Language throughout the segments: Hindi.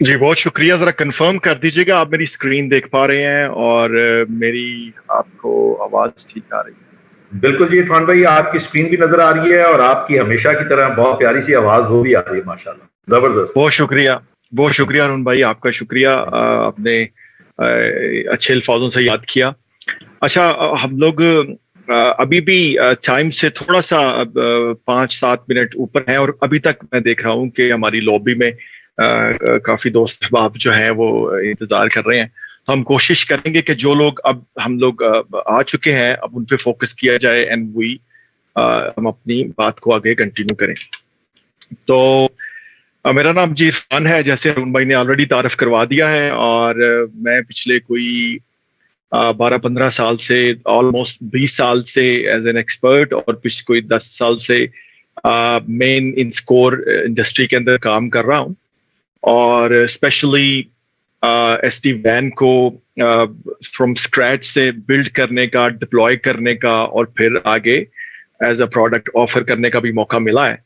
जी बहुत शुक्रिया। जरा कंफर्म कर दीजिएगा आप मेरी स्क्रीन देख पा रहे हैं और मेरी आपको आवाज ठीक आ रही है। बिल्कुल जी इरफान भाई, आपकी स्क्रीन भी नजर आ रही है और आपकी हमेशा की तरह बहुत प्यारी सी आवाज वो भी आ रही है, माशाल्लाह जबरदस्त। बहुत शुक्रिया अरुण भाई, आपका शुक्रिया। आपने अच्छे अल्फाजों से याद किया। अच्छा, हम लोग अभी भी टाइम से थोड़ा सा 5-7 मिनट ऊपर हैं और अभी तक मैं देख रहा हूँ कि हमारी लॉबी में काफी दोस्त अहबाब जो हैं वो इंतजार कर रहे हैं। तो हम कोशिश करेंगे कि जो लोग अब हम लोग आ चुके हैं अब उन पे फोकस किया जाए एंड हम अपनी बात को आगे कंटिन्यू करें। तो मेरा नाम जी इरफान है, जैसे अरुण भाई ने ऑलरेडी तारफ करवा दिया है, और मैं पिछले कोई 12-15 साल से, ऑलमोस्ट 20 साल से एज एन एक्सपर्ट, और पिछले कोई 10 साल से मेन इन स्कोर इंडस्ट्री के अंदर काम कर रहा हूँ। और स्पेशली SD वैन को फ्रॉम स्क्रैच से बिल्ड करने का, डिप्लॉय करने का और फिर आगे एज अ प्रोडक्ट ऑफर करने का भी मौका मिला है।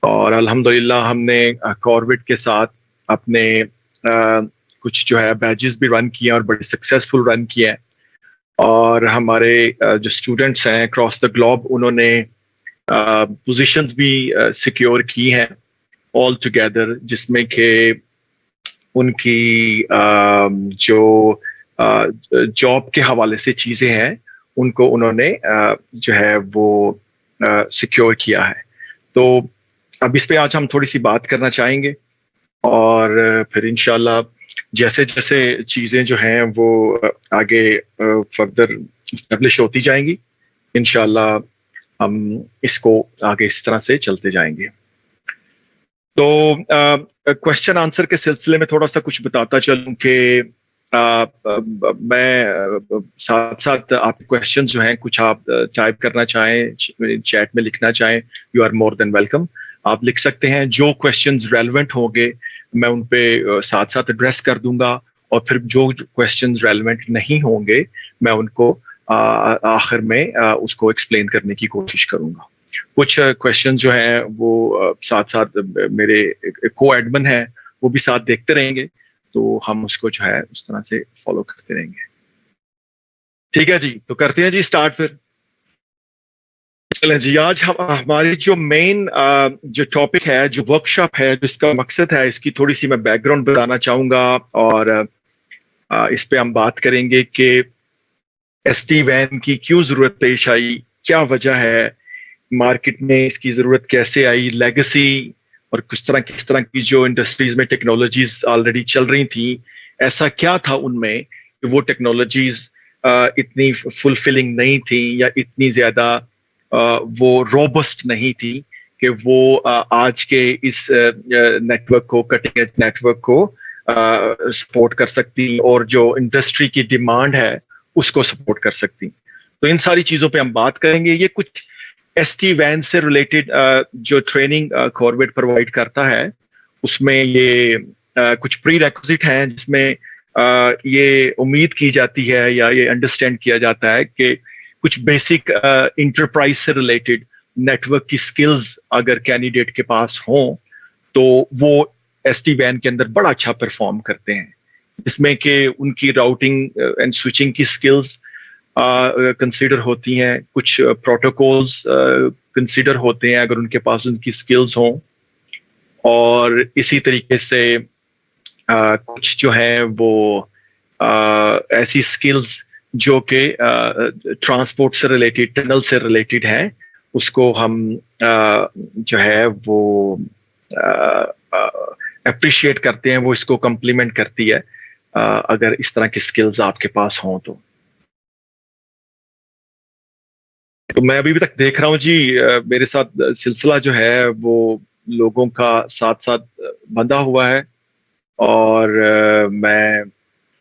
और अल्हम्दुलिल्लाह हमने कॉर्बेट के साथ अपने कुछ जो है बैचेस भी रन किए और बड़े सक्सेसफुल रन किए हैं। और हमारे जो स्टूडेंट्स हैं अक्रॉस द ग्लोब, उन्होंने पोजीशंस भी सिक्योर की हैं ऑल टुगेदर, जिसमें कि उनकी जो जॉब के हवाले से चीज़ें हैं उनको उन्होंने जो है वो सिक्योर किया है। तो अब इस पे आज हम थोड़ी सी बात करना चाहेंगे और फिर इंशाल्लाह जैसे जैसे चीज़ें जो हैं वो आगे फर्दर एस्टेब्लिश होती जाएंगी, इंशाल्लाह हम इसको आगे इस तरह से चलते जाएंगे। तो क्वेश्चन आंसर के सिलसिले में थोड़ा सा कुछ बताता चलूं कि मैं साथ साथ आप क्वेश्चन जो हैं कुछ आप टाइप करना चाहें, चैट में लिखना चाहें, you are more than welcome. आप लिख सकते हैं। जो क्वेश्चंस रेलेवेंट होंगे मैं उन पे साथ साथ एड्रेस कर दूंगा, और फिर जो क्वेश्चंस रेलेवेंट नहीं होंगे मैं उनको आखिर में उसको एक्सप्लेन करने की कोशिश करूंगा। कुछ क्वेश्चन जो हैं वो साथ साथ मेरे को एडमिन है वो भी साथ देखते रहेंगे, तो हम उसको जो है उस तरह से फॉलो करते रहेंगे। ठीक है जी, तो करते हैं जी स्टार्ट फिर। चलें जी, आज हमारी जो मेन जो टॉपिक है, जो वर्कशॉप है, जिसका मकसद है, इसकी थोड़ी सी मैं बैकग्राउंड बताना चाहूंगा। और इस पे हम बात करेंगे कि SD वैन की क्यों जरूरत पेश आई, क्या वजह है, मार्केट में इसकी जरूरत कैसे आई, लेगेसी और किस तरह की जो इंडस्ट्रीज में टेक्नोलॉजीज ऑलरेडी चल रही थी, ऐसा क्या था उनमें कि वो टेक्नोलॉजीज इतनी फुलफिलिंग नहीं थी या इतनी ज्यादा वो रोबस्ट नहीं थी कि वो आज के इस नेटवर्क को, कटिंग एज नेटवर्क को सपोर्ट कर सकती और जो इंडस्ट्री की डिमांड है उसको सपोर्ट कर सकती। तो इन सारी चीजों पे हम बात करेंगे। ये कुछ SD वैन से रिलेटेड जो ट्रेनिंग कॉर्बेट प्रोवाइड करता है, उसमें ये कुछ प्री रेक्विजिट हैं जिसमें ये उम्मीद की जाती है या ये अंडरस्टैंड किया जाता है कि कुछ बेसिक इंटरप्राइज से रिलेटेड नेटवर्क की स्किल्स अगर कैंडिडेट के पास हों तो वो SD वैन के अंदर बड़ा अच्छा परफॉर्म करते हैं, जिसमें कि उनकी राउटिंग एंड स्विचिंग की स्किल्स कंसीडर होती हैं, कुछ प्रोटोकॉल्स कंसीडर होते हैं अगर उनके पास उनकी स्किल्स हों, और इसी तरीके से कुछ जो है वो ऐसी स्किल्स जो कि ट्रांसपोर्ट से रिलेटेड, टनल से रिलेटेड है, उसको हम जो है वो अप्रिशिएट करते हैं, वो इसको कम्प्लीमेंट करती है अगर इस तरह की स्किल्स आपके पास हों तो। तो मैं अभी भी तक देख रहा हूँ जी, मेरे साथ सिलसिला जो है वो लोगों का साथ साथ बंधा हुआ है, और मैं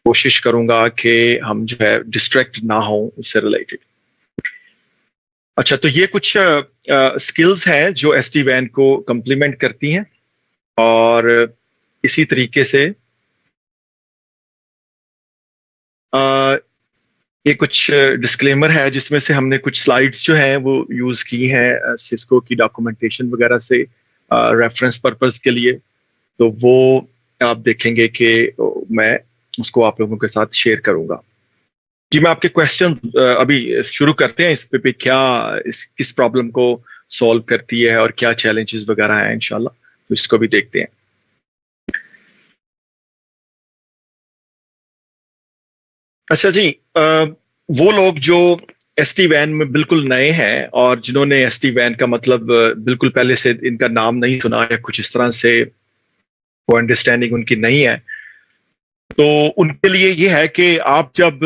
कोशिश करूंगा कि हम जो है डिस्ट्रैक्ट ना हो इससे रिलेटेड। अच्छा, तो ये कुछ स्किल्स हैं जो SD वैन को कम्प्लीमेंट करती हैं, और इसी तरीके से ये कुछ डिस्क्लेमर है जिसमें से हमने कुछ स्लाइड्स जो हैं वो यूज की हैं सिस्को की डॉक्यूमेंटेशन वगैरह से रेफरेंस पर्पस के लिए। तो वो आप देखेंगे कि मैं उसको आप लोगों के साथ शेयर करूंगा। जी, मैं आपके क्वेश्चन अभी शुरू करते हैं इस पे क्या किस प्रॉब्लम को सॉल्व करती है और क्या चैलेंजेस वगैरह हैं इंशाल्लाह, तो इसको भी देखते हैं। अच्छा जी, वो लोग जो एसटी वैन में बिल्कुल नए हैं और जिन्होंने एसटी वैन का मतलब बिल्कुल पहले से इनका नाम नहीं सुना या कुछ इस तरह से वो अंडरस्टैंडिंग उनकी नहीं है, तो उनके लिए ये है कि आप जब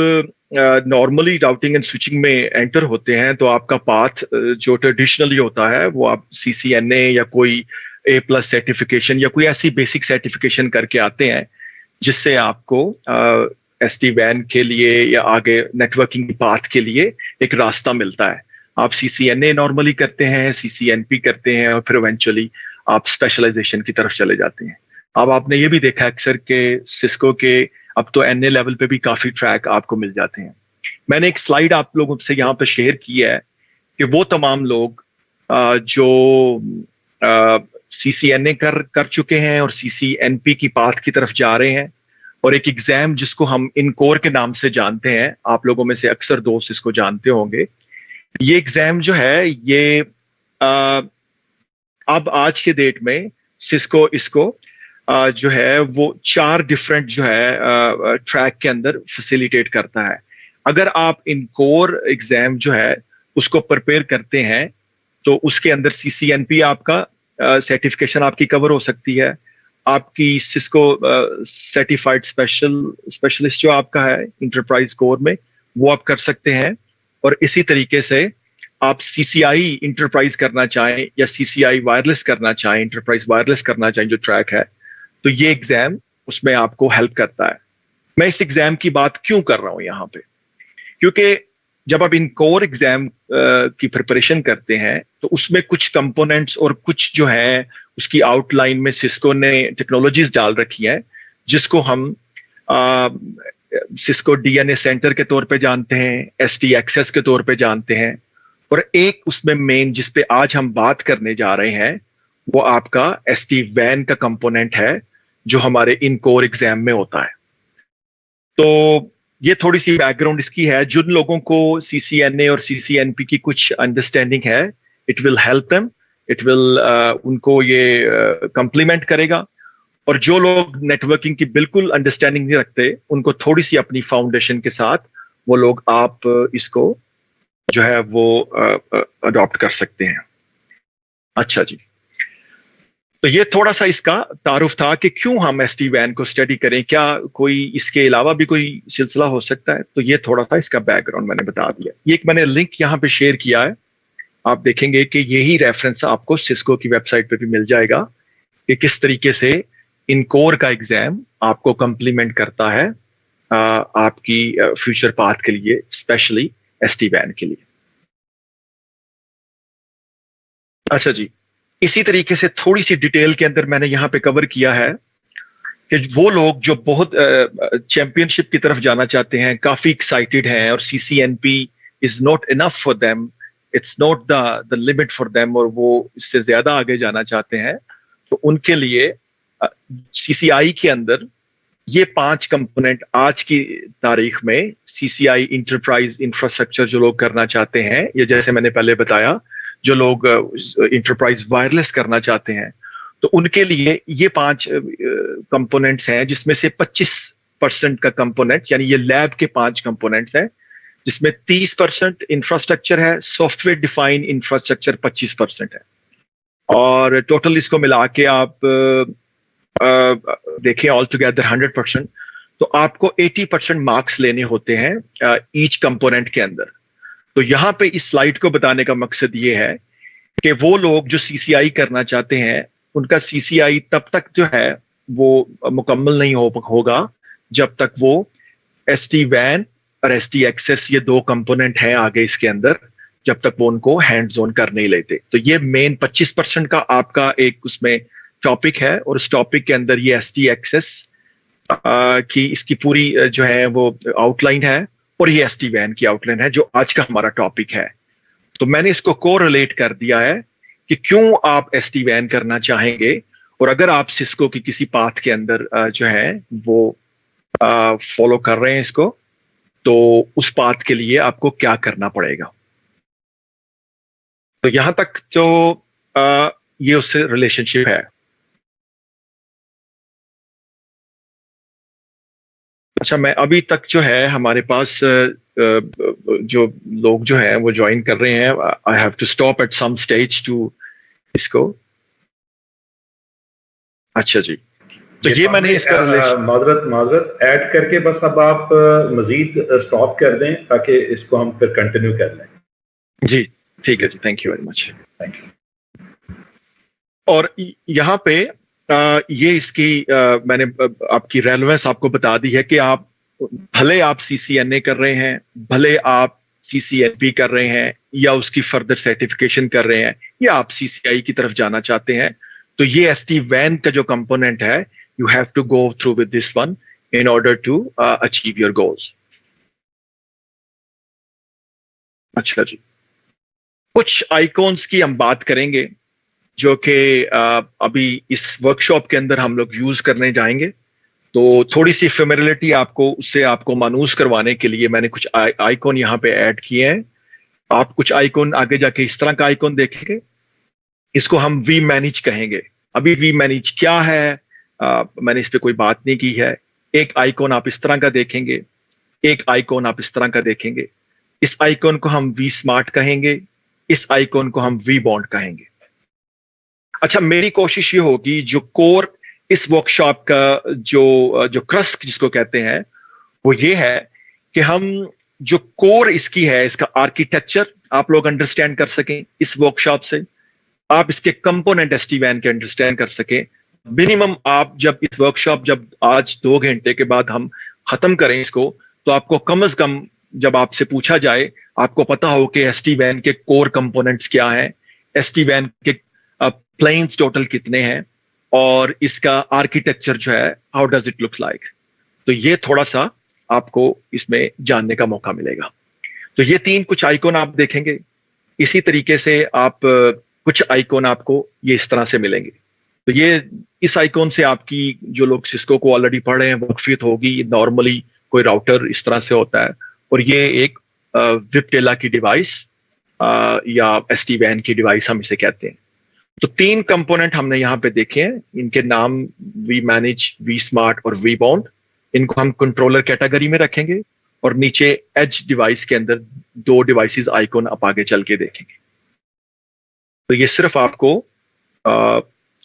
नॉर्मली राउटिंग एंड स्विचिंग में एंटर होते हैं तो आपका पाथ जो ट्रेडिशनली होता है वो आप CCNA या कोई A+ सर्टिफिकेशन या कोई ऐसी बेसिक सर्टिफिकेशन करके आते हैं जिससे आपको एसटी वैन के लिए या आगे नेटवर्किंग पाथ के लिए एक रास्ता मिलता है। आप CCNA नॉर्मली करते हैं, CCNP करते हैं और फिर इवेंचुअली आप स्पेशलाइजेशन की तरफ चले जाते हैं। अब आपने ये भी देखा अक्सर के सिस्को के अब तो NA लेवल पे भी काफी ट्रैक आपको मिल जाते हैं। मैंने एक स्लाइड आप लोगों से यहाँ पे शेयर की है कि वो तमाम लोग जो CCNA कर चुके हैं और CCNP की पाथ की तरफ जा रहे हैं और एक एग्जाम जिसको हम इनकोर के नाम से जानते हैं, आप लोगों में से अक्सर दोस्त इसको जानते होंगे। ये एग्जाम जो है ये अब आज के डेट में सिस्को इसको जो है वो 4 डिफरेंट जो है ट्रैक के अंदर फैसिलिटेट करता है। अगर आप इनकोर एग्जाम जो है उसको प्रिपेयर करते हैं तो उसके अंदर CCNP आपका सर्टिफिकेशन आपकी कवर हो सकती है, आपकी सिस्को सर्टिफाइड स्पेशलिस्ट जो आपका है इंटरप्राइज कोर में वो आप कर सकते हैं, और इसी तरीके से आप CCI इंटरप्राइज करना चाहें या CCI वायरलेस करना चाहें, इंटरप्राइज वायरलेस करना चाहें जो ट्रैक है, तो ये एग्जाम उसमें आपको हेल्प करता है। मैं इस एग्जाम की बात क्यों कर रहा हूं यहां पे, क्योंकि जब आप इन कोर एग्जाम की प्रिपरेशन करते हैं तो उसमें कुछ कंपोनेंट्स और कुछ जो है उसकी आउटलाइन में सिस्को ने टेक्नोलॉजीज डाल रखी हैं जिसको हम सिस्को DNA सेंटर के तौर पे जानते हैं, ST एक्सेस के तौर पे जानते हैं, और एक उसमें मेन जिस पे आज हम बात करने जा रहे हैं वो आपका ST वैन का कंपोनेंट है जो हमारे इन कोर एग्जाम में होता है। तो ये थोड़ी सी बैकग्राउंड इसकी है। जिन लोगों को CCNA और CCNP की कुछ अंडरस्टैंडिंग है, it will help them, it will उनको ये कंप्लीमेंट करेगा, और जो लोग नेटवर्किंग की बिल्कुल अंडरस्टैंडिंग नहीं रखते उनको थोड़ी सी अपनी फाउंडेशन के साथ वो लोग आप इसको जो है वो अडॉप्ट कर सकते हैं। अच्छा जी, तो ये थोड़ा सा इसका तारुफ था कि क्यों हम ST वैन को स्टडी करें, क्या कोई इसके अलावा भी कोई सिलसिला हो सकता है, तो ये थोड़ा सा इसका बैकग्राउंड मैंने बता दिया। ये एक मैंने लिंक यहाँ पे शेयर किया है, आप देखेंगे कि यही रेफरेंस आपको सिस्को की वेबसाइट पे भी मिल जाएगा कि किस तरीके से इनकोर का एग्जाम आपको कंप्लीमेंट करता है आपकी फ्यूचर पाथ के लिए, स्पेशली ST वैन के लिए। अच्छा जी, इसी तरीके से थोड़ी सी डिटेल के अंदर मैंने यहाँ पे कवर किया है कि वो लोग जो बहुत चैंपियनशिप की तरफ जाना चाहते हैं, काफी एक्साइटेड हैं, और CCNP is not enough for them, it's not the limit for them, और वो इससे ज्यादा आगे जाना चाहते हैं, तो उनके लिए CCI के अंदर ये 5 कंपोनेंट आज की तारीख में CCI इंटरप्राइज इंफ्रास्ट्रक्चर जो लोग करना चाहते हैं, या जैसे मैंने पहले बताया जो लोग इंटरप्राइज वायरलेस करना चाहते हैं, तो उनके लिए ये 5 कंपोनेंट्स हैं, जिसमें से 25% का कंपोनेंट यानी ये लैब के 5 कंपोनेंट्स हैं, जिसमें 30% इंफ्रास्ट्रक्चर है, सॉफ्टवेयर डिफाइंड इंफ्रास्ट्रक्चर 25% है, और टोटल इसको मिला के आप देखें ऑल टुगेदर 100%, तो आपको 80% मार्क्स लेने होते हैं ईच कंपोनेंट के अंदर। तो यहाँ पे इस स्लाइड को बताने का मकसद ये है कि वो लोग जो CCI करना चाहते हैं उनका CCI तब तक जो है वो मुकम्मल नहीं होगा जब तक वो ST वैन और ST एक्सेस, ये 2 कंपोनेंट हैं आगे इसके अंदर, जब तक वो उनको हैंड्स ऑन कर नहीं लेते। तो ये मेन 25% का आपका एक उसमें टॉपिक है, और उस टॉपिक के अंदर ये ST एक्सेस की इसकी पूरी जो है वो आउटलाइन है, और ये ST वैन की आउटलाइन है जो आज का हमारा टॉपिक है। तो मैंने इसको कोरिलेट कर दिया है कि क्यों आप ST वैन करना चाहेंगे और अगर आप सिस्को की किसी पाथ के अंदर जो है वो फॉलो कर रहे हैं इसको, तो उस पाथ के लिए आपको क्या करना पड़ेगा। तो यहां तक जो ये उससे रिलेशनशिप है। अच्छा, मैं अभी तक जो है हमारे पास जो लोग जो हैं वो ज्वाइन कर रहे हैं। I have to stop at some stage to इसको। अच्छा जी, तो ये मैंने इसका रिलेशन माजरत माजरत ऐड करके बस अब आप मजीद स्टॉप कर दें ताकि इसको हम फिर कंटिन्यू कर लें। जी ठीक है जी, thank you very much. Thank you. और यहाँ पे ये इसकी मैंने आपकी रेलेवेंस आपको बता दी है कि आप भले आप CCNA कर रहे हैं, भले आप CCNP कर रहे हैं, या उसकी फर्दर सर्टिफिकेशन कर रहे हैं, या आप CCI की तरफ जाना चाहते हैं, तो ये SD-WAN का जो कंपोनेंट है, you have to go through with this one in order to achieve your goals. अच्छा जी, कुछ आइकॉन्स की हम बात करेंगे जो कि अभी इस वर्कशॉप के अंदर हम लोग यूज करने जाएंगे। तो थोड़ी सी फेमिलियरिटी आपको उससे आपको मानूस करवाने के लिए मैंने कुछ आइकॉन यहाँ पे ऐड किए हैं। आप कुछ आइकॉन आगे जाके इस तरह का आइकॉन देखेंगे, इसको हम वी मैनेज कहेंगे। अभी वी मैनेज क्या है, मैंने इस पे कोई बात नहीं की है। एक आइकॉन आप इस तरह का देखेंगे, एक आइकॉन आप इस तरह का देखेंगे। इस आइकॉन को हम वी स्मार्ट कहेंगे, इस आइकॉन को हम वी बॉन्ड कहेंगे। अच्छा, मेरी कोशिश ये होगी जो कोर इस वर्कशॉप का जो क्रस्ट जिसको कहते हैं, वो ये है कि हम जो कोर इसकी है, इसका आर्किटेक्चर आप लोग अंडरस्टैंड कर सकें इस वर्कशॉप से, आप इसके कंपोनेंट SD-WAN के अंडरस्टैंड कर सकें। मिनिमम आप जब इस वर्कशॉप जब आज 2 घंटे के बाद हम खत्म करें इसको, तो आपको कम से कम जब आपसे पूछा जाए, आपको पता हो कि SD-WAN के कोर कंपोनेंट्स क्या हैं, SD-WAN के प्लेन्स टोटल कितने हैं, और इसका आर्किटेक्चर जो है how does it look like. तो ये थोड़ा सा आपको इसमें जानने का मौका मिलेगा। तो ये 3 कुछ आइकॉन आप देखेंगे। इसी तरीके से आप कुछ आइकॉन आपको ये इस तरह से मिलेंगे। तो ये इस आइकॉन से आपकी जो लोग सिस्को को ऑलरेडी पढ़ रहे हैं वाकफियत होगी। नॉर्मली कोई राउटर इस तरह से होता है, और ये एक विपटेला की डिवाइस या SD-WAN की डिवाइस हम इसे कहते हैं। तो 3 कंपोनेंट हमने यहाँ पे देखे हैं, इनके नाम वी मैनेज, वी स्मार्ट और वी बॉन्ड। इनको हम कंट्रोलर कैटेगरी में रखेंगे, और नीचे एज डिवाइस के अंदर 2 डिवाइसेस आइकॉन आप आगे चल के देखेंगे। तो ये सिर्फ आपको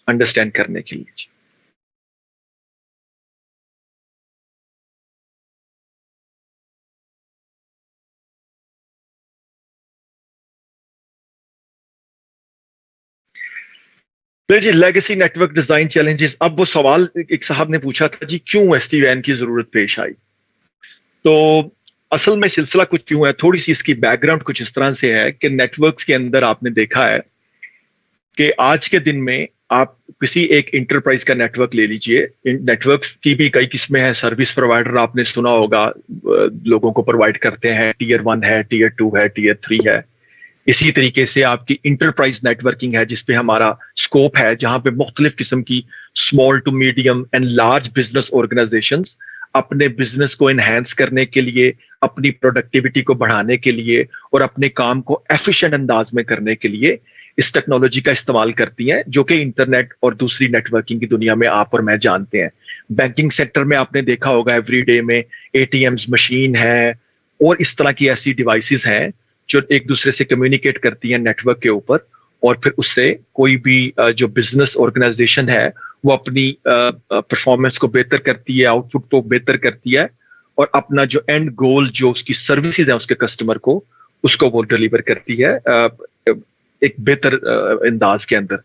अंडरस्टैंड करने के लिए। जी, लेगेसी नेटवर्क डिजाइन चैलेंजेस। अब वो सवाल एक साहब ने पूछा था जी, क्यों SD-WAN की जरूरत पेश आई। तो असल में सिलसिला कुछ क्यों है, थोड़ी सी इसकी बैकग्राउंड कुछ इस तरह से है कि नेटवर्क्स के अंदर आपने देखा है कि आज के दिन में आप किसी एक इंटरप्राइज का नेटवर्क ले लीजिए। नेटवर्क्स की भी कई किस्में हैं। सर्विस प्रोवाइडर आपने सुना होगा, लोगों को प्रोवाइड करते हैं। Tier 1 है, Tier 2 है, Tier 3 है। इसी तरीके से आपकी इंटरप्राइज नेटवर्किंग है, जिसपे हमारा स्कोप है, जहां पे मुख्तलिफ किस्म की small to medium and large business organisations अपने बिजनेस को एनहेंस करने के लिए, अपनी प्रोडक्टिविटी को बढ़ाने के लिए और अपने काम को एफिशिएंट अंदाज में करने के लिए इस टेक्नोलॉजी का इस्तेमाल करती हैं, जो कि इंटरनेट और दूसरी नेटवर्किंग की दुनिया में आप और मैं जानते हैं। बैंकिंग सेक्टर में आपने देखा होगा एवरीडे में ATMs मशीन है, और इस तरह की ऐसी डिवाइसेस हैं जो एक दूसरे से कम्युनिकेट करती हैं नेटवर्क के ऊपर, और फिर उससे कोई भी जो बिजनेस ऑर्गेनाइजेशन है वो अपनी परफॉर्मेंस को बेहतर करती है, आउटपुट को बेहतर करती है, और अपना जो एंड गोल जो उसकी सर्विसेज है उसके कस्टमर को, उसको वो डिलीवर करती है एक बेहतर अंदाज के अंदर।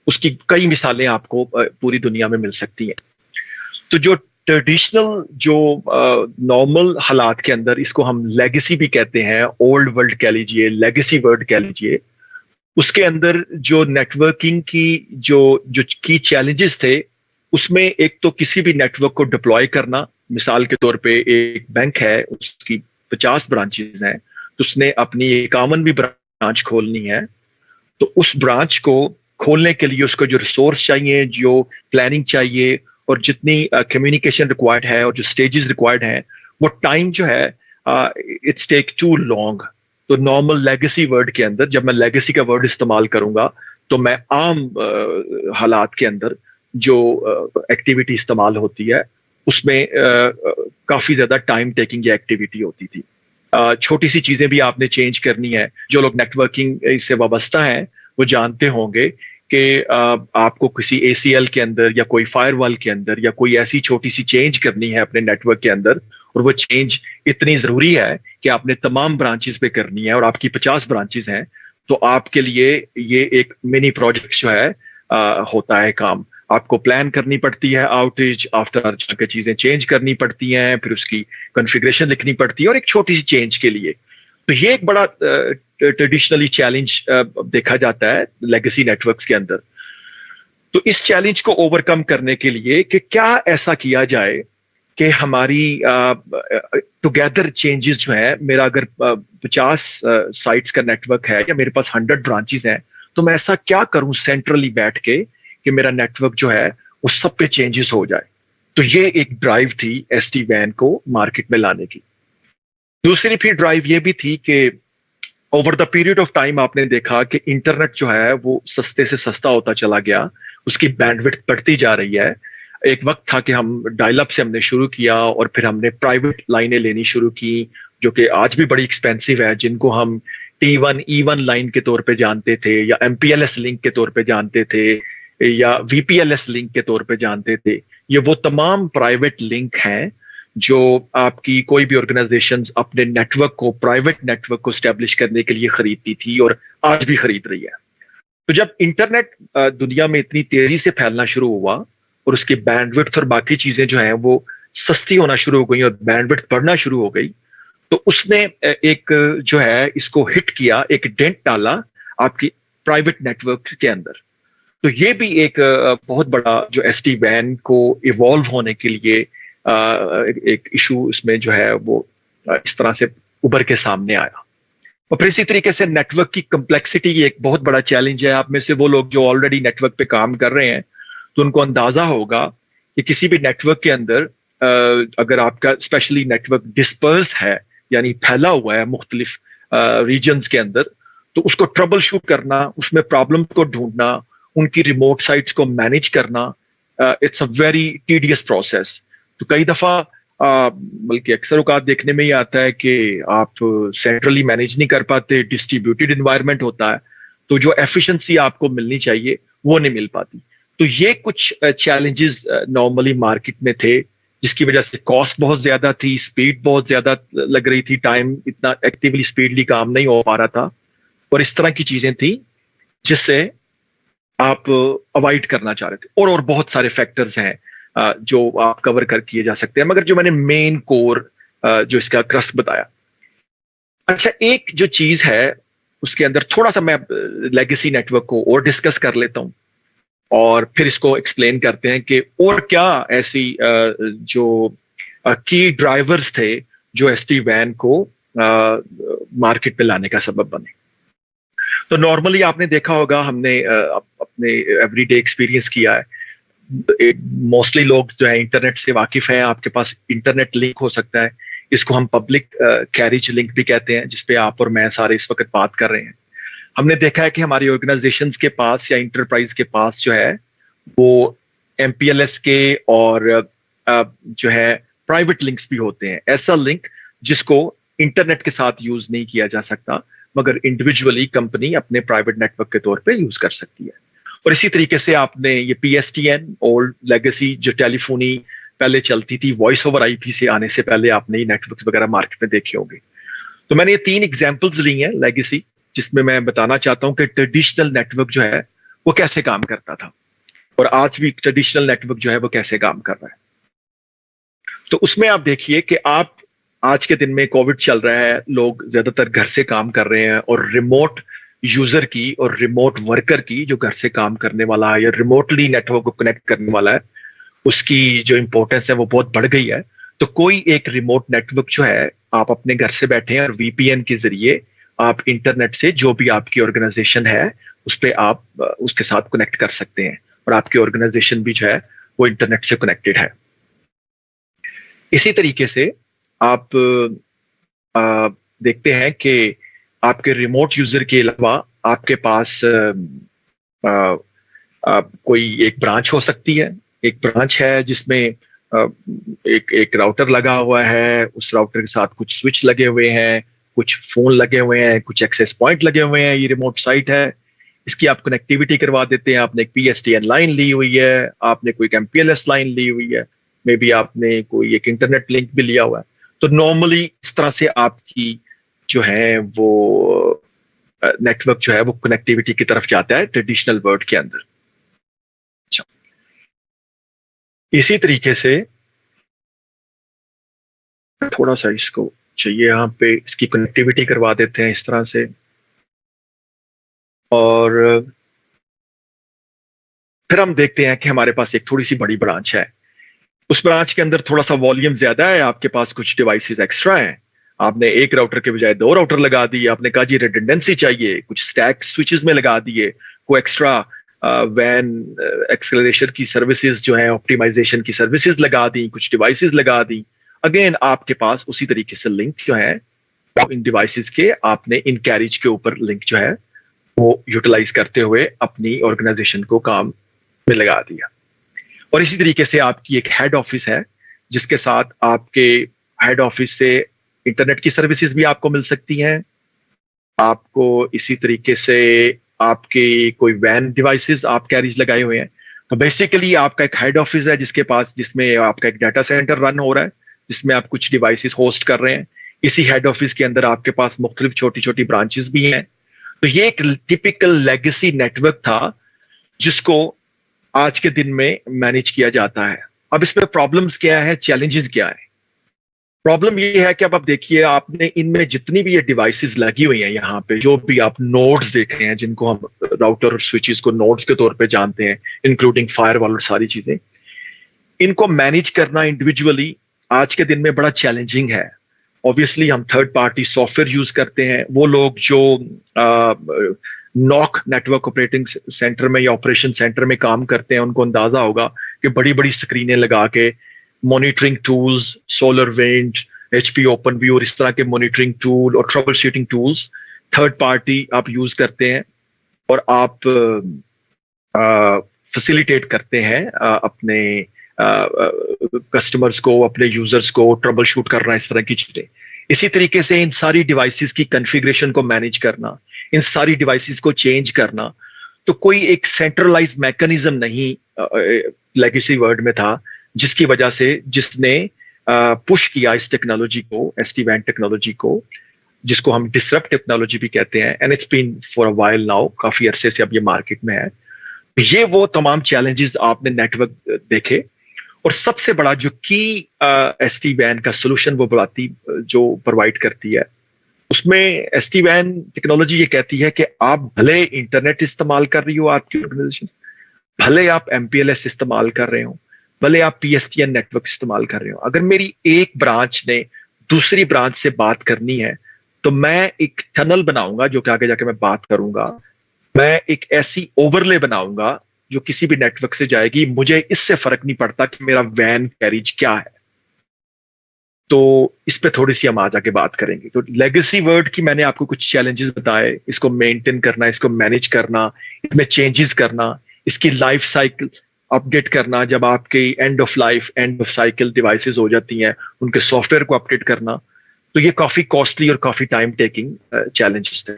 उसकी कई मिसालें आपको पूरी दुनिया में मिल सकती हैं। तो जो ट्रेडिशनल जो नॉर्मल हालात के अंदर, इसको हम लेगेसी भी कहते हैं, ओल्ड वर्ल्ड कह लीजिए, लेगेसी वर्ल्ड कह लीजिए, उसके अंदर जो नेटवर्किंग की जो जो की चैलेंजेस थे, उसमें एक तो किसी भी नेटवर्क को डिप्लॉय करना। मिसाल के तौर पे एक बैंक है, उसकी 50 ब्रांचेस हैं, तो उसने अपनी 51वीं ब्रांच खोलनी है। तो उस ब्रांच को खोलने के लिए उसको जो रिसोर्स चाहिए, जो प्लानिंग चाहिए और जितनी कम्युनिकेशन रिक्वायर्ड है और जो स्टेजेस रिक्वायर्ड हैं, वो टाइम जो है इट्स टेक टू लॉन्ग। तो नॉर्मल लेगेसी वर्ड के अंदर, जब मैं लेगेसी का वर्ड इस्तेमाल करूंगा तो मैं आम हालात के अंदर जो एक्टिविटी इस्तेमाल होती है उसमें काफी ज्यादा टाइम टेकिंग एक्टिविटी होती थी। छोटी सी चीजें भी आपने चेंज करनी है। जो लोग नेटवर्किंग से वाबस्ता हैं वो जानते होंगे कि आपको किसी ACL के अंदर या कोई फायरवॉल के अंदर या कोई ऐसी छोटी सी चेंज करनी है अपने नेटवर्क के अंदर, और वो चेंज इतनी जरूरी है कि आपने तमाम ब्रांचेस पे करनी है और आपकी 50 ब्रांचेस हैं, तो आपके लिए ये एक मिनी प्रोजेक्ट जो है होता है काम। आपको प्लान करनी पड़ती है आउटेज, आफ्टर जाकर चीजें चेंज करनी पड़ती हैं, फिर उसकी कॉन्फ़िगरेशन लिखनी पड़ती है और एक छोटी सी चेंज के लिए। तो ये एक बड़ा ट्रेडिशनली चैलेंज देखा जाता है लेगेसी नेटवर्क्स के अंदर। तो इस चैलेंज को ओवरकम करने के लिए कि क्या ऐसा किया जाए कि हमारी टुगेदर चेंजेस जो है, मेरा अगर 50 साइट्स का नेटवर्क है या मेरे पास 100 ब्रांचेस हैं, तो मैं ऐसा क्या करूं सेंट्रली बैठ के कि मेरा नेटवर्क जो है वो सब पे चेंजेस हो जाए। तो ये एक ड्राइव थी SD-WAN को मार्केट में लाने की। दूसरी फिर ड्राइव ये भी थी कि over the period of time आपने देखा कि इंटरनेट जो है वो सस्ते से सस्ता होता चला गया, उसकी बैंडविड्थ बढ़ती जा रही है। एक वक्त था कि हम डायल अप से हमने शुरू किया और फिर हमने प्राइवेट लाइनें लेनी शुरू की जो कि आज भी बड़ी एक्सपेंसिव है, जिनको हम T1 E1 लाइन के तौर पे जानते थे या MPLS लिंक के तौर पे जानते थे या VPLS लिंक के तौर पे जानते थे। ये वो तमाम प्राइवेट लिंक हैं जो आपकी कोई भी ऑर्गेनाइजेशन अपने नेटवर्क को, प्राइवेट नेटवर्क को स्टैब्लिश करने के लिए खरीदती थी और आज भी खरीद रही है। तो जब इंटरनेट दुनिया में इतनी तेजी से फैलना शुरू हुआ और उसकी बैंडविड्थ और बाकी चीजें जो हैं वो सस्ती होना शुरू हो गई और बैंडविड्थ बढ़ना शुरू हो गई, तो उसने एक जो है इसको हिट किया, एक डेंट डाला आपकी प्राइवेट नेटवर्क के अंदर। तो ये भी एक बहुत बड़ा जो SD-WAN को इवॉल्व होने के लिए एक इशू इसमें जो है वो इस तरह से उभर के सामने आया। और फिर इसी तरीके से नेटवर्क की कम्प्लेक्सिटी एक बहुत बड़ा चैलेंज है। आप में से वो लोग जो ऑलरेडी नेटवर्क पे काम कर रहे हैं तो उनको अंदाजा होगा कि किसी भी नेटवर्क के अंदर अगर आपका स्पेशली नेटवर्क डिस्पर्स है, यानी फैला हुआ है मुख्तलिफ रीजन्स के अंदर, तो उसको ट्रबल शूट करना, उसमें प्रॉब्लम को ढूंढना, उनकी रिमोट साइट्स को मैनेज करना, it's a very tedious process. तो कई दफा बल्कि अक्सर औकात देखने में ही आता है कि आप सेंट्रली मैनेज नहीं कर पाते, डिस्ट्रीब्यूटेड एनवायरनमेंट होता है, तो जो एफिशिएंसी आपको मिलनी चाहिए वो नहीं मिल पाती। तो ये कुछ चैलेंजेस नॉर्मली मार्केट में थे, जिसकी वजह से कॉस्ट बहुत ज्यादा थी, स्पीड बहुत ज्यादा लग रही थी, टाइम इतना एक्टिवली स्पीडली काम नहीं हो पा रहा था, और इस तरह की चीजें थी जिससे आप अवॉइड करना चाह रहे थे। और बहुत सारे फैक्टर्स हैं जो आप कवर कर किए जा सकते हैं, मगर जो मैंने मेन कोर जो इसका क्रस्ट बताया। अच्छा, एक जो चीज है उसके अंदर थोड़ा सा मैं लेगेसी नेटवर्क को और डिस्कस कर लेता हूं और फिर इसको एक्सप्लेन करते हैं कि और क्या ऐसी जो की ड्राइवर्स थे जो SD-WAN को मार्केट पे लाने का सबब बने। तो नॉर्मली आपने देखा होगा, हमने अपने एवरीडे एक्सपीरियंस किया है, मोस्टली लोग जो है इंटरनेट से वाकिफ हैं। आपके पास इंटरनेट लिंक हो सकता है, इसको हम पब्लिक कैरिज लिंक भी कहते हैं, जिसपे आप और मैं सारे इस वक्त बात कर रहे हैं। हमने देखा है कि हमारी ऑर्गेनाइजेशंस के पास या इंटरप्राइज के पास जो है वो MPLS के और जो है प्राइवेट लिंक्स भी होते हैं। ऐसा लिंक जिसको इंटरनेट के साथ यूज नहीं किया जा सकता, मगर इंडिविजुअली कंपनी अपने प्राइवेट नेटवर्क के तौर पे यूज कर सकती है। और इसी तरीके से आपने ये PSTN ओल्ड लेगेसी जो टेलीफोनी पहले चलती थी, वॉइस ओवर IP से आने से पहले आपने ये नेटवर्क्स वगैरह मार्केट में देखे होंगे। तो मैंने ये 3 एग्जांपल्स ली हैं लेगेसी, जिसमें मैं बताना चाहता हूं कि ट्रेडिशनल नेटवर्क जो है वो कैसे काम करता था और आज भी ट्रेडिशनल नेटवर्क जो है वो कैसे काम कर रहा है। तो उसमें आप देखिए कि आप आज के दिन में कोविड चल रहा है, लोग ज्यादातर घर से काम कर रहे हैं और रिमोट यूजर की और रिमोट वर्कर की, जो घर से काम करने वाला है या रिमोटली नेटवर्क को कनेक्ट करने वाला है, उसकी जो इंपॉर्टेंस है वो बहुत बढ़ गई है। तो कोई एक रिमोट नेटवर्क जो है आप अपने घर से बैठे हैं और VPN के जरिए आप इंटरनेट से जो भी आपकी ऑर्गेनाइजेशन है उस पे आप उसके साथ कनेक्ट कर सकते हैं, और आपकी ऑर्गेनाइजेशन भी जो है वो इंटरनेट से कनेक्टेड है। इसी तरीके से आप देखते हैं कि आपके रिमोट यूजर के अलावा आपके पास कोई एक ब्रांच हो सकती है। एक ब्रांच है जिसमें एक राउटर लगा हुआ है, उस राउटर के साथ कुछ स्विच लगे हुए हैं, कुछ फोन लगे हुए हैं, कुछ एक्सेस पॉइंट लगे हुए हैं। ये रिमोट साइट है, इसकी आप कनेक्टिविटी करवा देते हैं। आपने एक PSTN लाइन ली हुई है, आपने कोई MPLS लाइन ली हुई है, मे बी आपने कोई एक इंटरनेट लिंक भी लिया हुआ है। तो नॉर्मली इस तरह से आपकी जो है वो नेटवर्क जो है वो कनेक्टिविटी की तरफ जाता है ट्रेडिशनल वर्ल्ड के अंदर। इसी तरीके से थोड़ा सा इसको चाहिए यहाँ पे, इसकी कनेक्टिविटी करवा देते हैं इस तरह से। और फिर हम देखते हैं कि हमारे पास एक थोड़ी सी बड़ी ब्रांच है। उस ब्रांच के अंदर थोड़ा सा वॉल्यूम ज्यादा है, आपके पास कुछ डिवाइसेस एक्स्ट्रा हैं। आपने एक राउटर के बजाय 2 राउटर लगा दिए। आपने कहा जी रिडंडेंसी चाहिए, कुछ स्टैक स्विचेस में लगा दिए, कोई एक्स्ट्रा वैन एक्सेलरेशन की सर्विसेज जो है, ऑप्टिमाइजेशन की सर्विसेज लगा दी, कुछ डिवाइसेस लगा दी। अगेन आपके पास उसी तरीके से लिंक जो है वो इन डिवाइसेस के आपने इन कैरिज के ऊपर लिंक जो है वो यूटिलाइज करते हुए अपनी ऑर्गेनाइजेशन को काम में लगा दिया। और इसी तरीके से आपकी एक हेड ऑफिस है जिसके साथ आपके हेड ऑफिस से इंटरनेट की सर्विसेज भी आपको मिल सकती हैं। आपको इसी तरीके से आपके कोई वैन डिवाइसेस आप कैरीज लगाए हुए हैं। तो बेसिकली आपका एक हेड ऑफिस है जिसमें आपका एक डाटा सेंटर रन हो रहा है, जिसमें आप कुछ डिवाइसेस होस्ट कर रहे हैं। इसी हेड ऑफिस के अंदर आपके पास मुख्तलिफ छोटी छोटी ब्रांचेस भी हैं। तो ये एक टिपिकल लेगेसी नेटवर्क था जिसको आज के दिन में मैनेज किया जाता है। अब इसमें प्रॉब्लम्स क्या है, चैलेंजेस क्या है? प्रॉब्लम ये है कि अब आप देखिए, आपने इनमें जितनी भी ये डिवाइसेस लगी हुई हैं, यहाँ पे जो भी आप नोड्स देख रहे हैं, जिनको हम राउटर और स्विचेस को नोड्स के तौर पे जानते हैं, इंक्लूडिंग फायरवॉल और सारी चीजें, इनको मैनेज करना इंडिविजुअली आज के दिन में बड़ा चैलेंजिंग है। ऑब्वियसली हम थर्ड पार्टी सॉफ्टवेयर यूज करते हैं। वो लोग जो नॉक नेटवर्क ऑपरेटिंग सेंटर में या ऑपरेशन सेंटर में काम करते हैं, उनको अंदाजा होगा कि बड़ी बड़ी स्क्रीनें लगा के monitoring tools, SolarWinds, HP OpenView और इस तरह के मॉनिटरिंग टूल और trouble shooting tools third party आप यूज करते हैं, और आप फैसिलिटेट करते हैं अपने कस्टमर्स को, अपने यूजर्स को ट्रबल शूट करना, इस तरह की चीजें। इसी तरीके से इन सारी डिवाइसेस की कॉन्फ़िगरेशन को मैनेज करना, इन सारी डिवाइसेस को चेंज करना, तो कोई एक सेंट्रलाइज मैकेनिज्म नहीं लेगेसी वर्ल्ड में था जिसकी वजह से जिसने पुश किया इस टेक्नोलॉजी को, SD-WAN टेक्नोलॉजी को, जिसको हम डिसरप्ट टेक्नोलॉजी भी कहते हैं। And it's been for a while now, काफी अरसे से अब ये मार्केट में है। ये वो तमाम चैलेंजेस आपने नेटवर्क देखे, और सबसे बड़ा जो की SD-WAN का सोल्यूशन वो जो प्रोवाइड करती है, उसमें SD-WAN टेक्नोलॉजी ये कहती है कि आप भले इंटरनेट इस्तेमाल कर रही हो, आपकी ऑर्गेनाइजेशन भले आप MPLS इस्तेमाल कर रहे हो, भले आप PSTN नेटवर्क इस्तेमाल कर रहे हो, अगर मेरी एक ब्रांच ने दूसरी ब्रांच से बात करनी है तो मैं एक टनल बनाऊंगा, जो कि आगे जाके मैं बात करूंगा। मैं एक ऐसी ओवरले बनाऊंगा जो किसी भी नेटवर्क से जाएगी, मुझे इससे फर्क नहीं पड़ता कि मेरा वैन कैरिज क्या है। तो इस पे थोड़ी सी हम आज आगे बात करेंगे। तो लेगेसी वर्ल्ड की मैंने आपको कुछ चैलेंजेस बताए, इसको मेंटेन करना, इसको मैनेज करना, इसमें चेंजेस करना, इसकी लाइफ साइकिल अपडेट करना, जब आपकी एंड ऑफ साइकिल डिवाइसेस हो जाती हैं, उनके सॉफ्टवेयर को अपडेट करना। तो ये काफी कॉस्टली और काफी टाइम टेकिंग चैलेंजेस थे।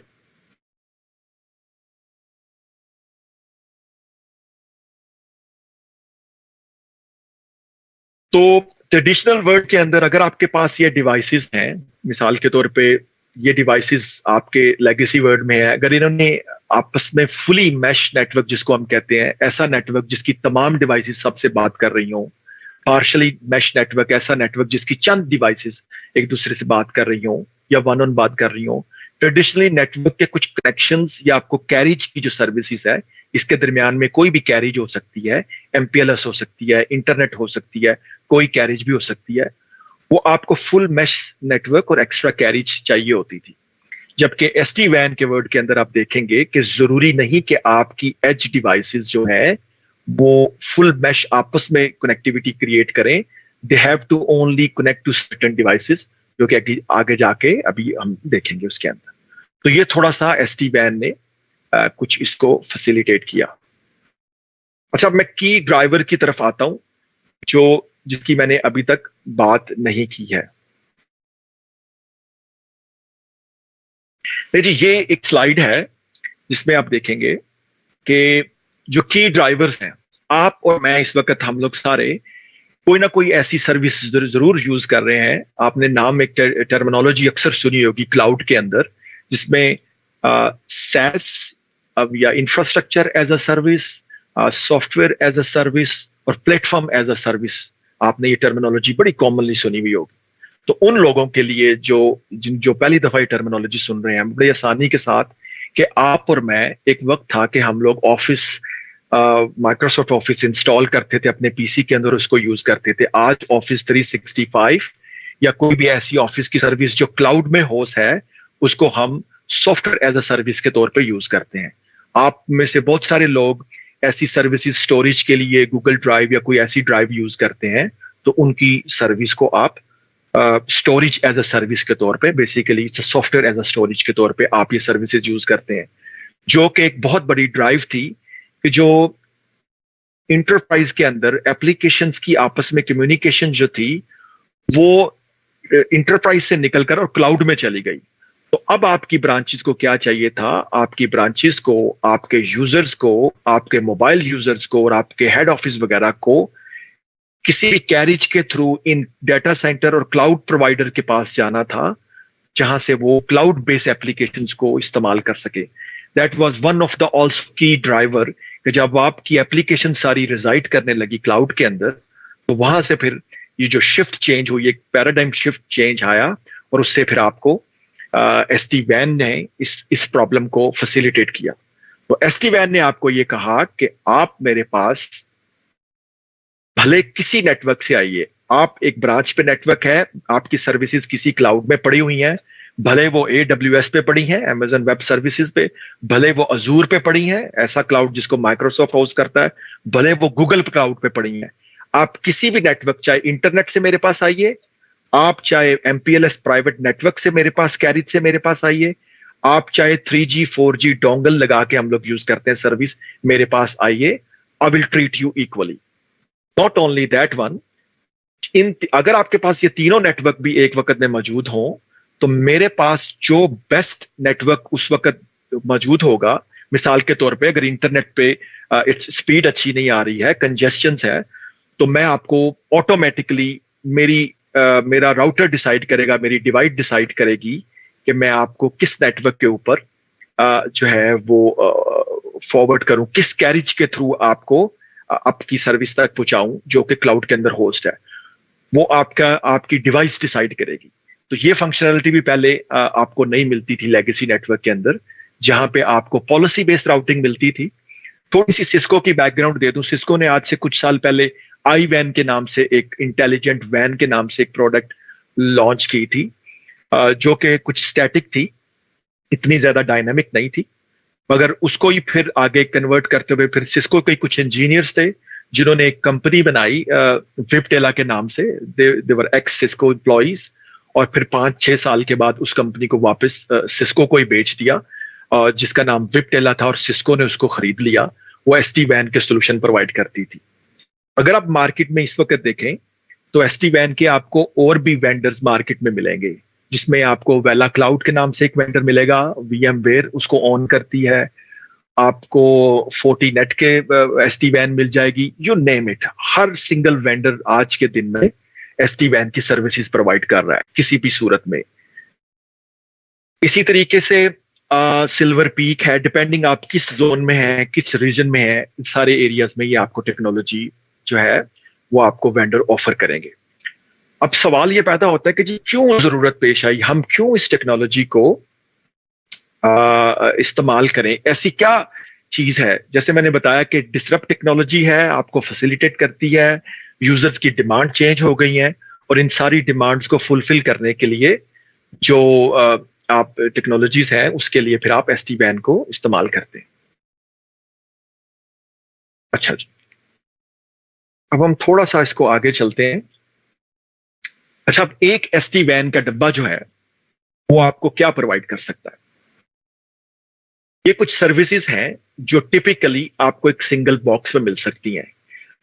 तो ट्रेडिशनल वर्ल्ड के अंदर अगर आपके पास ये डिवाइसेस हैं, मिसाल के तौर पे ये डिवाइसेस आपके लेगेसी वर्ल्ड में है, अगर इन्होंने आपस में फुली मैश नेटवर्क जिसको हम कहते हैं, ऐसा नेटवर्क जिसकी तमाम डिवाइसेस सबसे बात कर रही हों, पार्शली मैश नेटवर्क, ऐसा नेटवर्क जिसकी चंद डिवाइसेस एक दूसरे से बात कर रही हों या वन ऑन बात कर रही हों, ट्रेडिशनली नेटवर्क के कुछ कनेक्शंस या आपको कैरिज की जो सर्विसेज है, इसके दरमियान में कोई भी कैरिज हो सकती है, MPLS हो सकती है, इंटरनेट हो सकती है, कोई कैरिज भी हो सकती है, वो आपको फुल मैश नेटवर्क और एक्स्ट्रा कैरिज चाहिए होती थी। जबकि एसटी वैन के वर्ड के अंदर आप देखेंगे कि जरूरी नहीं कि आपकी एज डिवाइसेस जो है वो फुल मैश आपस में कनेक्टिविटी क्रिएट करें. They have to only connect to certain devices, जो कि आगे जाके अभी हम देखेंगे उसके अंदर. तो ये थोड़ा सा एसटी वैन ने कुछ इसको फैसिलिटेट किया. अच्छा, मैं की ड्राइवर की तरफ आता हूं, जिसकी मैंने अभी तक बात नहीं की है. नहीं जी, ये एक स्लाइड है जिसमें आप देखेंगे कि जो की ड्राइवर्स हैं, आप और मैं इस वक्त हम लोग सारे कोई ना कोई ऐसी सर्विस जरूर यूज कर रहे हैं. आपने नाम एक टर्मिनोलॉजी अक्सर सुनी होगी क्लाउड के अंदर, जिसमें SaaS या infrastructure as a service, software as a service और प्लेटफॉर्म एज अ सर्विस. आपने ये टर्मिनोलॉजी बड़ी कॉमनली सुनी हुई होगी. तो उन लोगों के लिए जो पहली दफा ये टर्मिनोलॉजी सुन रहे हैं, बड़ी आसानी के साथ, कि आप और मैं, एक वक्त था कि हम लोग ऑफिस, माइक्रोसॉफ्ट ऑफिस इंस्टॉल करते थे अपने पीसी के अंदर, उसको यूज करते थे. आज ऑफिस 365 या कोई भी ऐसी ऑफिस की सर्विस जो क्लाउड में होस्ट है, उसको हम सॉफ्टवेयर एज अ सर्विस के तौर पे यूज करते हैं. आप में से बहुत सारे लोग ऐसी सर्विसेज स्टोरेज के लिए गूगल ड्राइव या कोई ऐसी ड्राइव यूज करते हैं, तो उनकी सर्विस को आप स्टोरेज एज अ सर्विस के तौर पे, basically software as a storage के तौर पे आप ये सर्विसेज यूज करते हैं. जो कि एक बहुत बड़ी ड्राइव थी कि जो इंटरप्राइज के अंदर एप्लीकेशंस की आपस में कम्युनिकेशन जो थी, वो इंटरप्राइज से निकलकर और क्लाउड में चली गई. तो अब आपकी ब्रांचेस को क्या चाहिए था? आपकी ब्रांचेस को, आपके यूजर्स को, आपके मोबाइल यूजर्स को और आपके हेड ऑफिस वगैरह को किसी भी कैरिज के थ्रू इन डेटा सेंटर और क्लाउड प्रोवाइडर के पास जाना था, जहां से वो क्लाउड बेस्ड एप्लीकेशंस को इस्तेमाल कर सके. That was one of the also की ड्राइवर, कि जब आपकी एप्लीकेशन सारी रिजाइड करने लगी क्लाउड के अंदर, तो वहां से फिर ये जो शिफ्ट चेंज हुई, एक पैराडाइम शिफ्ट चेंज आया, और उससे फिर आपको एसटी वैन ने इस प्रॉब्लम को फैसिलिटेट किया. तो एसटी वैन ने आपको ये कहा कि आप मेरे पास भले किसी नेटवर्क से आइए, आप एक ब्रांच पे नेटवर्क है, आपकी सर्विसेज किसी क्लाउड में पड़ी हुई हैं, भले वो AWS पे पड़ी हैं, Amazon वेब सर्विसेज पे, भले वो अजूर पे पड़ी हैं, ऐसा क्लाउड जिसको माइक्रोसॉफ्ट होस्ट करता है, भले वो गूगल क्लाउड पे पड़ी हैं. आप किसी भी नेटवर्क, चाहे इंटरनेट से मेरे पास आइए, आप चाहे MPLS प्राइवेट नेटवर्क से मेरे पास, कैरिज से मेरे पास आइए, आप चाहे 3G 4G डोंगल लगा के हम लोग यूज करते हैं सर्विस, मेरे पास आइए, I will treat you equally. Not only that one, अगर आपके पास ये तीनों नेटवर्क भी एक वक्त में मौजूद हों, तो मेरे पास जो बेस्ट नेटवर्क उस वक्त मौजूद होगा, मिसाल के तौर पे अगर इंटरनेट पे इट्स स्पीड अच्छी नहीं आ रही है, कंजेस्शन है, तो मैं आपको ऑटोमेटिकली मेरा राउटर डिसाइड करेगा, मेरी डिवाइस डिसाइड करेगी कि मैं आपको किस नेटवर्क के ऊपर जो है वो फॉरवर्ड करूं, किस कैरिज के थ्रू आपको आपकी सर्विस तक पहुंचाऊं, जो कि क्लाउड के अंदर होस्ट है. वो आपकी डिवाइस डिसाइड करेगी. तो ये फंक्शनलिटी भी पहले आपको नहीं मिलती थी लेगेसी नेटवर्क के अंदर, जहां पे आपको पॉलिसी बेस्ड राउटिंग मिलती थी. थोड़ी सी सिस्को की बैकग्राउंड दे दूं. सिस्को ने आज से कुछ साल पहले iWAN के नाम से, एक इंटेलिजेंट वैन के नाम से एक प्रोडक्ट लॉन्च की थी, जो कि कुछ स्टैटिक थी, इतनी ज्यादा डायनामिक नहीं थी, मगर उसको ही फिर आगे कन्वर्ट करते हुए फिर सिस्को के कुछ इंजीनियर्स थे जिन्होंने एक कंपनी बनाई विपटेला के नाम से. दे वर एक्स सिस्को एम्प्लॉइज, और फिर 5-6 साल के बाद उस कंपनी को वापस सिस्को को ही बेच दिया, जिसका नाम विपटेला था, और सिस्को ने उसको खरीद लिया. वो एसटी वैन के सोल्यूशन प्रोवाइड करती थी. अगर आप मार्केट में इस वक्त देखें तो एसटी वैन के आपको और भी वेंडर्स मार्केट में मिलेंगे, जिसमें आपको वेला क्लाउड के नाम से एक वेंडर मिलेगा, VMware उसको ऑन करती है, आपको Fortinet के एसटी वैन मिल जाएगी, you name it. Her single vendor आज के दिन में एसटी वैन की सर्विसेज प्रोवाइड कर रहा है किसी भी सूरत में. इसी तरीके से सिल्वर पीक है, डिपेंडिंग आप किस जोन में है, किस रीजन में है, सारे एरियाज में ये आपको टेक्नोलॉजी जो है वो आपको वेंडर ऑफर करेंगे. अब सवाल ये पैदा होता है कि जी क्यों जरूरत पेश आई, हम क्यों इस टेक्नोलॉजी को इस्तेमाल करें, ऐसी क्या चीज है? जैसे मैंने बताया कि डिसरप्ट टेक्नोलॉजी है, आपको फैसिलिटेट करती है, यूजर्स की डिमांड चेंज हो गई है, और इन सारी डिमांड्स को फुलफिल करने के लिए जो आप टेक्नोलॉजीज हैं उसके लिए फिर आप एसटी वैन को इस्तेमाल करते हैं। अच्छा जी, अब हम थोड़ा सा इसको आगे चलते हैं। अच्छा, अब एक एसटी वैन का डब्बा जो है वो आपको क्या प्रोवाइड कर सकता है? ये कुछ सर्विसेज हैं जो टिपिकली आपको एक सिंगल बॉक्स में मिल सकती हैं।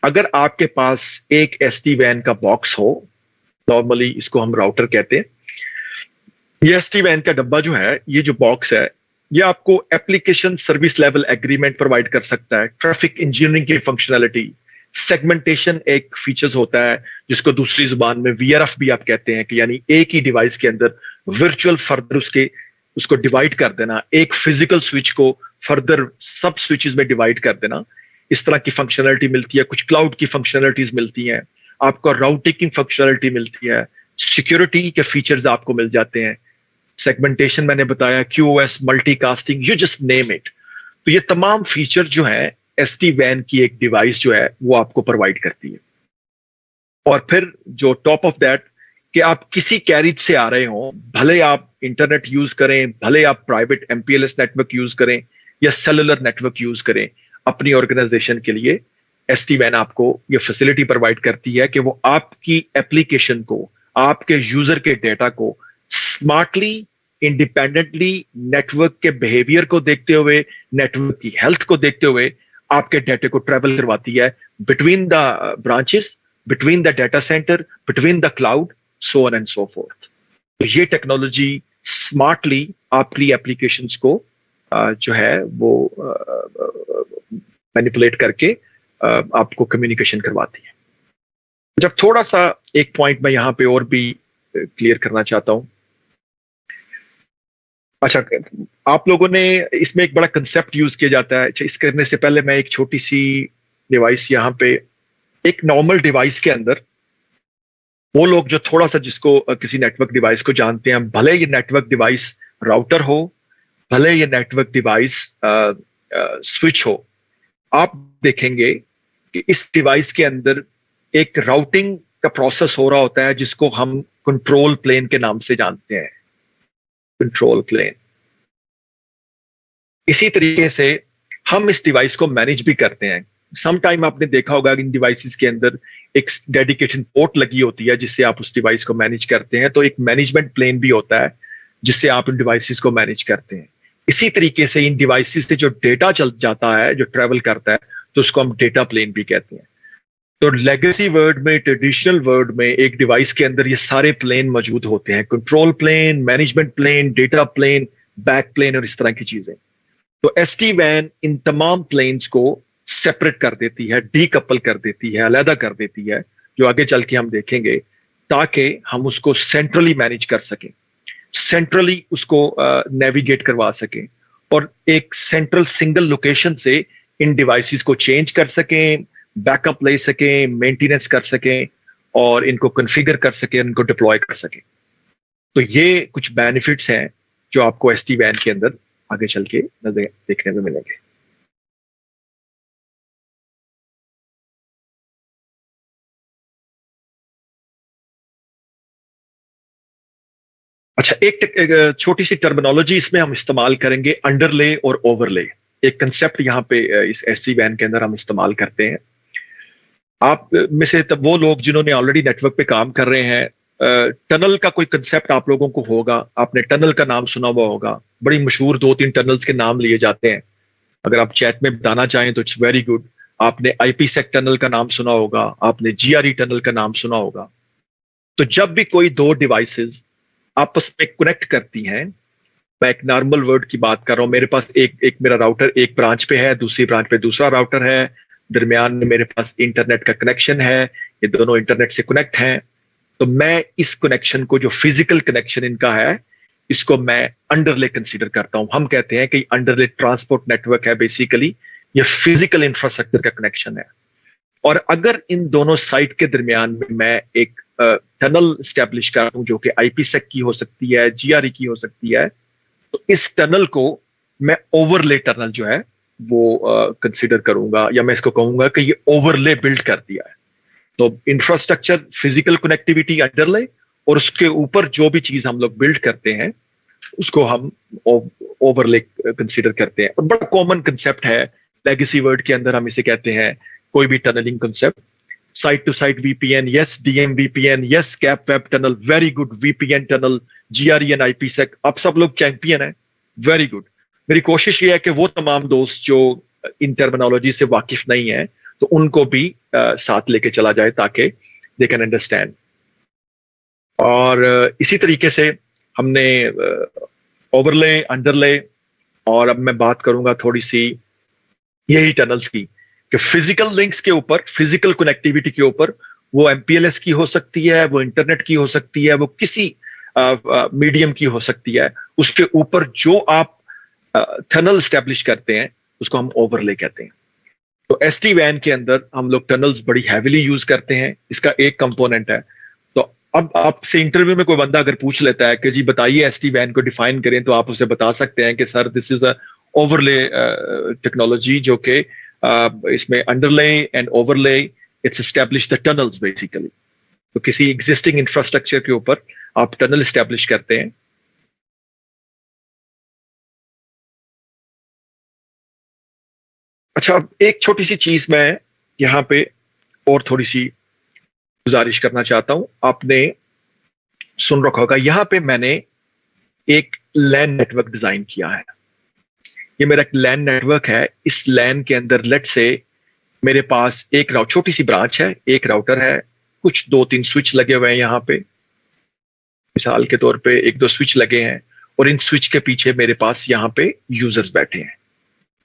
अगर आपके पास एक एसटी वैन का बॉक्स हो, नॉर्मली इसको हम राउटर कहते हैं, ये एसटी वैन का डब्बा जो है, ये जो बॉक्स है, ये आपको application service level agreement provide कर सकता है, ट्रैफिक इंजीनियरिंग की फंक्शनैलिटी, सेगमेंटेशन एक फीचर्स होता है जिसको दूसरी जुबान में वीआरएफ भी आप कहते हैं, कि यानी एक ही डिवाइस के अंदर वर्चुअल फर्दर उसको डिवाइड कर देना, एक फिजिकल स्विच को फर्दर सब स्विचेस में डिवाइड कर देना। इस तरह की फंक्शनैलिटी मिलती है। कुछ क्लाउड की फंक्शनैलिटीज मिलती हैं, आपको राउटिंग की फंक्शनैलिटी मिलती है, सिक्योरिटी के फीचर्स आपको मिल जाते हैं, सेगमेंटेशन मैंने बताया, QoS, multicasting, you just name it. तो ये तमाम फीचर जो है एसटी वैन की एक डिवाइस जो है वो आपको प्रोवाइड करती है। और फिर जो टॉप ऑफ दैट, कि आप किसी कैरिज से आ रहे हो, भले आप इंटरनेट यूज करें, भले आप प्राइवेट एमपीएलएस नेटवर्क यूज करें या सेलुलर नेटवर्क यूज करें, अपनी ऑर्गेनाइजेशन के लिए एसटी वैन आपको ये फैसिलिटी प्रोवाइड करती है कि वो आपकी एप्लीकेशन को, आपके यूजर के डेटा को स्मार्टली, इंडिपेंडेंटली, नेटवर्क के बिहेवियर को देखते हुए, नेटवर्क की हेल्थ को देखते हुए आपके डेटा को ट्रेवल करवाती है between the branches, between the data centre, between the cloud, so on and so fourth. तो ये टेक्नोलॉजी स्मार्टली आपकी एप्लीकेशंस को जो है वो मैनिपुलेट करके आपको कम्युनिकेशन करवाती है। जब थोड़ा सा एक पॉइंट मैं यहां पे और भी क्लियर करना चाहता हूं। अच्छा, आप लोगों ने इसमें एक बड़ा कंसेप्ट यूज किया जाता है। इस करने से पहले मैं एक छोटी सी डिवाइस यहां पे, एक नॉर्मल डिवाइस के अंदर वो लोग जो थोड़ा सा जिसको किसी नेटवर्क डिवाइस को जानते हैं, भले ये नेटवर्क डिवाइस राउटर हो, भले ये नेटवर्क डिवाइस स्विच हो, आप देखेंगे कि इस डिवाइस के अंदर एक राउटिंग का प्रोसेस हो रहा होता है जिसको हम कंट्रोल प्लेन के नाम से जानते हैं, कंट्रोल प्लेन। इसी तरीके से हम इस डिवाइस को मैनेज भी करते हैं। सम टाइम आपने देखा होगा इन डिवाइसेस के अंदर एक डेडिकेशन पोर्ट लगी होती है जिससे आप उस डिवाइस को मैनेज करते हैं, तो एक मैनेजमेंट प्लेन भी होता है जिससे आप इन डिवाइसेस को मैनेज करते हैं। इसी तरीके से इन डिवाइसेस से जो डेटा चल जाता है, जो ट्रेवल करता है, तो उसको हम डेटा प्लेन भी कहते हैं। तो लेगेसी वर्ड में, ट्रेडिशनल वर्ड में, एक डिवाइस के अंदर ये सारे प्लेन मौजूद होते हैं, control plane, management plane, data plane, back plane और इस तरह की चीजें। तो एसटी वैन इन तमाम प्लेन्स को सेपरेट कर देती है, डीकपल कर देती है, अलहदा कर देती है, जो आगे चल के हम देखेंगे, ताकि हम उसको सेंट्रली मैनेज कर सकें, सेंट्रली उसको नेविगेट करवा सकें और एक सेंट्रल सिंगल लोकेशन से इन डिवाइसेस को चेंज कर सकें, बैकअप ले सकें, मेंटेनेंस कर सकें और इनको कॉन्फ़िगर कर सकें, इनको डिप्लॉय कर सकें। तो ये कुछ बेनिफिट्स हैं जो आपको एसटी वैन के अंदर आगे चल के देखने में मिलेंगे। अच्छा, एक छोटी सी टर्मिनोलॉजी इसमें हम इस्तेमाल करेंगे, अंडरले और ओवरले। एक कंसेप्ट यहाँ पे इस एसटी वैन के अंदर हम इस्तेमाल करते हैं। आप में से तब वो लोग जिन्होंने ऑलरेडी नेटवर्क पे काम कर रहे हैं, टनल का कोई कंसेप्ट आप लोगों को होगा, आपने टनल का नाम सुना हुआ होगा। बड़ी मशहूर 2-3 टनल्स के नाम लिए जाते हैं, अगर आप चैट में बताना चाहें तो इट्स वेरी गुड। आपने आईपीसेक टनल का नाम सुना होगा, आपने जीआरई टनल का नाम सुना होगा। तो जब भी कोई दो डिवाइसेस आपस में कनेक्ट करती हैं, मैं एक नॉर्मल वर्ड की बात कर रहा हूं, मेरे पास एक मेरा राउटर एक ब्रांच पे है, दूसरी ब्रांच पे दूसरा राउटर है, दरमियान में मेरे पास इंटरनेट का कनेक्शन है, ये दोनों इंटरनेट से कनेक्ट हैं। तो मैं इस कनेक्शन को, जो फिजिकल कनेक्शन इनका है, इसको मैं अंडरले कंसीडर करता हूं। हम कहते हैं कि अंडरले ट्रांसपोर्ट नेटवर्क है, बेसिकली ये फिजिकल इंफ्रास्ट्रक्चर का कनेक्शन है। और अगर इन दोनों साइट के दरमियान में मैं एक टनल स्टैब्लिश कर दूं, जो कि आईपीसेक की हो सकती है, जीआरई की हो सकती है, तो इस टनल को मैं ओवरले टनल जो है वो कंसीडर करूंगा, या मैं इसको कहूंगा कि ये ओवरले बिल्ड कर दिया है। तो इंफ्रास्ट्रक्चर, फिजिकल कनेक्टिविटी अंडरले, और उसके ऊपर जो भी चीज हम लोग बिल्ड करते हैं उसको हम ओवरले कंसीडर करते हैं। और बड़ा कॉमन कंसेप्ट है लेगेसी वर्ड के अंदर, हम इसे कहते हैं कोई भी tunneling concept. Site to site VPN, yes DM VPN, yes कैप वेब tunnel, very good VPN tunnel, GRE and IPsec, आप सब लोग चैंपियन हैं, वेरी गुड। मेरी कोशिश ये है कि वो तमाम दोस्त जो इन टर्मिनोलॉजी से वाकिफ नहीं है तो उनको भी साथ लेके चला जाए ताकि दे कैन अंडरस्टैंड। और इसी तरीके से हमने ओवरले, अंडरले, और अब मैं बात करूंगा थोड़ी सी यही टनल्स की, कि फिजिकल लिंक्स के ऊपर, फिजिकल कनेक्टिविटी के ऊपर, वो एमपीएलएस की हो सकती है, वो इंटरनेट की हो सकती है, वो किसी मीडियम की हो सकती है, उसके ऊपर जो आप टनल स्टैब्लिश करते हैं उसको हम ओवरले कहते हैं। तो एसटी वैन के अंदर हम लोग टनल्स बड़ी हैविली यूज करते हैं, इसका एक कंपोनेंट है। तो अब आपसे इंटरव्यू में कोई बंदा अगर पूछ लेता है कि जी बताइए एसटी वैन को डिफाइन करें, तो आप उसे बता सकते हैं कि sir this is a overlay technology, जो कि इसमें अंडरले and overlay it's establish the tunnels basically. तो किसी एग्जिस्टिंग इंफ्रास्ट्रक्चर के ऊपर आप टनल एस्टैब्लिश करते हैं। अच्छा, एक छोटी सी चीज मैं यहां पे और थोड़ी सी गुजारिश करना चाहता हूं। आपने सुन रखा होगा, यहां पे मैंने एक लैन नेटवर्क डिजाइन किया है। ये मेरा एक लैन नेटवर्क है। इस लैन के अंदर लेट से मेरे पास एक छोटी सी ब्रांच है, एक राउटर है, कुछ 2-3 स्विच लगे हुए हैं यहाँ पे, मिसाल के तौर पे 1-2 स्विच लगे हैं, और इन स्विच के पीछे मेरे पास यहाँ पे यूजर्स बैठे हैं,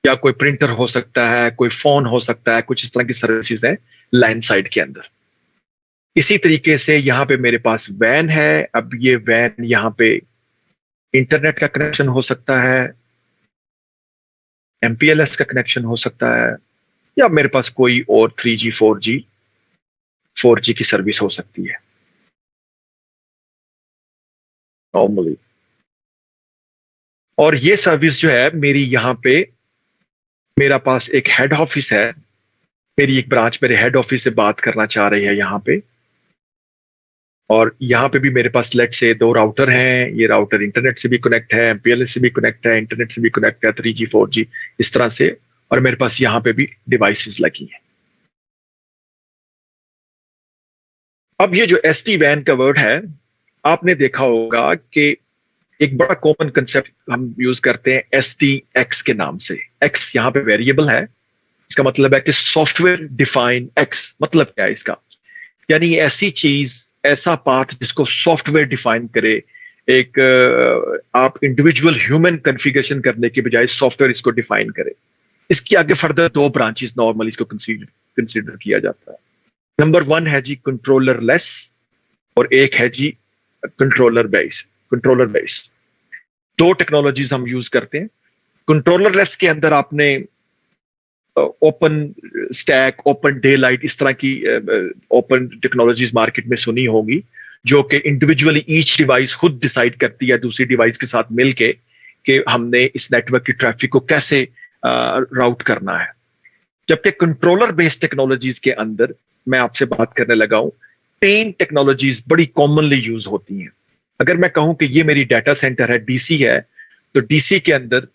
या कोई प्रिंटर हो सकता है, कोई फोन हो सकता है, कुछ इस तरह की सर्विसेज है लाइन साइड के अंदर। इसी तरीके से यहाँ पे मेरे पास वैन है। अब ये वैन यहाँ पे इंटरनेट का कनेक्शन हो सकता है, एमपीएलएस का कनेक्शन हो सकता है, या मेरे पास कोई और 3G 4G की सर्विस हो सकती है नॉर्मली। और ये सर्विस जो है मेरी यहाँ पे, मेरा पास एक हेड ऑफिस है, मेरी एक ब्रांच मेरे हेड ऑफिस से बात करना चाह रही है यहाँ पे, और यहाँ पे भी मेरे पास लेट से 2 राउटर हैं। ये राउटर इंटरनेट से भी कनेक्ट है, एमपीएलएस से भी कनेक्ट है, इंटरनेट से भी कनेक्ट है, 3G 4G इस तरह से, और मेरे पास यहाँ पे भी डिवाइसेस लगी हैं। अब ये जो एसटी वैन का वर्ड है, आपने देखा होगा कि एक बड़ा कॉमन कंसेप्ट हम यूज करते हैं STX के नाम से। X यहाँ पे वेरिएबल है, इसका मतलब है कि सॉफ्टवेयर डिफाइन X। मतलब क्या है इसका? यानी ऐसी चीज, ऐसा पाथ जिसको सॉफ्टवेयर डिफाइन करे। एक आप इंडिविजुअल ह्यूमन कॉन्फ़िगरेशन करने के बजाय सॉफ्टवेयर इसको डिफाइन करे। इसकी आगे फर्दर 2 ब्रांचेस नॉर्मली इसको कंसीडर किया जाता है। नंबर 1 है जी कंट्रोलर लेस, और एक है जी कंट्रोलर बेस। 2 टेक्नोलॉजीज हम यूज करते हैं। कंट्रोलर लेस के अंदर आपने open stack, open day light, इस तरह की ओपन टेक्नोलॉजीज मार्केट में सुनी होगी, जो कि इंडिविजुअली ईच डिवाइस खुद डिसाइड करती है दूसरी डिवाइस के साथ मिलके कि हमने इस नेटवर्क की ट्रैफिक को कैसे राउट करना है। जबकि कंट्रोलर बेस्ड टेक्नोलॉजीज के अंदर मैं आपसे बात करने लगा हूं, 3 टेक्नोलॉजीज बड़ी कॉमनली यूज होती हैं। अगर मैं कहूं कि ये मेरी डाटा सेंटर है, डीसी है, तो डीसी के अंदर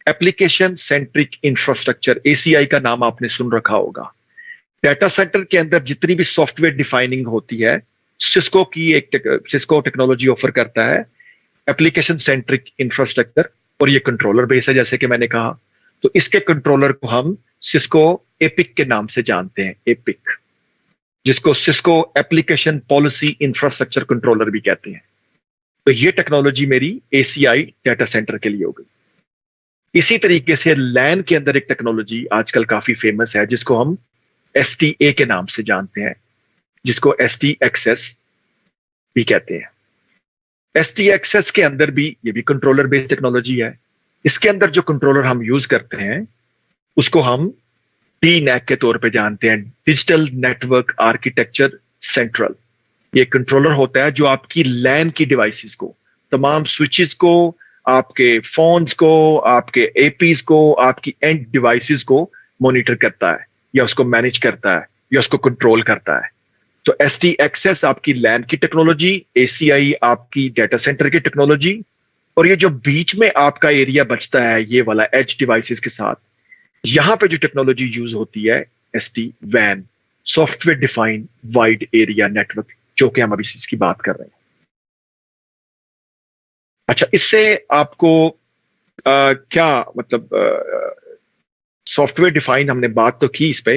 एप्लीकेशन सेंट्रिक इंफ्रास्ट्रक्चर, ACI का नाम आपने सुन रखा होगा। डाटा सेंटर के अंदर जितनी भी सॉफ्टवेयर डिफाइनिंग होती है, सिस्को की सिस्को टेक्नोलॉजी ऑफर करता है एप्लीकेशन सेंट्रिक इंफ्रास्ट्रक्चर, और ये कंट्रोलर बेस है जैसे कि मैंने कहा। तो इसके कंट्रोलर को हम सिस्को एपिक के नाम से जानते हैं, एपिक, जिसको Cisco application policy infrastructure controller भी कहते हैं। तो ये टेक्नोलॉजी मेरी ACI डाटा सेंटर के लिए हो गई। इसी तरीके से लैन के अंदर एक टेक्नोलॉजी आजकल काफी फेमस है, जिसको हम STA के नाम से जानते हैं, जिसको STXS भी कहते हैं। STXS के अंदर भी ये भी कंट्रोलर बेस्ड टेक्नोलॉजी है। इसके अंदर जो कंट्रोलर हम यूज करते हैं उसको हम DNAC के तौर पे जानते हैं, डिजिटल नेटवर्क आर्किटेक्चर सेंट्रल। ये कंट्रोलर होता है जो आपकी लैन की डिवाइसेस को, तमाम स्विचेस को, आपके फोन्स को, आपके APs को, आपकी एंड डिवाइसेस को मॉनिटर करता है, या उसको मैनेज करता है, या उसको कंट्रोल करता है। तो STXS आपकी लैन की टेक्नोलॉजी, ACI आपकी डाटा सेंटर की टेक्नोलॉजी, और ये जो बीच में आपका एरिया बचता है ये वाला एज डिवाइसेस के साथ, यहां पे जो टेक्नोलॉजी यूज होती है एसटी वैन, software defined wide area network, जो कि हम अभी इसकी बात कर रहे हैं। अच्छा, इससे आपको क्या मतलब, सॉफ्टवेयर डिफाइंड हमने बात तो की इस पे,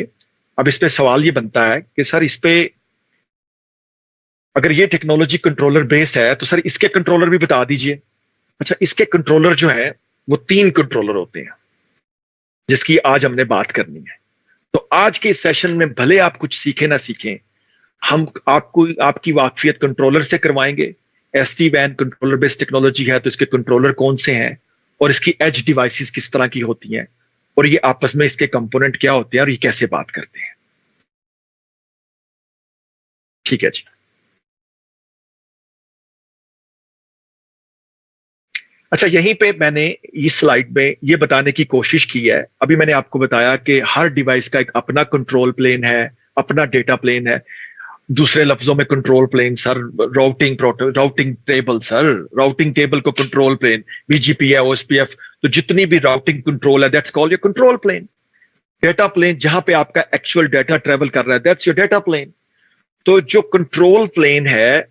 अब इस पे सवाल ये बनता है कि सर इस पे अगर ये टेक्नोलॉजी कंट्रोलर बेस्ड है तो सर इसके कंट्रोलर भी बता दीजिए। अच्छा, इसके कंट्रोलर जो है वो 3 कंट्रोलर होते हैं जिसकी आज हमने बात करनी है। तो आज के इस सेशन में भले आप कुछ सीखें ना सीखें, हम आपको आपकी वाकफियत कंट्रोलर से करवाएंगे। एसटी वैन कंट्रोलर बेस्ड टेक्नोलॉजी है तो इसके कंट्रोलर कौन से हैं और इसकी एज डिवाइसेस किस तरह की होती हैं और ये आपस में इसके कंपोनेंट क्या होते हैं और ये कैसे बात करते हैं। ठीक है जी। अच्छा, यहीं पे मैंने इस स्लाइड में ये बताने की कोशिश की है, अभी मैंने आपको बताया कि हर डिवाइस का एक अपना कंट्रोल प्लेन है, अपना डेटा प्लेन है। दूसरे लफ्जों में control plane sir, routing table sir, routing table को कंट्रोल प्लेन, बीजीपी है, ओएसपीएफ, तो जितनी भी राउटिंग कंट्रोल है that's called your control plane. Data plane जहां पे आपका एक्चुअल डेटा ट्रेवल कर रहा है दैट्स योर डेटा प्लेन। तो जो कंट्रोल प्लेन है,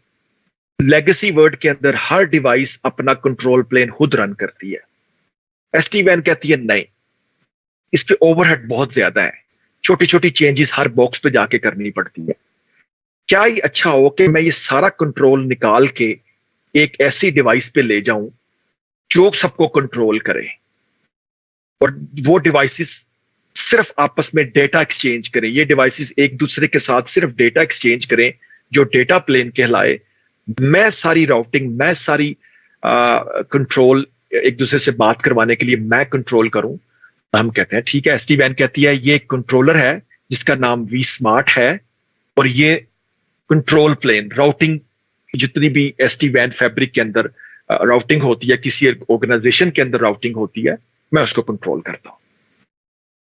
लेगेसी वर्ड के अंदर हर डिवाइस अपना कंट्रोल प्लेन खुद रन करती है। एसटी वैन कहती है नहीं, इस पे ओवरहेड बहुत ज्यादा है, छोटी छोटी चेंजेस हर बॉक्स पे जाके करनी पड़ती है। क्या ही अच्छा हो कि मैं ये सारा कंट्रोल निकाल के एक ऐसी डिवाइस पे ले जाऊं जो सबको कंट्रोल करे और वो डिवाइसेस सिर्फ आपस में डेटा एक्सचेंज करें। ये डिवाइसेस एक दूसरे के साथ सिर्फ डेटा एक्सचेंज करें जो डेटा प्लेन कहलाए। मैं सारी राउटिंग, मैं सारी कंट्रोल एक दूसरे से बात करवाने के लिए मैं कंट्रोल करूं। हम कहते हैं ठीक है, एसटी वैन कहती है ये कंट्रोलर है जिसका नाम वी स्मार्ट है और ये कंट्रोल प्लेन राउटिंग, जितनी भी एसटी वैन फैब्रिक के अंदर राउटिंग होती है, किसी ऑर्गेनाइजेशन के अंदर राउटिंग होती है, मैं उसको कंट्रोल करता हूं।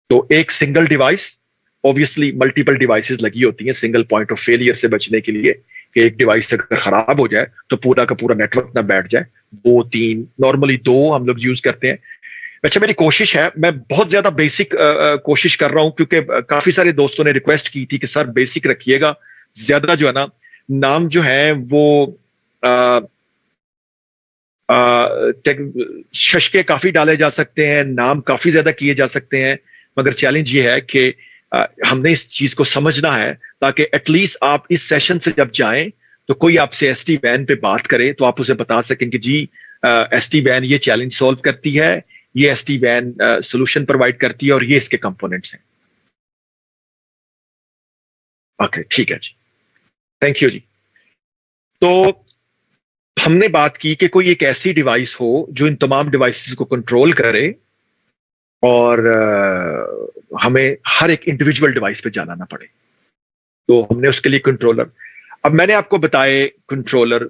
तो एक single device, obviously multiple devices लगी होती हैं सिंगल पॉइंट ऑफ फेलियर से बचने के लिए, कि एक डिवाइस अगर खराब हो जाए तो पूरा का पूरा नेटवर्क ना बैठ जाए। 2-3, नॉर्मली 2 हम लोग यूज करते हैं। अच्छा, मेरी कोशिश है, मैं बहुत ज्यादा बेसिक कोशिश कर रहा हूं क्योंकि काफी सारे दोस्तों ने रिक्वेस्ट की थी कि सर बेसिक रखिएगा, ज्यादा जो है ना नाम जो है वो शशके काफी डाले जा सकते हैं, नाम काफी ज्यादा किए जा सकते हैं, मगर चैलेंज ये है कि हमने इस चीज को समझना है ताकि एटलीस्ट आप इस सेशन से जब जाएं तो कोई आपसे एसटी वैन पे बात करे तो आप उसे बता सकें कि जी एसटी वैन ये चैलेंज सॉल्व करती है, ये एसटी वैन सोल्यूशन प्रोवाइड करती है और ये इसके कंपोनेंट्स हैं। ओके, ठीक है जी, थैंक यू जी। तो हमने बात की कि कोई एक ऐसी डिवाइस हो जो इन तमाम डिवाइसेस को कंट्रोल करे और हमें हर एक इंडिविजुअल डिवाइस पे जाना ना पड़े। तो हमने उसके लिए कंट्रोलर, अब मैंने आपको बताए कंट्रोलर,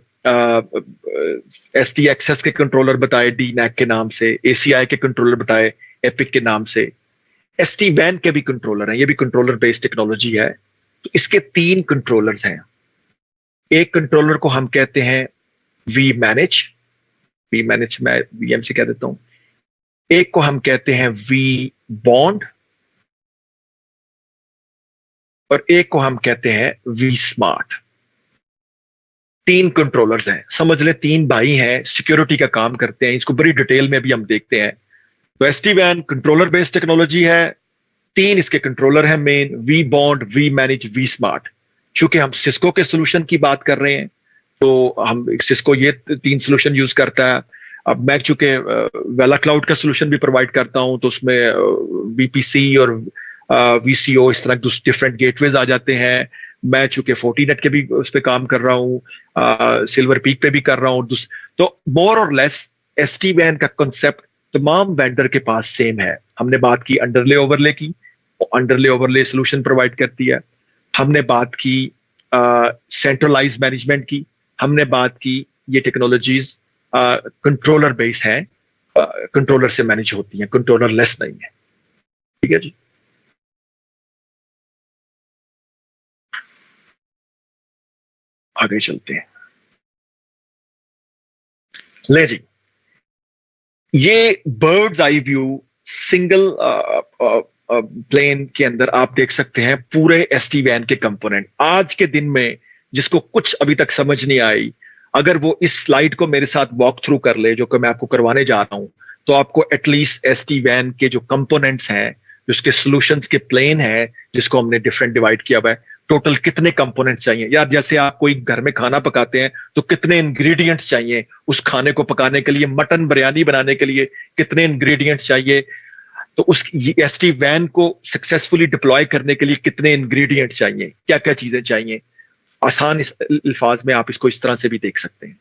एस टी एक्सेस के कंट्रोलर बताए डी नैक के नाम से, एसीआई के कंट्रोलर बताए एपिक के नाम से, एस टी वैन के भी कंट्रोलर हैं, ये भी कंट्रोलर बेस्ड टेक्नोलॉजी है। तो इसके 3 कंट्रोलर्स हैं। एक कंट्रोलर को हम कहते हैं वी मैनेज, मैं वीएम से कह देता हूं। एक को हम कहते हैं वी बॉन्ड और एक को हम कहते हैं वी स्मार्ट। 3 कंट्रोलर्स हैं, समझ ले 3 भाई हैं, सिक्योरिटी का काम करते हैं, इसको बड़ी डिटेल में भी हम देखते हैं। तो एसटी वैन कंट्रोलर बेस्ड टेक्नोलॉजी है, 3 इसके कंट्रोलर हैं main, we bond, we manage, vSmart. चूंकि हम सिस्को के सोल्यूशन की बात कर रहे हैं तो हम सिस्को ये 3 सोल्यूशन यूज करता है। अब मैं चूंकि वेला क्लाउड का सोल्यूशन भी प्रोवाइड करता हूं तो उसमें बीपीसी और वीसीओ इस तरह डिफरेंट गेटवेज आ जाते हैं। मैं चूंकि फोर्टीनेट के भी उस पर काम कर रहा हूँ, सिल्वर पीक पे भी कर रहा हूँ, तो मोर और लेस एसटी वैन का कंसेप्ट तमाम वेंडर के पास सेम है। हमने बात की अंडरले ओवरले की, अंडरले ओवरले सोल्यूशन प्रोवाइड करती है। हमने बात की सेंट्रलाइज मैनेजमेंट की, हमने बात की ये टेक्नोलॉजीज कंट्रोलर बेस है, कंट्रोलर से मैनेज होती हैं, कंट्रोलर लेस नहीं है। ठीक है जी, आगे चलते हैं। ले जी, ये bird's eye view single plane के अंदर आप देख सकते हैं पूरे SD-WAN के कंपोनेंट। आज के दिन में जिसको कुछ अभी तक समझ नहीं आई, अगर वो इस स्लाइड को मेरे साथ वॉक थ्रू कर ले, जो कि मैं आपको करवाने जा रहा हूं, तो आपको एटलीस्ट SD-WAN के जो कंपोनेंट्स हैं, जिसके सॉल्यूशंस के प्लेन है, जिसको हमने डिफरेंट डिवाइड किया हुआ है, टोटल कितने कंपोनेंट्स चाहिए। यार जैसे आप कोई घर में खाना पकाते हैं तो कितने इंग्रेडिएंट्स चाहिए उस खाने को पकाने के लिए, मटन बिरयानी बनाने के लिए कितने इंग्रेडिएंट्स चाहिए, तो उस SD-WAN को सक्सेसफुली डिप्लॉय करने के लिए कितने इंग्रेडिएंट्स चाहिए, क्या क्या चीजें चाहिए। आसान अल्फाज में आप इसको इस तरह से भी देख सकते हैं।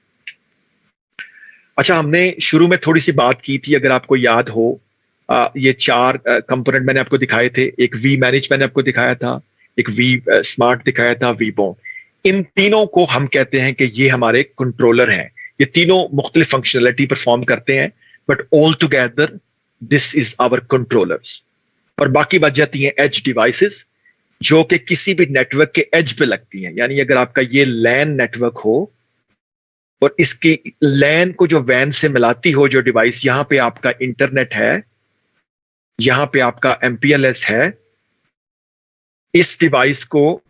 अच्छा, हमने शुरू में थोड़ी सी बात की थी, अगर आपको याद हो, ये 4 कंपोनेंट मैंने आपको दिखाए थे। एक vManage मैंने आपको दिखाया था, एक vSmart दिखाया था, vBond। इन तीनों को हम कहते हैं कि ये हमारे कंट्रोलर हैं। ये तीनों मुख्तलिफ फंक्शनलिटी परफॉर्म करते हैं, but all together this is our controllers. और बाकी बच जाती हैं एज डिवाइसेस, जो कि किसी भी नेटवर्क के एज पे लगती हैं। यानी अगर आपका ये लैन नेटवर्क हो और इसकी लैन को जो वैन से मिलाती हो जो डिवाइस, यहां पे आपका इंटरनेट है, यहां पे आपका MPLS है, इस डिवाइस को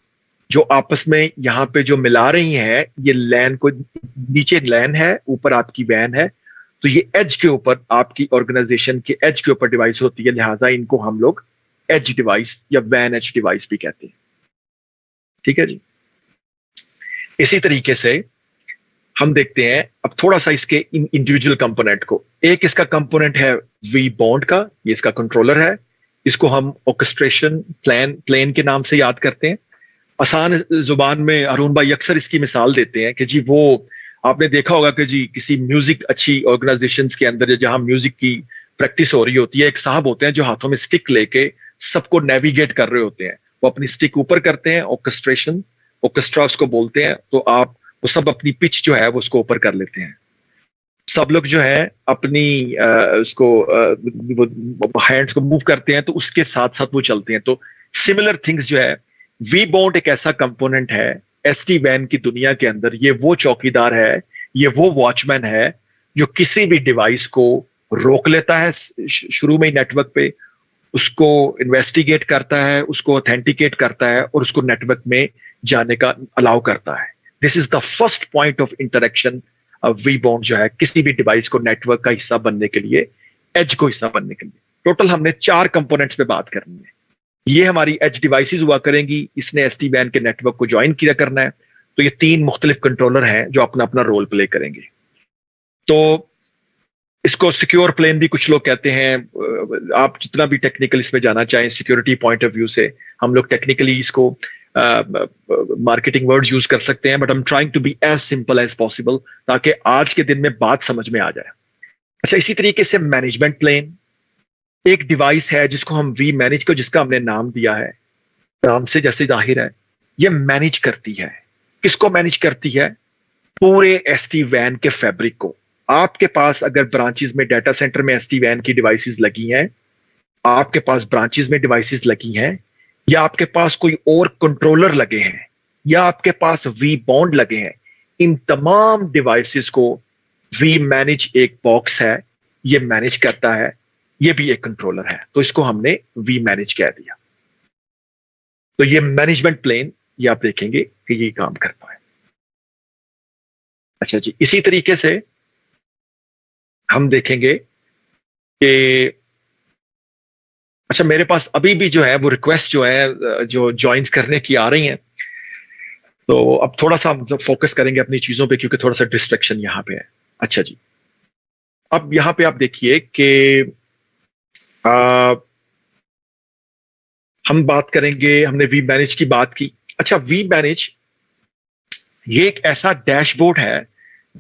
जो आपस में यहां पे जो मिला रही हैं, ये लैन को, नीचे लैन है, ऊपर आपकी वैन है, तो ये एज के ऊपर आपकी ऑर्गेनाइजेशन के एज के ऊपर डिवाइस होती है, लिहाजा इनको हम लोग एज डिवाइस या वैन एज डिवाइस भी कहते हैं। ठीक है जी। इसी तरीके से हम देखते हैं अब थोड़ा सा इसके इंडिविजुअल कंपोनेंट को। एक इसका कंपोनेंट है vBond का, ये इसका कंट्रोलर है। इसको हम ऑर्केस्ट्रेशन प्लेन के नाम से याद करते हैं। आसान जुबान में अरुण भाई अक्सर इसकी मिसाल देते हैं कि जी वो आपने देखा होगा कि जी किसी म्यूजिक अच्छी ऑर्गेनाइजेशंस के अंदर जहां म्यूजिक की प्रैक्टिस हो रही होती है, एक साहब होते हैं जो हाथों में स्टिक लेके सबको नेविगेट कर रहे होते हैं। वो अपनी स्टिक ऊपर करते हैं, ऑर्केस्ट्रा उसको बोलते हैं, तो आप वो सब अपनी पिच जो है वो उसको ऊपर कर लेते हैं। सब लोग जो है अपनी उसको हैंड्स को मूव करते हैं, तो उसके साथ साथ वो चलते हैं। तो सिमिलर थिंग्स जो है, vBond एक ऐसा कंपोनेंट है SD-WAN की दुनिया के अंदर। ये वो चौकीदार है, ये वो वॉचमैन है जो किसी भी डिवाइस को रोक लेता है शुरू में ही नेटवर्क पे, उसको इन्वेस्टिगेट करता है, उसको ऑथेंटिकेट करता है और उसको नेटवर्क में जाने का अलाउ करता है। This is the first point of interaction. vBond जो है किसी भी डिवाइस को नेटवर्क का हिस्सा बनने के लिए, एज को हिस्सा बनने के लिए। टोटल हमने 4 कंपोनेंट्स पे बात करनी है। ये हमारी एज डिवाइसेस हुआ करेंगी, इसने SD-WAN के नेटवर्क को ज्वाइन किया करना है। तो ये 3 मुख्तलिफ कंट्रोलर हैं जो अपना अपना रोल प्ले करेंगे। तो इसको सिक्योर प्लेन भी कुछ लोग कहते हैं। आप जितना भी टेक्निकल इसमें जाना चाहें सिक्योरिटी पॉइंट ऑफ व्यू से, हम लोग टेक्निकली इसको मार्केटिंग वर्ड्स यूज कर सकते हैं, but I am trying to be as simple as possible ताकि आज के दिन में बात समझ में आ जाए। अच्छा, इसी तरीके से मैनेजमेंट प्लेन एक डिवाइस है जिसको हम vManage को, जिसका हमने नाम दिया है, नाम से जैसे जाहिर है, ये मैनेज करती है। किसको मैनेज करती है? पूरे SD-WAN के फैब्रिक को। आपके पास अगर ब्रांचेस में, डाटा सेंटर में SD-WAN की डिवाइसेस लगी हैं, आपके पास ब्रांचेस में डिवाइसेस लगी हैं, या आपके पास कोई और कंट्रोलर लगे हैं, या आपके पास vBond लगे हैं, इन तमाम डिवाइसेस को vManage एक बॉक्स है, ये मैनेज करता है। ये भी एक कंट्रोलर है, तो इसको हमने vManage कह दिया। तो ये मैनेजमेंट प्लेन, ये आप देखेंगे कि ये काम करता है। अच्छा जी, इसी तरीके से हम देखेंगे कि अच्छा, मेरे पास अभी भी जो है वो रिक्वेस्ट जो है जो ज्वाइन करने की आ रही हैं, तो अब थोड़ा सा हम फोकस करेंगे अपनी चीजों पे, क्योंकि थोड़ा सा डिस्ट्रैक्शन यहां पे है। अच्छा जी, अब यहां पे आप देखिए कि हम बात करेंगे, हमने vManage की बात की। अच्छा, vManage ये एक ऐसा डैशबोर्ड है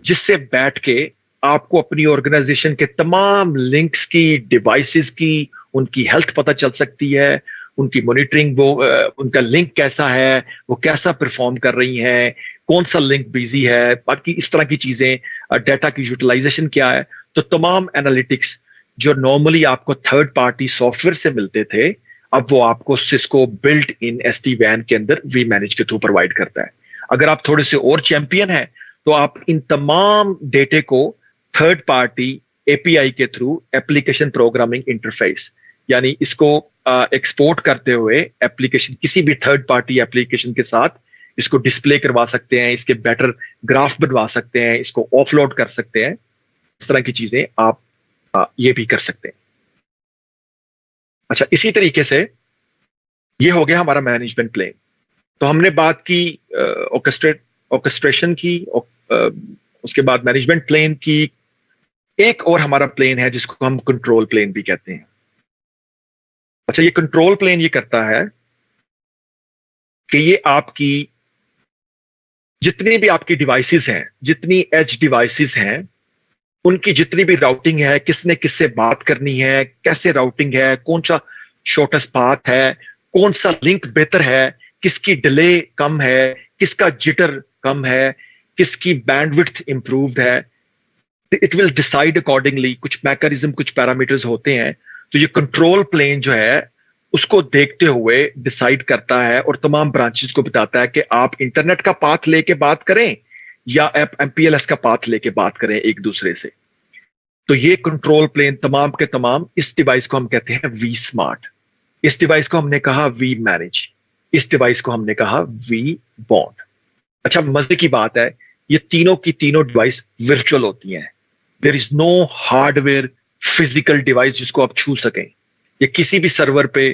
जिससे बैठ के आपको अपनी ऑर्गेनाइजेशन के तमाम लिंक्स की, डिवाइसेस की, उनकी हेल्थ पता चल सकती है, उनकी मॉनिटरिंग, वो उनका लिंक कैसा है, वो कैसा परफॉर्म कर रही हैं, कौन सा लिंक बिजी है, बाकी इस तरह की चीजें, डाटा की यूटिलाइजेशन क्या है। तो तमाम एनालिटिक्स जो नॉर्मली आपको थर्ड पार्टी सॉफ्टवेयर से मिलते थे, अब वो आपको सिस्को बिल्ट इन SD-WAN के अंदर vManage के थ्रू प्रोवाइड करता है। अगर आप थोड़े से और चैंपियन हैं, तो आप इन तमाम डेटे को थर्ड पार्टी एपीआई के थ्रू एप्लीकेशन प्रोग्रामिंग इंटरफेस, यानी इसको एक्सपोर्ट करते हुए एप्लीकेशन किसी भी थर्ड पार्टी एप्लीकेशन के साथ इसको डिस्प्ले करवा सकते हैं, इसके बेटर ग्राफ बनवा सकते हैं, इसको ऑफलोड कर सकते हैं। इस तरह की चीजें आप ये भी कर सकते हैं। अच्छा, इसी तरीके से ये हो गया हमारा मैनेजमेंट प्लेन। तो हमने बात की ऑर्केस्ट्रेशन की, उसके बाद मैनेजमेंट प्लेन की। एक और हमारा प्लेन है जिसको हम कंट्रोल प्लेन भी कहते हैं। अच्छा, ये कंट्रोल प्लेन ये करता है कि ये आपकी जितनी भी आपकी डिवाइसेस हैं, जितनी एज डिवाइसेस हैं, उनकी जितनी भी राउटिंग है, किसने किससे बात करनी है, कैसे राउटिंग है, कौन सा शॉर्टेस्ट पाथ है, कौन सा लिंक बेहतर है, किसकी डिले कम है, किसका जिटर कम है, किसकी बैंडविड्थ इंप्रूव्ड है, इट विल डिसाइड अकॉर्डिंगली। कुछ मैकेनिज्म, कुछ पैरामीटर्स होते हैं। तो ये कंट्रोल प्लेन जो है उसको देखते हुए डिसाइड करता है और तमाम ब्रांचेस को बताता है कि आप इंटरनेट का पाथ लेके बात करें या एमपीएलएस का पाथ लेके बात करें एक दूसरे से। तो ये कंट्रोल प्लेन तमाम के तमाम, इस डिवाइस को हम कहते हैं वी स्मार्ट, इस डिवाइस को हमने कहा वी मैनेज, इस डिवाइस को हमने कहा वी बॉन्ड। अच्छा, मजे की बात है, ये तीनों की तीनों डिवाइस वर्चुअल होती हैं। There is no hardware physical device जिसको आप छू सकें। ये किसी भी सर्वर पे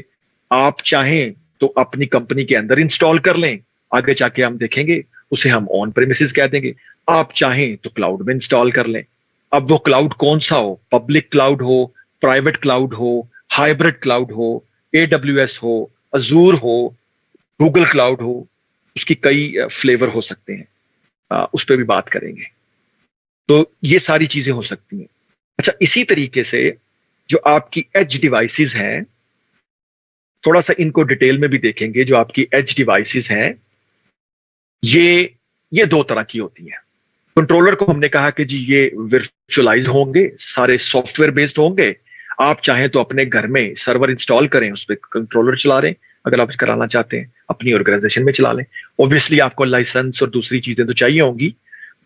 आप चाहें तो अपनी कंपनी के अंदर इंस्टॉल कर लें, आगे जाके हम देखेंगे उसे हम ऑन प्रेमिसेस कह देंगे। आप चाहें तो क्लाउड में इंस्टॉल कर लें। अब वो क्लाउड कौन सा हो, पब्लिक क्लाउड हो, प्राइवेट क्लाउड हो, हाइब्रिड क्लाउड हो, AWS हो, अजूर हो, गूगल क्लाउड हो, उसकी कई फ्लेवर हो सकते हैं, उस पर भी बात करेंगे। तो ये सारी चीजें हो सकती हैं। अच्छा, इसी तरीके से जो आपकी एज डिवाइसेस हैं, थोड़ा सा इनको डिटेल में भी देखेंगे। जो आपकी एज डिवाइसेस हैं ये दो तरह की होती हैं। कंट्रोलर को हमने कहा कि जी ये वर्चुअलाइज होंगे, सारे सॉफ्टवेयर बेस्ड होंगे। आप चाहें तो अपने घर में सर्वर इंस्टॉल करें, उस पर कंट्रोलर चला रहे, अगर आप कराना चाहते हैं अपनी ऑर्गेनाइजेशन में चला लें। ऑब्वियसली आपको लाइसेंस और दूसरी चीजें तो चाहिए होंगी,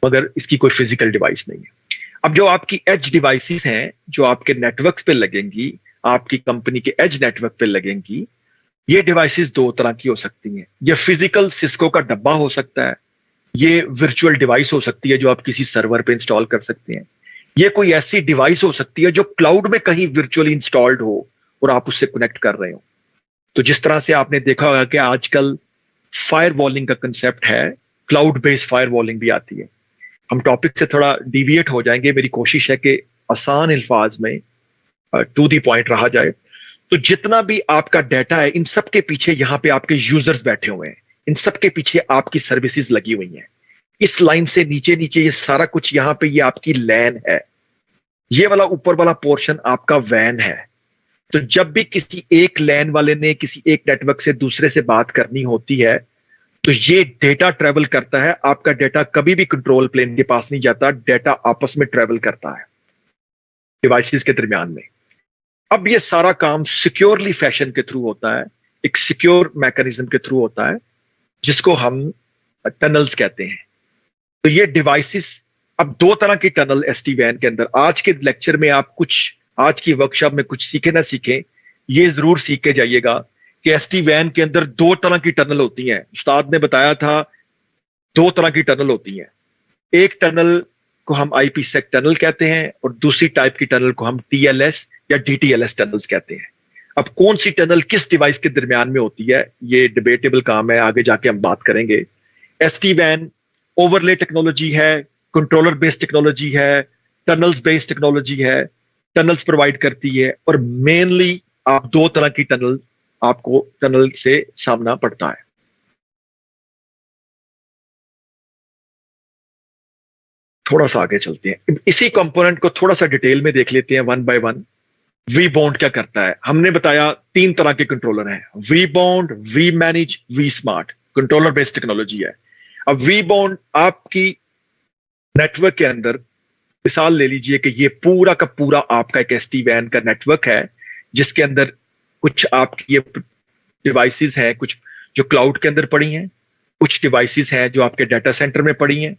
मगर इसकी कोई फिजिकल डिवाइस नहीं है। अब जो आपकी एज डिवाइसेस हैं, जो आपके नेटवर्क्स पे लगेंगी, आपकी कंपनी के एज नेटवर्क पे लगेंगी, ये डिवाइसेस दो तरह की हो सकती हैं। ये फिजिकल सिस्को का डब्बा हो सकता है, ये वर्चुअल डिवाइस हो सकती है जो आप किसी सर्वर पे इंस्टॉल कर सकते हैं। ये कोई ऐसी डिवाइस हो सकती है जो क्लाउड में कहीं वर्चुअली इंस्टॉल्ड हो और आप उससे कनेक्ट कर रहे हो। तो जिस तरह से आपने देखा होगा कि आजकल फायर वॉलिंग का कंसेप्ट है, क्लाउड बेस्ड फायर वॉलिंग भी आती है। हम टॉपिक से थोड़ा डिविएट हो जाएंगे, मेरी कोशिश है कि आसान अल्फाज में टू दी पॉइंट रहा जाए। तो जितना भी आपका डाटा है, इन सब के पीछे यहां पे आपके यूजर्स बैठे हुए हैं, इन सब के पीछे आपकी सर्विसेज लगी हुई हैं। इस लाइन से नीचे नीचे ये सारा कुछ यहां पे ये आपकी लैन है, ये वाला ऊपर वाला पोर्शन आपका वैन है। तो जब भी किसी एक लैन वाले ने किसी एक नेटवर्क से दूसरे से बात करनी होती है, तो ये डेटा ट्रेवल करता है। आपका डेटा कभी भी कंट्रोल प्लेन के पास नहीं जाता, डेटा आपस में ट्रेवल करता है डिवाइसेस के दरमियान में। अब ये सारा काम सिक्योरली फैशन के थ्रू होता है, एक सिक्योर मैकेनिज्म के थ्रू होता है, जिसको हम टनल्स कहते हैं। तो ये डिवाइसेस, अब दो तरह की टनल SD-WAN के अंदर, आज के लेक्चर में आप कुछ, आज की वर्कशॉप में कुछ सीखे ना सीखें, ये जरूर सीख के जाइएगा कि SD-WAN के अंदर दो तरह की टनल होती हैं। उस्ताद ने बताया था दो तरह की टनल होती हैं। एक टनल को हम IPsec टनल कहते हैं और दूसरी टाइप की टनल को हम TLS या DTLS टनल्स कहते हैं। अब कौन सी टनल किस डिवाइस के दरमियान में होती है, ये डिबेटेबल काम है, आगे जाके हम बात करेंगे। SD-WAN ओवरले टेक्नोलॉजी है, कंट्रोलर बेस्ड टेक्नोलॉजी है, टनल्स बेस्ड टेक्नोलॉजी है, टनल्स प्रोवाइड करती है। और मेनली आप दो तरह की टनल, आपको टनल से सामना पड़ता है। थोड़ा सा आगे चलते हैं, इसी कंपोनेंट को थोड़ा सा डिटेल में देख लेते हैं one by one. VBond क्या करता है? हमने बताया तीन तरह के कंट्रोलर हैं, we bond, we manage, vSmart. Controller based technology है। अब वी बॉन्ड आपकी नेटवर्क के अंदर, मिसाल ले लीजिए कि ये पूरा का पूरा आपका एक SD-WAN का नेटवर्क है, जिसके अंदर कुछ आपकी ये डिवाइसेस हैं, कुछ जो क्लाउड के अंदर पड़ी हैं, कुछ डिवाइसेस हैं जो आपके डाटा सेंटर में पड़ी हैं,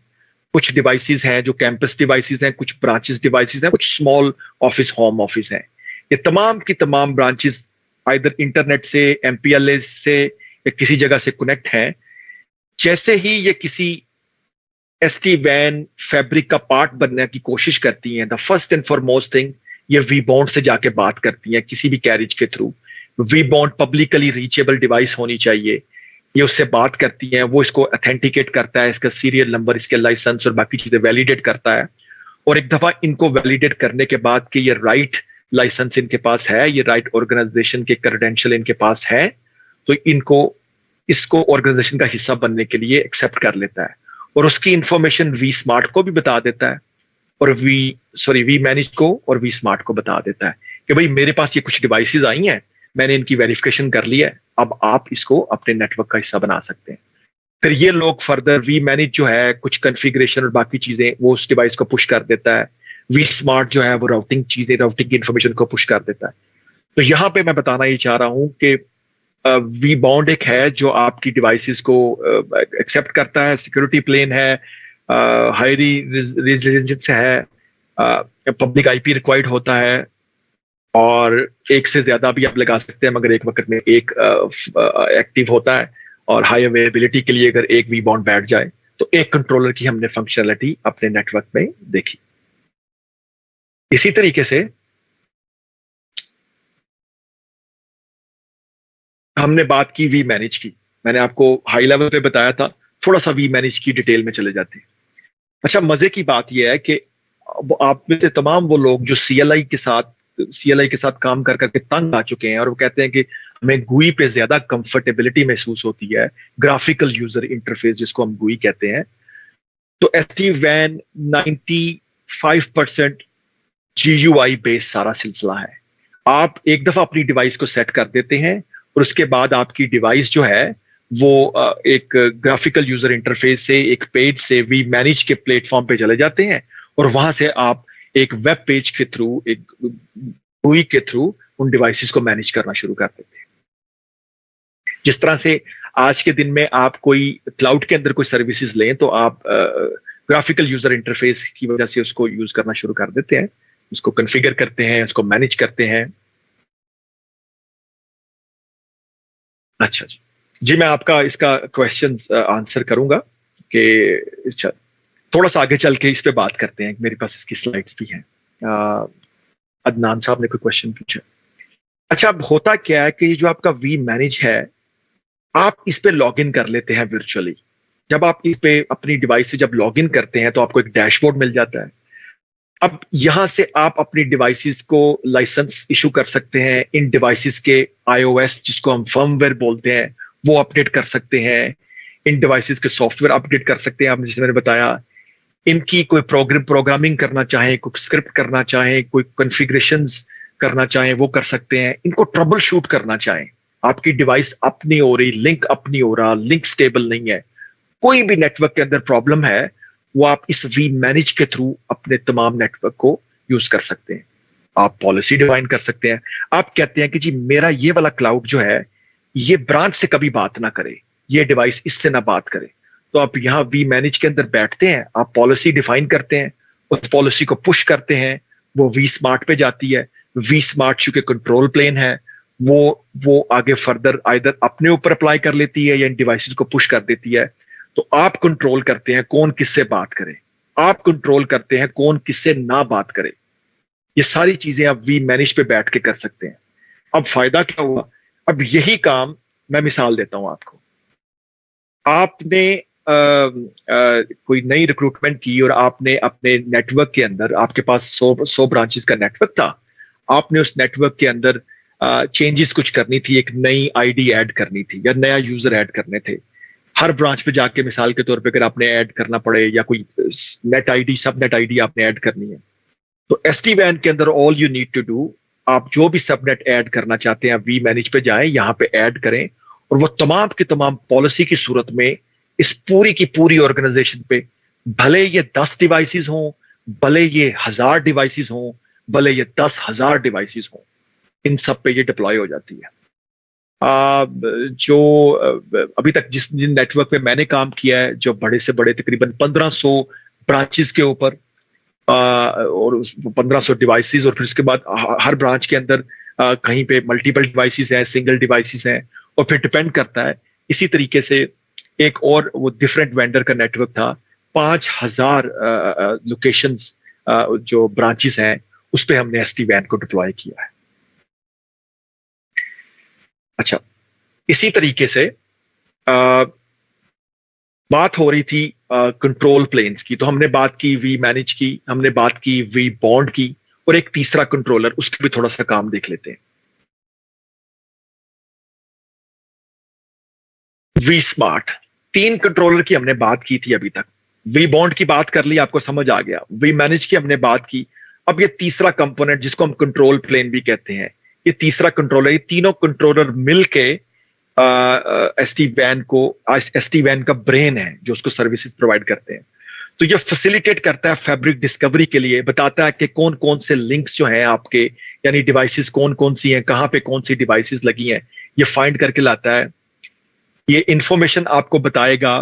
कुछ डिवाइसेस हैं जो कैंपस डिवाइसेस हैं, कुछ ब्रांचेस डिवाइसेस हैं, कुछ स्मॉल ऑफिस होम ऑफिस हैं। ये तमाम की तमाम ब्रांचेस आइदर इंटरनेट से, एमपीएलए से या किसी जगह से कनेक्ट हैं। जैसे ही ये किसी एसटी वैन फैब्रिक का पार्ट बनने की कोशिश करती हैं, the first and foremost thing, ये वी बॉन्ड से जाके बात करती हैं किसी भी कैरिज के through. VBond publicly reachable device होनी चाहिए। ये उससे बात करती हैं, वो इसको ऑथेंटिकेट करता है, इसका सीरियल नंबर, इसके लाइसेंस और बाकी चीजें वैलिडेट करता है। और एक दफा इनको वैलिडेट करने के बाद कि ये राइट लाइसेंस इनके पास है, ये राइट ऑर्गेनाइजेशन के क्रेडेंशियल इनके पास है, तो इनको इसको ऑर्गेनाइजेशन का हिस्सा बनने के लिए एक्सेप्ट कर लेता है। और उसकी इंफॉर्मेशन वी स्मार्ट को भी बता देता है, और वी मैनेज को और वी स्मार्ट को बता देता है कि भाई मेरे पास ये कुछ डिवाइसेस आई हैं, मैंने इनकी वेरिफिकेशन कर लिया है, अब आप इसको अपने नेटवर्क का हिस्सा बना सकते हैं। फिर ये लोग फर्दर वी मैनेज जो है कुछ कॉन्फ़िगरेशन और बाकी चीजें वो उस डिवाइस को पुश कर देता है। वी स्मार्ट जो है वो राउटिंग की इंफॉर्मेशन को पुश कर देता है। तो यहां पे मैं बताना ये चाह रहा हूं कि वी बॉन्ड एक है जो आपकी डिवाइसेस को एक्सेप्ट करता है, सिक्योरिटी प्लेन है, हाई रेजिलियंस है, पब्लिक आईपी रिक्वायर्ड होता है, और एक से ज्यादा भी आप लगा सकते हैं, मगर एक वक्त में एक एक्टिव होता है। और हाई अवेलेबिलिटी के लिए अगर एक वी बॉन्ड बैठ जाए तो एक कंट्रोलर की हमने फंक्शनलिटी अपने नेटवर्क में देखी। इसी तरीके से हमने बात की वी मैनेज की। मैंने आपको हाई लेवल पे बताया था, थोड़ा सा वी मैनेज की डिटेल में चले जाते हैं। अच्छा, मजे की बात यह है कि आप में से तमाम वो लोग जो सीएलआई के साथ काम कर करके तंग आ चुके हैं और वो कहते हैं कि हमें GUI पे ज्यादा कंफर्टेबिलिटी महसूस होती है, ग्राफिकल यूजर इंटरफेस जिसको हम GUI कहते हैं। तो SD-WAN 95% GUI बेस्ड सारा सिलसिला है। आप एक दफा अपनी डिवाइस को सेट कर देते हैं और उसके बाद आपकी डिवाइस जो है वो एक ग्राफिकल यूजर इंटरफेस से, एक पेज से वी मैनेज के प्लेटफॉर्म पे चले जाते हैं, और वहां से आप एक वेब पेज के थ्रू, एक GUI के थ्रू उन डिवाइसेस को मैनेज करना शुरू कर देते हैं। जिस तरह से आज के दिन में आप कोई क्लाउड के अंदर कोई सर्विसेज लें तो आप ग्राफिकल यूजर इंटरफेस की वजह से उसको यूज करना शुरू कर देते हैं, उसको कॉन्फ़िगर करते हैं, उसको मैनेज करते हैं। अच्छा जी, मैं आपका इसका क्वेश्चन आंसर करूंगा कि थोड़ा सा आगे चल के इस पे बात करते हैं। मेरे पास इसकी स्लाइड्स भी हैं। अदनान साहब ने कोई क्वेश्चन पूछा। अच्छा, अब होता क्या है कि जो आपका वी मैनेज है, आप इस पे लॉग इन कर लेते हैं वर्चुअली। जब आप इस पे अपनी डिवाइस से जब लॉग इन करते हैं तो आपको एक डैशबोर्ड मिल जाता है। अब यहां से आप अपनी डिवाइसेस को लाइसेंस इशू कर सकते हैं, इन डिवाइसेस के iOS जिसको हम फर्मवेयर बोलते हैं वो अपडेट कर सकते हैं, इन डिवाइसेस के सॉफ्टवेयर अपडेट कर सकते हैं। आपने जैसे मैंने बताया, इनकी कोई प्रोग्रामिंग करना चाहें, कोई स्क्रिप्ट करना चाहें, कोई कॉन्फ़िगरेशंस करना चाहें वो कर सकते हैं। इनको ट्रबल शूट करना चाहें, आपकी डिवाइस अप नहीं हो रही, लिंक अप नहीं हो रहा, लिंक स्टेबल नहीं है, कोई भी नेटवर्क के अंदर प्रॉब्लम है, वो आप इस वी मैनेज के थ्रू अपने तमाम नेटवर्क को यूज कर सकते हैं। आप पॉलिसी डिफाइन कर सकते हैं। आप कहते हैं कि जी मेरा ये वाला क्लाउड जो है ये ब्रांच से कभी बात ना करे, ये डिवाइस इससे ना बात करे, तो आप यहाँ वी मैनेज के अंदर बैठते हैं, आप पॉलिसी डिफाइन करते हैं, उस पॉलिसी को पुश करते हैं, वो वी स्मार्ट पे जाती है। वी स्मार्ट चूंकि कंट्रोल प्लेन है, वो आगे फर्दर आइदर अपने ऊपर अप्लाई कर लेती है या इन डिवाइसेस को पुश कर देती है। तो आप कंट्रोल करते हैं कौन किससे बात करे, आप कंट्रोल करते हैं कौन किससे ना बात करे। ये सारी चीजें आप वी मैनेज पे बैठ के कर सकते हैं। अब फायदा क्या हुआ? अब यही काम मैं मिसाल देता हूं आपको। आपने कोई नई रिक्रूटमेंट की और आपने अपने नेटवर्क के अंदर, आपके पास 100 ब्रांचेस का नेटवर्क था, आपने उस नेटवर्क के अंदर चेंजेस कुछ करनी थी, एक नई आईडी ऐड करनी थी या नया यूजर ऐड करने थे। हर ब्रांच पे जाके मिसाल के तौर पे अगर आपने ऐड करना पड़े या कोई net ID, subnet ID आपने ऐड करनी है, तो SD-WAN के अंदर all you need to do, आप जो भी सबनेट ऐड करना चाहते हैं वी मैनेज पे जाएं, यहां पे ऐड करें, और वो तमाम की तमाम पॉलिसी की सूरत में इस पूरी की पूरी ऑर्गेनाइजेशन पे, भले ये 10 डिवाइसेस हों, भले ये 1000 डिवाइसेस हों, भले ये 10,000 डिवाइसेस हों, इन सब पे ये डिप्लॉय हो जाती है। जो अभी तक जिन नेटवर्क पे मैंने काम किया है, जो बड़े से बड़े तकरीबन 1500 ब्रांचेस के ऊपर, और 1500 डिवाइसेस, और फिर उसके बाद हर ब्रांच के अंदर कहीं पे मल्टीपल डिवाइसेस हैं, सिंगल डिवाइसेस हैं, और फिर डिपेंड करता है। इसी तरीके से एक और वो डिफरेंट वेंडर का नेटवर्क था, 5000 लोकेशंस जो ब्रांचेस हैं उस पे हमने SD-WAN को डिप्लॉय किया है। अच्छा, इसी तरीके से बात हो रही थी कंट्रोल प्लेन्स की, तो हमने बात की वी मैनेज की, हमने बात की वी बॉन्ड की, और एक तीसरा कंट्रोलर, उसके भी थोड़ा सा काम देख लेते हैं। वी स्मार्ट, 3 कंट्रोलर की हमने बात की थी अभी तक। वी बॉन्ड की बात कर ली, आपको समझ आ गया। वी मैनेज की हमने बात की। अब ये तीसरा कंपोनेंट जिसको हम कंट्रोल प्लेन भी कहते हैं, ये तीसरा कंट्रोलर, ये तीनों कंट्रोलर मिलके SD-WAN को, SD-WAN का ब्रेन है जो उसको सर्विसेज प्रोवाइड करते हैं। तो ये फैसिलिटेट करता है फैब्रिक डिस्कवरी के लिए, बताता है कि कौन कौन से लिंक्स जो हैं आपके, यानी डिवाइसेस कौन कौन सी हैं, कहां पे कौन सी डिवाइसेस लगी हैं, ये फाइंड करके लाता है। ये इंफॉर्मेशन आपको बताएगा।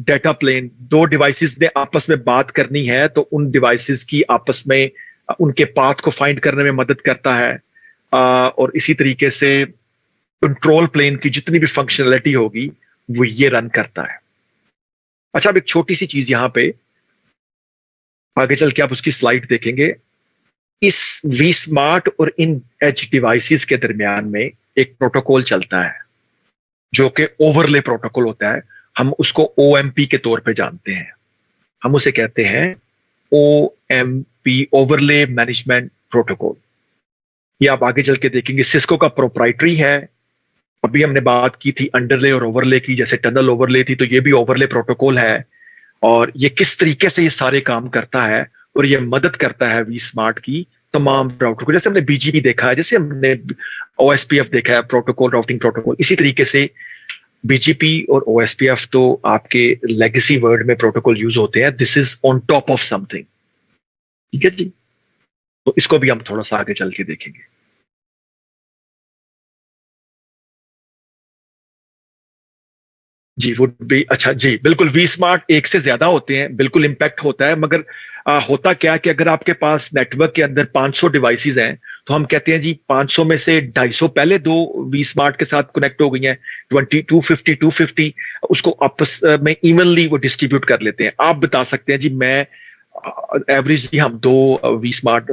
डेटा प्लेन, 2 डिवाइसेस ने आपस में बात करनी है तो उन डिवाइसेस की आपस में उनके पाथ को फाइंड करने में मदद करता है। और इसी तरीके से कंट्रोल प्लेन की जितनी भी फंक्शनैलिटी होगी वो ये रन करता है। अच्छा, अब एक छोटी सी चीज यहां पे आगे चल के आप उसकी स्लाइड देखेंगे। इस वी स्मार्ट और इन एज डिवाइसेस के दरमियान में एक प्रोटोकॉल चलता है जो कि ओवरले प्रोटोकॉल होता है। हम उसको OMP के तौर पे जानते हैं। हम उसे कहते हैं OMP, ओवरले मैनेजमेंट प्रोटोकॉल। ये आप आगे चल के देखेंगे सिस्को का प्रोप्राइटरी है। अभी हमने बात की थी अंडरले और ओवरले की, जैसे टनल ओवरले थी, तो ये भी ओवरले प्रोटोकॉल है। और ये किस तरीके से ये सारे काम करता है, और ये मदद करता है वी स्मार्ट की तमाम राउटर को। जैसे हमने BGP देखा है, जैसे हमने OSPF देखा है, प्रोटोकॉल राउटिंग प्रोटोकॉल, इसी तरीके से BGP और OSPF तो आपके लेगेसी वर्ड में प्रोटोकॉल यूज होते हैं। This is on top of something, ठीक है जी। तो इसको भी हम थोड़ा सा आगे चल के देखेंगे। जी, वुड बी, अच्छा जी, बिल्कुल। वी स्मार्ट एक से ज्यादा होते हैं, बिल्कुल इम्पैक्ट होता है, मगर होता क्या कि अगर आपके पास नेटवर्क के अंदर 500 डिवाइसेस हैं तो हम कहते हैं जी 500 में से 250 पहले 2 वी स्मार्ट के साथ कनेक्ट हो गई हैं, 250 उसको आपस में इवनली वो डिस्ट्रीब्यूट कर लेते हैं। आप बता सकते हैं जी मैं एवरेजली हम 2 vSmart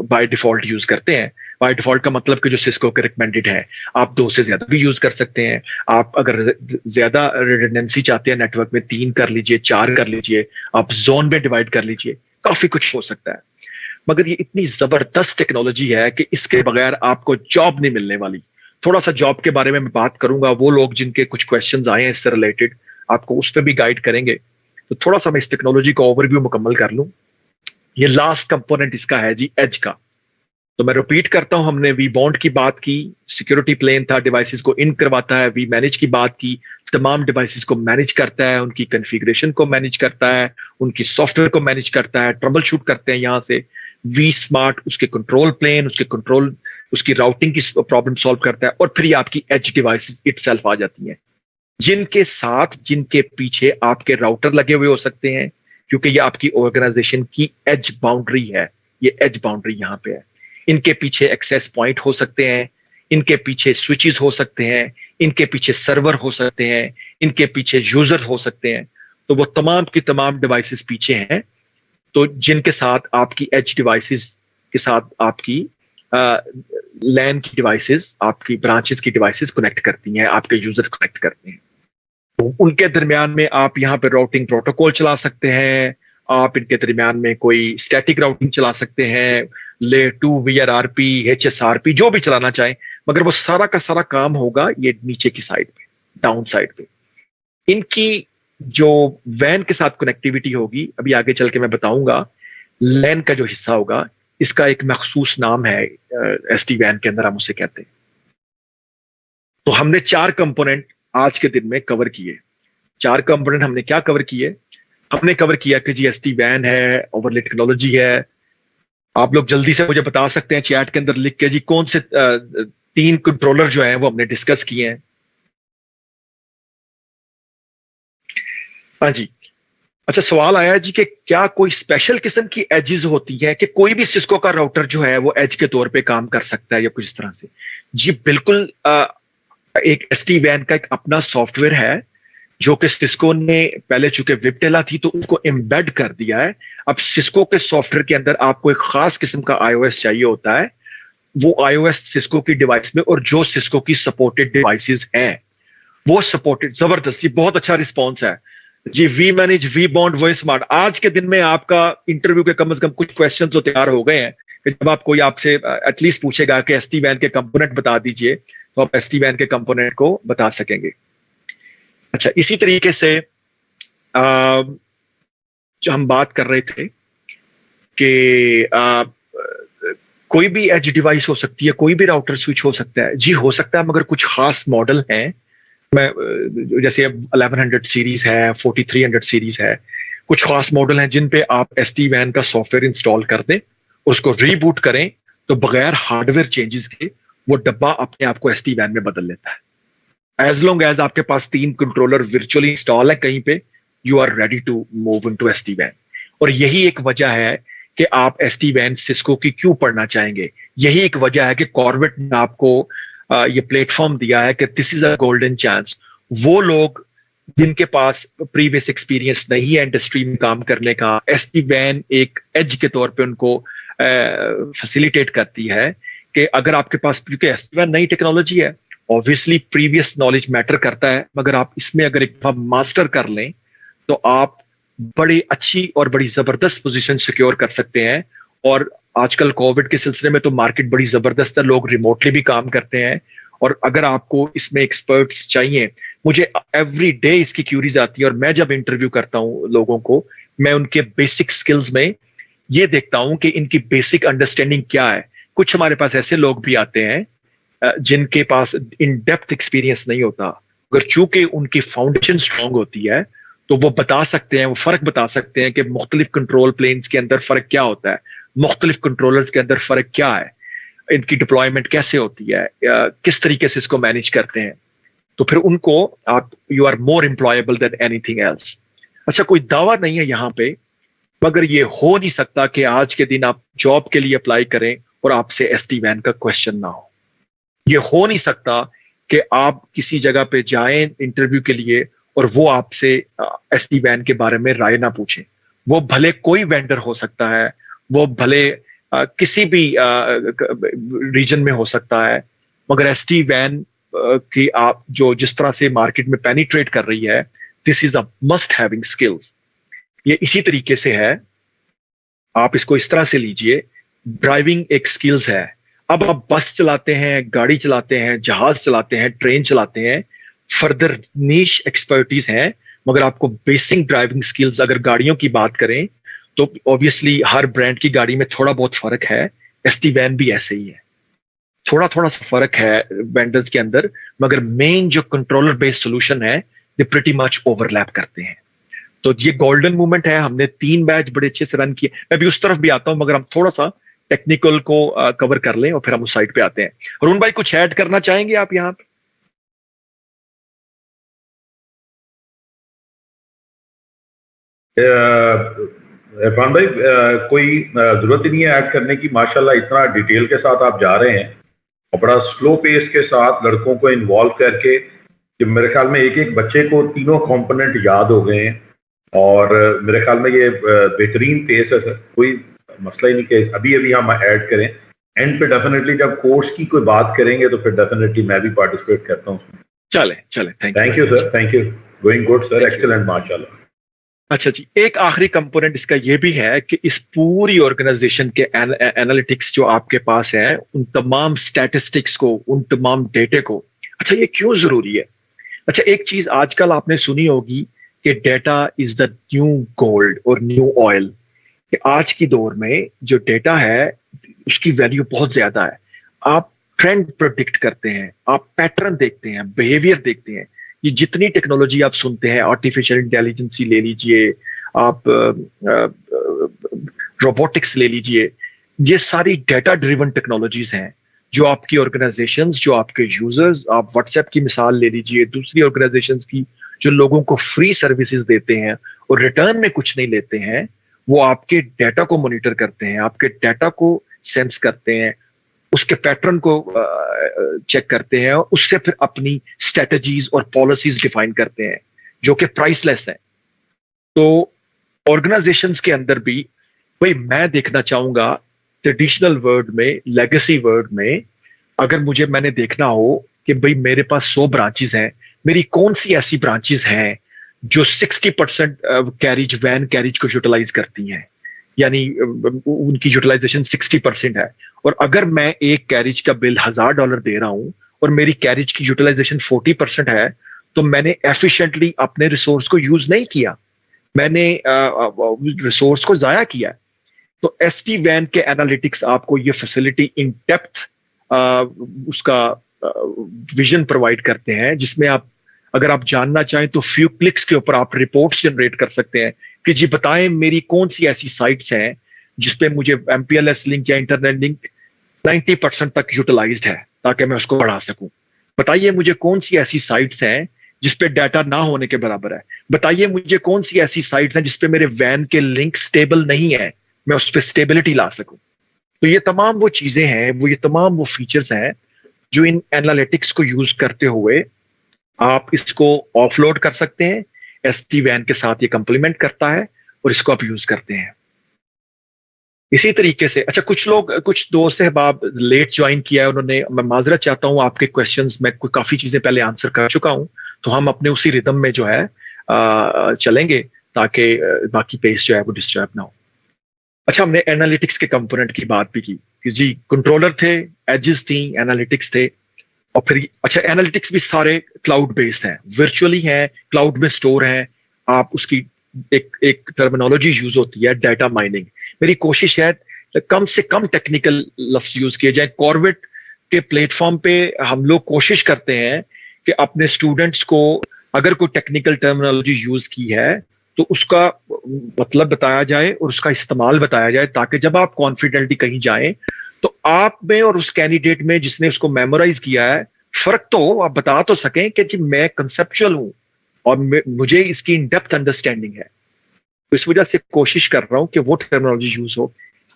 by default use करते हैं। बाय डिफॉल्ट का मतलब कि जो सिस्को के रिकमेंडेड है, आप 2 से ज्यादा भी यूज कर सकते हैं। आप अगर ज्यादा रिडंडेंसी चाहते हैं नेटवर्क में, 3 कर लीजिए, 4 कर लीजिए, आप जोन में डिवाइड कर लीजिए, काफी कुछ हो सकता है। मगर ये इतनी जबरदस्त टेक्नोलॉजी है कि इसके बगैर आपको जॉब नहीं मिलने वाली। थोड़ा सा जॉब के बारे में मैं बात करूंगा, वो लोग जिनके कुछ क्वेश्चंस आए हैं इससे रिलेटेड, आपको उस पर भी गाइड करेंगे। तो थोड़ा सा मैं इस टेक्नोलॉजी का ओवरव्यू मुकम्मल कर लूं। ये लास्ट कंपोनेंट इसका है जी एज का। तो मैं रिपीट करता हूं, हमने वी बॉन्ड की बात की, सिक्योरिटी प्लेन था, डिवाइसेस को इन करवाता है। वी मैनेज की बात की, तमाम डिवाइसेस को मैनेज करता है, उनकी कॉन्फ़िगरेशन को मैनेज करता है, उनकी सॉफ्टवेयर को मैनेज करता है, ट्रबल शूट करते हैं यहां से। वी स्मार्ट उसके कंट्रोल प्लेन, उसके कंट्रोल, उसकी राउटिंग की प्रॉब्लम सॉल्व करता है, और फिर ये आपकी एज डिवाइसेस इटसेल्फ आ जाती हैं, जिनके साथ, जिनके पीछे आपके राउटर लगे हुए हो सकते हैं, क्योंकि ये आपकी ऑर्गेनाइजेशन की एज बाउंड्री है। ये एज बाउंड्री यहां पे है। इनके पीछे एक्सेस पॉइंट हो सकते हैं, इनके पीछे स्विचेस हो सकते हैं, इनके पीछे सर्वर हो सकते हैं, इनके पीछे यूजर हो सकते हैं। तो वो तमाम की तमाम डिवाइसेस पीछे हैं, तो जिनके साथ आपकी एज डिवाइसेस के साथ आपकी लैन की डिवाइसेस, आपकी ब्रांचेस की डिवाइसेस कनेक्ट करती हैं, आपके यूजर्स कनेक्ट करते हैं। तो उनके दरमियान में आप यहाँ पे राउटिंग प्रोटोकॉल चला सकते हैं, आप इनके दरमियान में कोई स्टैटिक राउटिंग चला सकते हैं, लेयर 2 VRRP, HSRP, जो भी चलाना चाहें, मगर वो सारा का सारा काम होगा ये नीचे की साइड पे, डाउन साइड पे। इनकी जो वैन के साथ कनेक्टिविटी होगी, अभी आगे चल के मैं बताऊंगा, लैन का जो हिस्सा होगा इसका एक मखसूस नाम है, SD-WAN के अंदर हम उसे कहते हैं। तो हमने 4 कंपोनेंट आज के दिन में कवर किए। 4 कंपोनेंट हमने क्या कवर किए? हमने कवर किया कि जी SD-WAN है, ओवरले टेक्नोलॉजी है। आप लोग जल्दी से मुझे बता सकते हैं चैट के अंदर लिख के जी कौन से 3 कंट्रोलर जो हैं वो हमने डिस्कस किए हैं। हाँ जी, अच्छा, सवाल आया जी कि क्या कोई स्पेशल किस्म की एजेस होती हैं कि कोई भी सिस्को का राउटर जो है वो एज के तौर पे काम कर सकता है या कुछ इस तरह से? जी बिल्कुल। एक एसटी वैन का एक अपना सॉफ्टवेयर है जो कि सिस्को ने पहले, चूंकि वेबटेला थी तो उसको एम्बेड कर दिया है। अब सिस्को के सॉफ्टवेयर के अंदर आपको एक खास किस्म का आईओएस चाहिए होता है, वो आईओएस सिस्को की डिवाइस में, और जो सिस्को की सपोर्टेड डिवाइसेस हैं वो सपोर्टेड। जबरदस्ती, बहुत अच्छा रिस्पॉन्स है जी। We manage, we bond, we smart. आज के दिन में आपका इंटरव्यू के कम से कम कुछ क्वेश्चन तो तैयार हो गए हैं कि जब आप कोई आपसे एटलीस्ट पूछेगा कि एसटी वैन के कंपोनेंट बता दीजिए, तो आप एसटी वैन के कंपोनेंट को बता सकेंगे। अच्छा, इसी तरीके से जो हम बात कर रहे थे कि कोई भी एज डिवाइस हो सकती है, कोई भी राउटर स्विच हो सकता है। जी हो सकता है, मगर कुछ खास मॉडल हैं। मैं जैसे 1100 सीरीज है, 4300 सीरीज है, कुछ खास मॉडल हैं जिन पे आप एसटी वैन का सॉफ्टवेयर इंस्टॉल कर दें और उसको रीबूट करें तो बगैर हार्डवेयर चेंजेस के वो डब्बा अपने आप को एसटी वैन में बदल लेता है। एज लॉन्ग एज आपके पास 3 कंट्रोलर वर्चुअली इंस्टॉल है कहीं पे, you are ready to move into SD वैन। और यही एक वजह है कि आप एसटी वैन सिस्को की क्यों पढ़ना चाहेंगे। यही एक वजह है कि कॉर्बेट ने आपको ये प्लेटफॉर्म दिया है कि this is a golden chance. वो लोग जिनके पास प्रीवियस एक्सपीरियंस नहीं है इंडस्ट्री में काम करने का, एसटी वैन एक एज के तौर पे उनको फैसिलिटेट करती है कि अगर आपके पास, क्योंकि एसटी वैन नई टेक्नोलॉजी है, ऑब्वियसली प्रीवियस नॉलेज मैटर करता है, मगर आप इसमें अगर एक मास्टर कर लें तो आप बड़ी अच्छी और बड़ी जबरदस्त पोजीशन सिक्योर कर सकते हैं। और आजकल कोविड के सिलसिले में तो मार्केट बड़ी जबरदस्त है, लोग रिमोटली भी काम करते हैं। और अगर आपको इसमें एक्सपर्ट्स चाहिए, मुझे एवरी डे इसकी क्यूरीज आती है, और मैं जब इंटरव्यू करता हूं लोगों को, मैं उनके बेसिक स्किल्स में ये देखता हूं कि इनकी बेसिक अंडरस्टैंडिंग क्या है। कुछ हमारे पास ऐसे लोग भी आते हैं जिनके पास इन डेप्थ एक्सपीरियंस नहीं होता, अगर चूंकि उनकी फाउंडेशन स्ट्रांग होती है तो वो बता सकते हैं, वो फर्क बता सकते हैं कि मुख्तलिफ कंट्रोल प्लेन्स के अंदर फर्क क्या होता है, मुख्तलिफ कंट्रोलर्स के अंदर फर्क क्या है, इनकी डिप्लॉयमेंट कैसे होती है, किस तरीके से इसको मैनेज करते हैं। तो फिर उनको आप, you are more employable than anything else. अच्छा, कोई दावा नहीं है यहाँ पे, मगर ये हो नहीं सकता कि आज के दिन आप जॉब के लिए अप्लाई करें और आपसे एसटी वैन का क्वेश्चन ना हो। ये हो नहीं सकता कि आप किसी जगह पे जाएं इंटरव्यू के लिए और वो आपसे एसटी वैन के बारे में राय ना पूछें। वो भले कोई वेंडर हो सकता है, वो भले किसी भी रीजन में हो सकता है, मगर एसटी वैन की आप जो जिस तरह से मार्केट में पेनिट्रेट कर रही है, this is a must having skills. ये इसी तरीके से है, आप इसको इस तरह से लीजिए, ड्राइविंग एक स्किल्स है। अब आप बस चलाते हैं, गाड़ी चलाते हैं, जहाज चलाते हैं, ट्रेन चलाते हैं, फर्दर नीश एक्सपर्टीज है, मगर आपको बेसिक ड्राइविंग स्किल्स, अगर गाड़ियों की बात करें तो ऑब्वियसली हर ब्रांड की गाड़ी में थोड़ा बहुत फर्क है, एसटी वैन भी ऐसे ही है, थोड़ा थोड़ा सा फर्क है वेंडर्स के अंदर, मगर मेन जो कंट्रोलर बेस्ड सोल्यूशन है दे प्रीटी मच ओवरलैप करते हैं। तो ये गोल्डन मूवमेंट है, हमने 3 बैच बड़े अच्छे से रन किए। मैं भी उस तरफ भी आता हूं, मगर हम थोड़ा सा टेक्निकल को कवर कर लें और फिर हम उस साइड पे आते हैं। अरुण भाई, कुछ ऐड करना चाहेंगे आप यहाँ पे? इरफान भाई, कोई जरूरत ही नहीं है ऐड करने की। माशाल्लाह इतना डिटेल के साथ आप जा रहे हैं और बड़ा स्लो पेस के साथ लड़कों को इन्वॉल्व करके, कि मेरे ख्याल में एक एक बच्चे को तीनों कंपोनेंट याद हो गए हैं। और मेरे ख्याल में ये बेहतरीन पेस है सर, कोई मसला ही नहीं कि अभी अभी हम ऐड करें। एंड पे डेफिनेटली जब कोर्स की कोई बात करेंगे तो फिर डेफिनेटली मैं भी पार्टिसिपेट करता हूँ। चले चले, thank you sir, thank you, going good sir, excellent, माशाल्लाह। अच्छा जी, एक आखिरी कंपोनेंट इसका ये भी है कि इस पूरी ऑर्गेनाइजेशन के एनालिटिक्स जो आपके पास है, उन तमाम स्टैटिस्टिक्स को, उन तमाम डेटे को, अच्छा ये क्यों जरूरी है? अच्छा, एक चीज आजकल आपने सुनी होगी कि data is the new gold और न्यू ऑयल। कि आज की दौर में जो डेटा है उसकी वैल्यू बहुत ज्यादा है। आप ट्रेंड प्रेडिक्ट करते हैं, आप पैटर्न देखते हैं, बिहेवियर देखते हैं। ये जितनी टेक्नोलॉजी आप सुनते हैं, आर्टिफिशियल इंटेलिजेंस ले लीजिए, आप रोबोटिक्स ले लीजिए, ये सारी डेटा ड्रिवन टेक्नोलॉजीज हैं जो आपकी ऑर्गेनाइजेशंस, जो आपके यूजर्स, आप व्हाट्सएप की मिसाल ले लीजिए, दूसरी ऑर्गेनाइजेशंस की जो लोगों को फ्री सर्विसेज देते हैं और रिटर्न में कुछ नहीं लेते हैं, वो आपके डेटा को मॉनिटर करते हैं, आपके डेटा को सेंस करते हैं, उसके पैटर्न को चेक करते हैं और उससे फिर अपनी स्ट्रेटजीज और पॉलिसीज डिफाइन करते हैं जो कि प्राइसलेस है। तो ऑर्गेनाइजेशंस के अंदर भी भाई मैं देखना चाहूंगा ट्रेडिशनल वर्ड में, लेगेसी वर्ड में, अगर मैंने देखना हो कि भाई मेरे पास 100 ब्रांचेस हैं, मेरी कौन सी ऐसी ब्रांचेस हैं जो 60% कैरिज, वैन कैरिज को यूटिलाइज करती हैं, यानी उनकी यूटिलाइजेशन 60% है, और अगर मैं एक कैरिज का बिल $1000 दे रहा हूं और मेरी कैरिज की यूटिलाइजेशन 40% है, तो मैंने एफिशिएंटली अपने रिसोर्स को यूज नहीं किया, मैंने रिसोर्स को जाया किया। तो एसटी वैन के एनालिटिक्स आपको ये फैसिलिटी इन डेप्थ उसका विजन प्रोवाइड करते हैं, जिसमें आप अगर आप जानना चाहें तो फ्यू क्लिक्स के ऊपर आप रिपोर्ट्स जनरेट कर सकते हैं कि जी बताएं मेरी कौन सी ऐसी साइट्स हैं जिसपे मुझे एमपीएलएस लिंक या इंटरनेट लिंक 90% तक यूटिलाइज्ड है ताकि मैं उसको बढ़ा सकूं। बताइए मुझे कौन सी ऐसी साइट्स हैं जिसपे डाटा ना होने के बराबर है। बताइए मुझे कौन सी ऐसी साइट्स हैं जिसपे मेरे वैन के लिंक स्टेबल नहीं है, मैं उस पर स्टेबिलिटी ला सकूं। तो ये तमाम वो चीजें हैं, ये तमाम वो फीचर्स हैं जो इन एनालिटिक्स को यूज करते हुए आप इसको ऑफलोड कर सकते हैं। एसटी वैन के साथ ये कंप्लीमेंट करता है और इसको आप यूज करते हैं। इसी तरीके से अच्छा, कुछ दोस्त अहबाब लेट ज्वाइन किया है, उन्होंने, मैं माजरत चाहता हूं, आपके क्वेश्चंस में काफी चीजें पहले आंसर कर चुका हूं, तो हम अपने उसी रिदम में जो है चलेंगे ताकि बाकी पेज जो है वो डिस्टर्ब ना हो। अच्छा, हमने एनालिटिक्स के कंपोनेंट की बात भी की कि जी कंट्रोलर थे, एजेस थी, एनालिटिक्स थे, और फिर अच्छा एनालिटिक्स भी सारे क्लाउड बेस्ड हैं, वर्चुअली हैं, क्लाउड में स्टोर हैं। आप उसकी एक टर्मिनोलॉजी यूज होती है डाटा माइनिंग। मेरी कोशिश है कम से कम टेक्निकल लफ्ज यूज किए जाए। कॉर्बेट के प्लेटफॉर्म पे हम लोग कोशिश करते हैं कि अपने स्टूडेंट्स को अगर कोई टेक्निकल टर्मिनोलॉजी यूज की है तो उसका मतलब बताया जाए और उसका इस्तेमाल बताया जाए, ताकि जब आप कॉन्फिडेंटली कहीं जाएं तो आप में और उस कैंडिडेट में जिसने उसको मेमोराइज किया है फर्क तो आप बता तो सकें कि जी मैं कंसेप्चुअल हूं और मुझे इसकी इन डेप्थ अंडरस्टैंडिंग है। तो इस वजह से कोशिश कर रहा हूं कि वो टर्मिनोलॉजी यूज हो।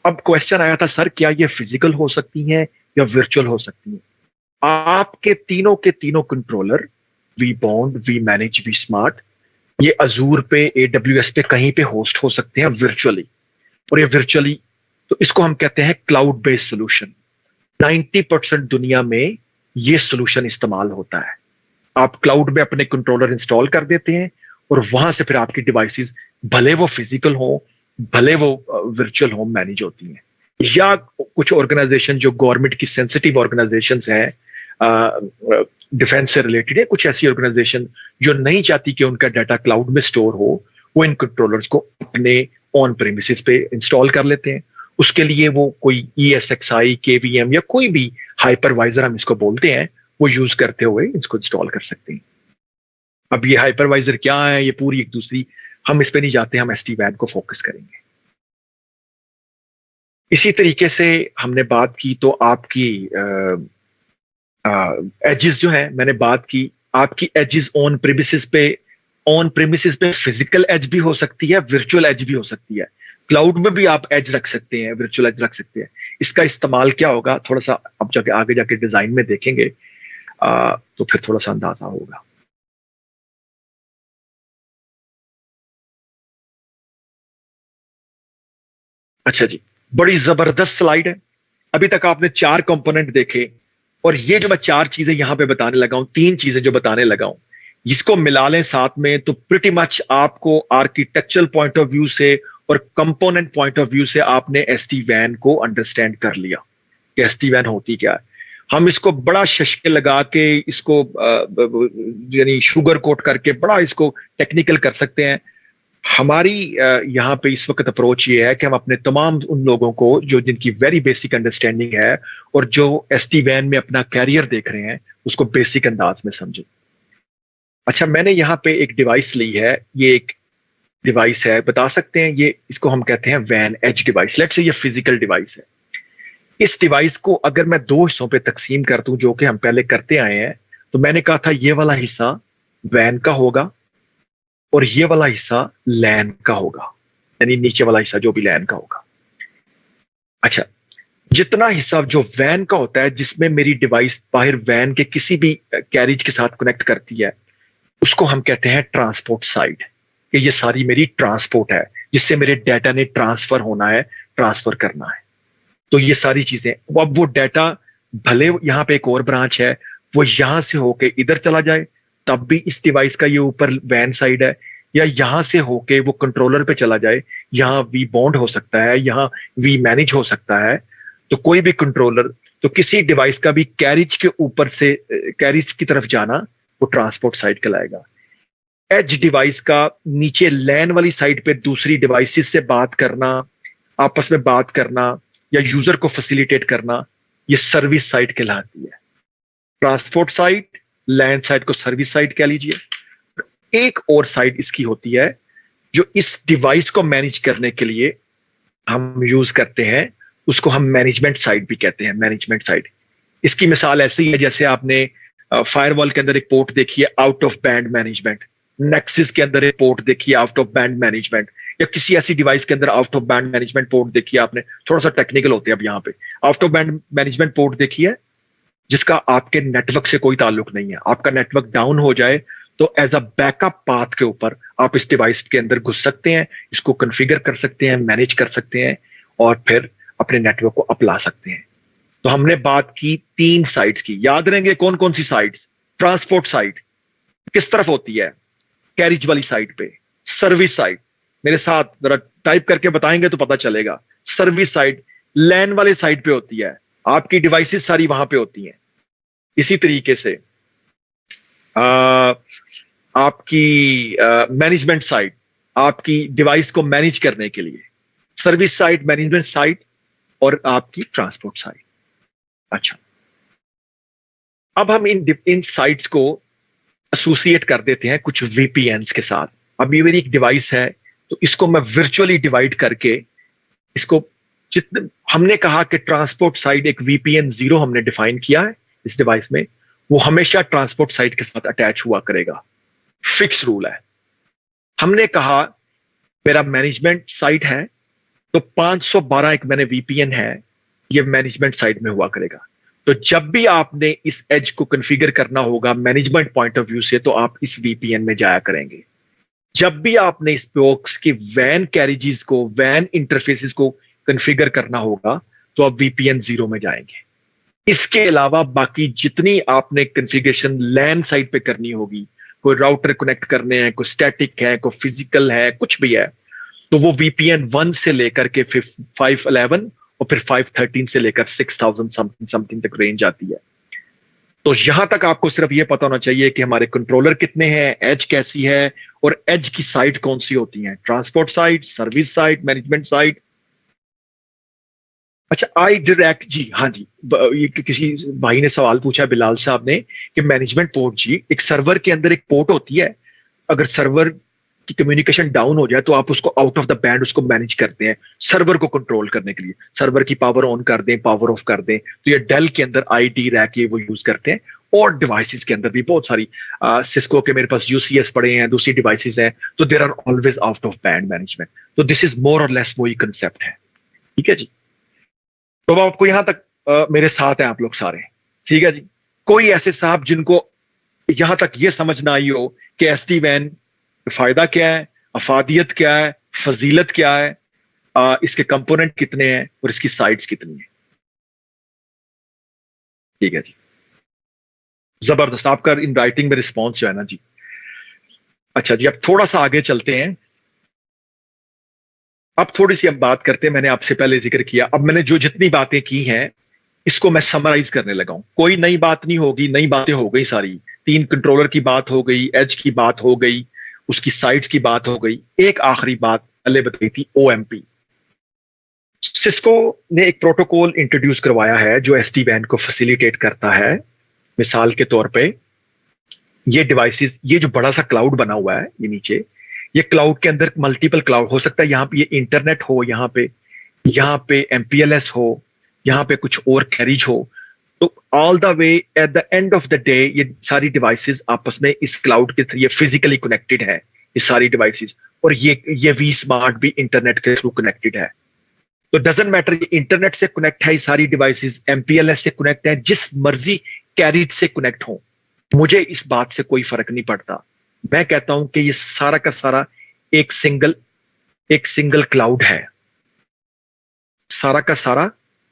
अब क्वेश्चन आया था सर क्या ये फिजिकल हो सकती हैं या वर्चुअल हो सकती हैं? आपके तीनों के तीनों controller, we bond, we manage, vSmart, ये अजूर पे, AWS पे, कहीं पे होस्ट हो सकते हैं वर्चुअली। और ये वर्चुअली, तो इसको हम कहते हैं क्लाउड बेस्ड सोल्यूशन। 90% दुनिया में ये सोल्यूशन इस्तेमाल होता है। आप क्लाउड में अपने कंट्रोलर इंस्टॉल कर देते हैं और वहां से फिर आपकी डिवाइसेस, भले वो फिजिकल हो, भले वो वर्चुअल हो, मैनेज होती हैं। या कुछ ऑर्गेनाइजेशन जो गवर्नमेंट की सेंसिटिव ऑर्गेनाइजेशंस हैं, डिफेंस से रिलेटेड है, कुछ ऐसी ऑर्गेनाइजेशन जो नहीं चाहती कि उनका डाटा क्लाउड में स्टोर हो, वो इन कंट्रोलर्स को अपने ऑन प्रेमिसेस पे इंस्टॉल कर लेते हैं। उसके लिए वो कोई ESXi, KVM या कोई भी हाइपरवाइजर हम इसको बोलते हैं, वो यूज करते हुए इसको इंस्टॉल कर सकते हैं। अब ये हाइपरवाइजर क्या है, ये पूरी एक दूसरी, हम इस पे नहीं जाते, हम SD-WAN को फोकस करेंगे। इसी तरीके से हमने बात की तो आपकी एजेस जो है, मैंने बात की आपकी एजेस ऑन प्रेमिसेस पे फिजिकल एज भी हो सकती है, वर्चुअल एज भी हो सकती है। क्लाउड में भी आप एज रख सकते हैं, वर्चुअल एज रख सकते हैं। इसका इस्तेमाल क्या होगा थोड़ा सा अब जाके आगे जाके डिजाइन में देखेंगे, तो फिर थोड़ा सा अंदाजा होगा। अच्छा जी, बड़ी जबरदस्त स्लाइड है। अभी तक आपने 4 कंपोनेंट देखे और ये जो मैं 4 चीजें यहां पे बताने लगा हूं, 3 चीजें जो बताने लगा हूं, इसको मिला लें साथ में तो प्रिटी मच आपको आर्किटेक्चरल पॉइंट ऑफ व्यू से और कंपोनेंट पॉइंट ऑफ व्यू से आपने SD-WAN को अंडरस्टैंड कर लिया कि SD-WAN होती क्या है। हम इसको बड़ा शशके लगा के इसको यानी शुगर कोट करके बड़ा इसको टेक्निकल कर सकते हैं। हमारी यहाँ पे इस वक्त अप्रोच ये है कि हम अपने तमाम उन लोगों को जो जिनकी वेरी बेसिक अंडरस्टैंडिंग है और जो SD-WAN में अपना कैरियर देख रहे हैं उसको बेसिक अंदाज में समझें। अच्छा, मैंने यहाँ पे एक डिवाइस ली है, ये एक डिवाइस है, बता सकते हैं ये, इसको हम कहते हैं WAN edge device. Let's say ये फिजिकल डिवाइस है। इस डिवाइस को अगर मैं 2 हिस्सों पे तकसीम कर दूं जो कि हम पहले करते आए हैं, तो मैंने कहा था ये वाला हिस्सा WAN का होगा और ये वाला हिस्सा लैन का होगा, यानी नीचे वाला हिस्सा जो भी लैन का होगा। अच्छा, जितना हिस्सा जो वैन का होता है, जिसमें मेरी डिवाइस बाहर वैन के किसी भी कैरिज के साथ कनेक्ट करती है, उसको हम कहते हैं ट्रांसपोर्ट साइड, कि ये सारी मेरी ट्रांसपोर्ट है, जिससे मेरे डाटा ने ट्रांसफर होना है, ट्रांसफर करना है। तो ये सारी चीजें, अब वो डाटा भले यहाँ पे एक और ब्रांच है, वो यहां से होके इधर चला जाए, तब भी इस डिवाइस का ये ऊपर वैन साइड है, या यहां से होके वो कंट्रोलर पे चला जाए, यहाँ वी बॉन्ड हो सकता है, यहाँ वी मैनेज हो सकता है। तो कोई भी कंट्रोलर, तो किसी डिवाइस का भी कैरिज के ऊपर से कैरिज की तरफ जाना, वो ट्रांसपोर्ट साइड कहलाएगा। एज डिवाइस का नीचे लैन वाली साइड पे दूसरी डिवाइसेस से बात करना, आपस में बात करना, या यूजर को फैसिलिटेट करना, ये सर्विस साइड कहलाती है। ट्रांसपोर्ट साइड, लैन साइड को सर्विस साइड कह लीजिए। एक और साइड इसकी होती है जो इस डिवाइस को मैनेज करने के लिए हम यूज करते हैं, उसको हम मैनेजमेंट साइड भी कहते हैं, मैनेजमेंट साइड। इसकी मिसाल ऐसी है जैसे आपने फायरवॉल के अंदर एक पोर्ट देखी है, out of band management, Nexis के अंदर एक पोर्ट देखी है, आउट ऑफ बैंड मैनेजमेंट, या किसी ऐसी डिवाइस के अंदर out of band management port देखी है आपने। थोड़ा सा टेक्निकल होते हैं अब यहाँ पे। Out of band management port देखी है जिसका आपके नेटवर्क से कोई ताल्लुक नहीं है, आपका नेटवर्क डाउन हो जाए तो एज अ बैकअप पाथ के ऊपर आप इस डिवाइस के अंदर घुस सकते हैं, इसको कॉन्फ़िगर कर सकते हैं, मैनेज कर सकते हैं, और फिर अपने नेटवर्क को अपला सकते हैं। तो हमने बात की 3 साइड्स की, याद रहेंगे कौन कौन सी साइड्स? ट्रांसपोर्ट साइड किस तरफ होती है? कैरिज वाली साइड पे। सर्विस साइड, मेरे साथ जरा टाइप करके बताएंगे तो पता चलेगा। सर्विस साइड लैन वाले साइड पे होती है, आपकी डिवाइसेस सारी वहां पे होती हैं। इसी तरीके से आपकी मैनेजमेंट साइड, आपकी डिवाइस को मैनेज करने के लिए। सर्विस साइड, मैनेजमेंट साइड, और आपकी ट्रांसपोर्ट साइड। अच्छा, अब हम इन साइट्स को एसोसिएट कर देते हैं कुछ वीपीएन्स के साथ। अब ये मेरी एक डिवाइस है, तो इसको मैं वर्चुअली डिवाइड करके इसको, जितने हमने कहा कि ट्रांसपोर्ट साइड एक वीपीएन 0 हमने डिफाइन किया है इस डिवाइस में, वो हमेशा ट्रांसपोर्ट साइड के साथ अटैच हुआ करेगा। फिक्स रूल है। हमने कहा मेरा मैनेजमेंट साइड है, तो 512 एक मैंने वीपीएन है, ये मैनेजमेंट साइड में हुआ करेगा। तो जब भी आपने इस एज को कॉन्फ़िगर करना होगा मैनेजमेंट पॉइंट ऑफ व्यू से, तो आप इस वीपीएन में जाया करेंगे। जब भी आपने इस बॉक्स की वैन कैरिजेस को, वैन इंटरफेसेस को कॉन्फ़िगर करना होगा, तो आप वीपीएन 0 में जाएंगे। इसके अलावा बाकी जितनी आपने कॉन्फ़िगरेशन लैन साइड पे करनी होगी, कोई राउटर कनेक्ट करने हैं, कोई स्टैटिक है, कोई फिजिकल है, कुछ भी है, तो वो वीपीएन 1 से लेकर के 511 और फिर 513 से लेकर 6000 समथिंग तक रेंज आती है। तो यहां तक आपको सिर्फ ये पता होना चाहिए कि हमारे कंट्रोलर कितने हैं, एज कैसी है, और एज की साइड कौन सी होती हैं, transport side, service side, management side. अच्छा, आई डायरेक्ट जी, हाँ जी, ये किसी भाई ने सवाल पूछा, बिलाल साहब ने, कि मैनेजमेंट पोर्ट जी, एक सर्वर के अंदर एक पोर्ट होती है, अगर सर्वर की कम्युनिकेशन डाउन हो जाए तो आप उसको आउट ऑफ द बैंड उसको मैनेज करते हैं सर्वर को कंट्रोल करने के लिए। सर्वर की पावर ऑन कर दें, पावर ऑफ कर दें। तो ये डेल के अंदर आईडी रैक ये वो यूज करते हैं, और डिवाइसेस के अंदर भी बहुत सारी सिस्को के मेरे पास यूसीएस पड़े हैं, दूसरी डिवाइसेस हैं, तो there are always out of band management. तो this is more or less वही कंसेप्ट है। ठीक है जी, तो आपको यहां तक मेरे साथ हैं आप लोग सारे, ठीक है जी। कोई ऐसे साहब जिनको यहां तक ये समझ ना आई हो कि एसडी वैन फायदा क्या है, अफादियत क्या है, फजीलत क्या है, इसके कंपोनेंट कितने हैं और इसकी साइड्स कितनी है? ठीक है जी, जबरदस्त। आपका इन राइटिंग में रिस्पॉन्स जो है ना जी। अच्छा जी, अब थोड़ा सा आगे चलते हैं। अब थोड़ी सी हम बात करते हैं, मैंने आपसे पहले जिक्र किया, अब मैंने जो जितनी बातें की हैं इसको मैं समराइज करने लगा हूं। कोई नई बात नहीं होगी, नई बातें हो गई सारी। 3 कंट्रोलर की बात हो गई, एज की बात हो गई, उसकी साइड्स की बात हो गई। एक आखिरी बात पहले बताई थी, ओएमपी। सिस्को ने एक प्रोटोकॉल इंट्रोड्यूस करवाया है जो एसडी वैन को फैसिलिटेट करता है। मिसाल के तौर पे ये डिवाइसेस, ये जो बड़ा सा क्लाउड बना हुआ है ये नीचे, ये क्लाउड के अंदर मल्टीपल क्लाउड हो सकता है। यहाँ पे ये इंटरनेट हो, यहाँ पे एमपीएलएस हो, यहाँ पे कुछ और कैरिज हो। तो all the way at the end of the day ये सारी डिवाइसेस आपस में इस क्लाउड के थ्रू फिजिकली कनेक्टेड है ये सारी डिवाइसेस, और ये वी स्मार्ट भी इंटरनेट के थ्रू कनेक्टेड है। तो डजंट मैटर ये इंटरनेट से कनेक्ट है, ये सारी डिवाइसेस MPLS से कनेक्ट है, जिस मर्जी कैरिज से कनेक्ट हो, मुझे इस बात से कोई फर्क नहीं पड़ता। मैं कहता हूं कि ये सारा का सारा एक सिंगल क्लाउड है। सारा का सारा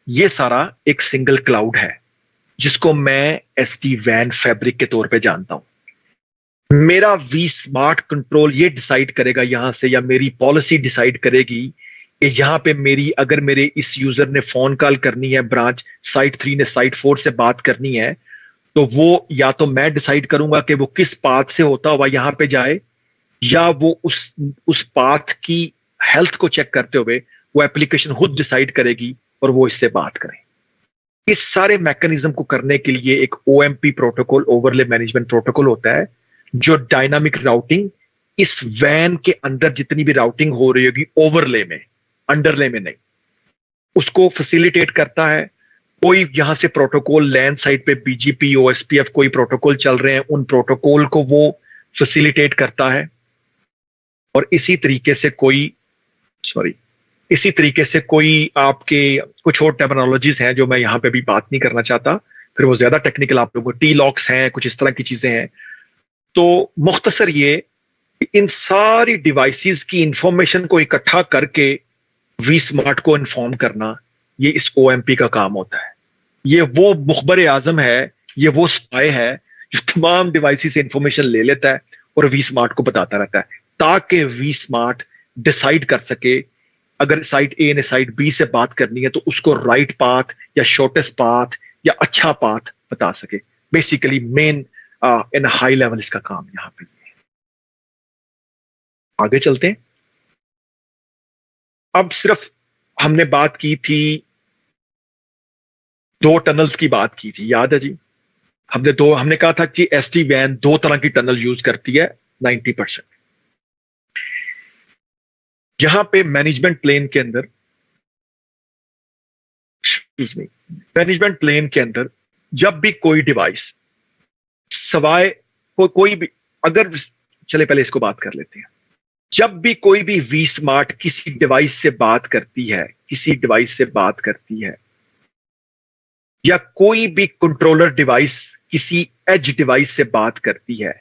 ये सारा एक सिंगल क्लाउड है, जिसको मैं SD-WAN फैब्रिक के तौर पे जानता हूं। मेरा वी स्मार्ट कंट्रोल ये डिसाइड करेगा यहां से, या मेरी पॉलिसी डिसाइड करेगी कि यहां पे अगर मेरे इस यूजर ने फोन कॉल करनी है, ब्रांच साइट 3 ने साइट 4 से बात करनी है, तो वो या तो मैं डिसाइड करूंगा कि वो किस पाथ से होता हुआ यहां पे जाए, या वो उस पाथ की हेल्थ को चेक करते हुए वो एप्लीकेशन खुद डिसाइड करेगी और वो इससे बात करें। इस सारे मैकेनिज्म को करने के लिए एक OMP protocol, overlay management protocol होता है, जो डायनामिक राउटिंग, इस वैन के अंदर जितनी भी राउटिंग हो रही होगी ओवरले में, अंडरले में नहीं, उसको फैसिलिटेट करता है। कोई यहां से प्रोटोकॉल लैंड साइड पे BGP OSPF कोई प्रोटोकॉल चल रहे हैं, उन प्रोटोकॉल को वो फैसिलिटेट करता है। और इसी तरीके से कोई आपके कुछ और टेक्नोलॉजीज हैं जो मैं यहां पे भी बात नहीं करना चाहता, फिर वो ज्यादा टेक्निकल आप लोगों को, T-locks हैं, कुछ इस तरह की चीजें हैं। तो मुख्तसर ये, इन सारी डिवाइसेस की इंफॉर्मेशन को इकट्ठा करके वी स्मार्ट को इन्फॉर्म करना, ये इस OMP का काम होता है। ये वो मुखबर आजम है, ये वो स्पाई है जो तमाम डिवाइसेस से इंफॉर्मेशन ले लेता है और वी स्मार्ट को बताता रहता है, ताकि वी स्मार्ट डिसाइड कर सके अगर साइट A ने साइट B से बात करनी है तो उसको राइट पाथ या शॉर्टेस्ट पाथ या अच्छा पाथ बता सके। बेसिकली मेन इन हाई लेवल इसका काम यहां पे है। आगे चलते हैं। अब सिर्फ हमने बात की थी, 2 टनल्स की बात की थी, याद है जी? हमने कहा था कि SD-WAN 2 तरह की टनल यूज करती है 90%। यहां पे मैनेजमेंट प्लेन के अंदर, जब भी कोई डिवाइस सवाए कोई भी, अगर चले पहले इसको बात कर लेते हैं। जब भी कोई भी वी स्मार्ट किसी डिवाइस से बात करती है, या कोई भी कंट्रोलर डिवाइस किसी एज डिवाइस से बात करती है,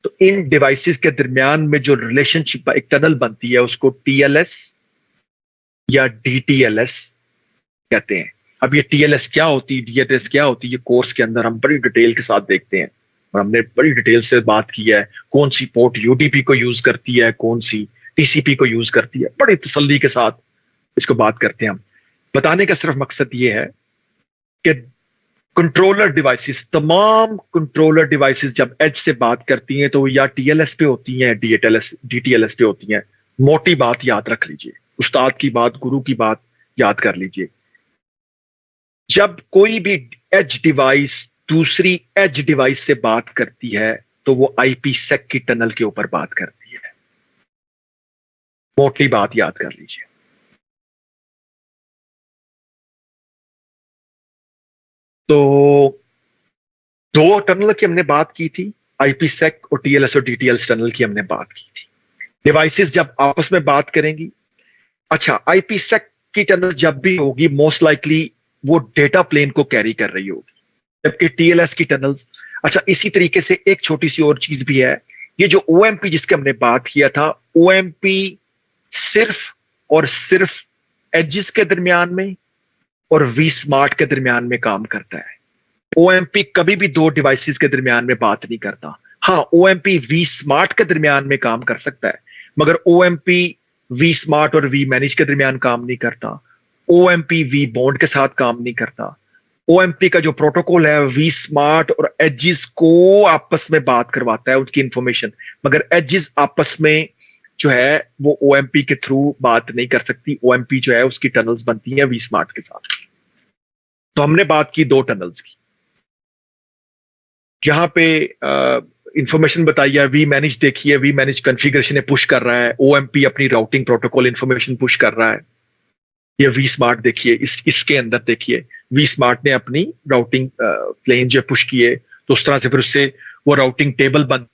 तो इन डिवाइसेस के दरमियान में जो रिलेशनशिप, एक टनल बनती है, उसको TLS या DTLS कहते हैं। अब ये TLS क्या होती है, DTLS क्या होती है, ये कोर्स के अंदर हम बड़ी डिटेल के साथ देखते हैं, और हमने बड़ी डिटेल से बात की है कौन सी पोर्ट UDP को यूज करती है, कौन सी TCP को यूज करती है, बड़ी तसल्ली के साथ इसको बात करते हैं हम। बताने का सिर्फ मकसद ये है कि कंट्रोलर डिवाइसेस, तमाम कंट्रोलर डिवाइसेस जब एज से बात करती हैं तो या TLS पे होती हैं, DTLS पे होती हैं। मोटी बात याद रख लीजिए, उस्ताद की बात, गुरु की बात याद कर लीजिए। जब कोई भी एज डिवाइस दूसरी एज डिवाइस से बात करती है तो वो IPsec की टनल के ऊपर बात करती है। मोटी बात याद कर लीजिए। तो 2 टनल की हमने बात की थी, IPsec और TLS और DTLS टनल की हमने बात की थी। डिवाइसेस जब आपस में बात करेंगी, अच्छा, IPsec की टनल जब भी होगी मोस्ट लाइकली वो डेटा प्लेन को कैरी कर रही होगी, जबकि TLS की टनल्स, अच्छा, इसी तरीके से एक छोटी सी और चीज भी है, ये जो OMP जिसके हमने बात किया था, OMP सिर्फ और सिर्फ एजेस के दरमियान में और वी स्मार्ट के दरमियान में काम करता है। OMP कभी भी 2 डिवाइसेस के दरमियान में बात नहीं करता। हाँ, OMP वी स्मार्ट के दरमियान में काम कर सकता है, मगर OMP वी स्मार्ट और वी मैनेज के दरमियान काम नहीं करता। OMP वी बॉन्ड के साथ काम नहीं करता। OMP का जो प्रोटोकॉल है, वी स्मार्ट और एजिस को आपस में बात करवाता है, उनकी इंफॉर्मेशन, मगर एजिस आपस में जो है वो OMP के थ्रू बात नहीं कर सकती। OMP जो है उसकी टनल्स बनती हैं वी स्मार्ट के साथ। तो हमने बात की 2 टनल्स की। यहां पे इंफॉर्मेशन बताई है, वी मैनेज देखिए, वी मैनेज कॉन्फ़िगरेशन पुश कर रहा है, OMP अपनी राउटिंग प्रोटोकॉल इंफॉर्मेशन पुश कर रहा है। ये वी स्मार्ट देखिए, इसके अंदर देखिए, वी स्मार्ट ने अपनी राउटिंग प्लेन जो पुश किए, तो उस तरह से फिर उससे वो राउटिंग टेबल बन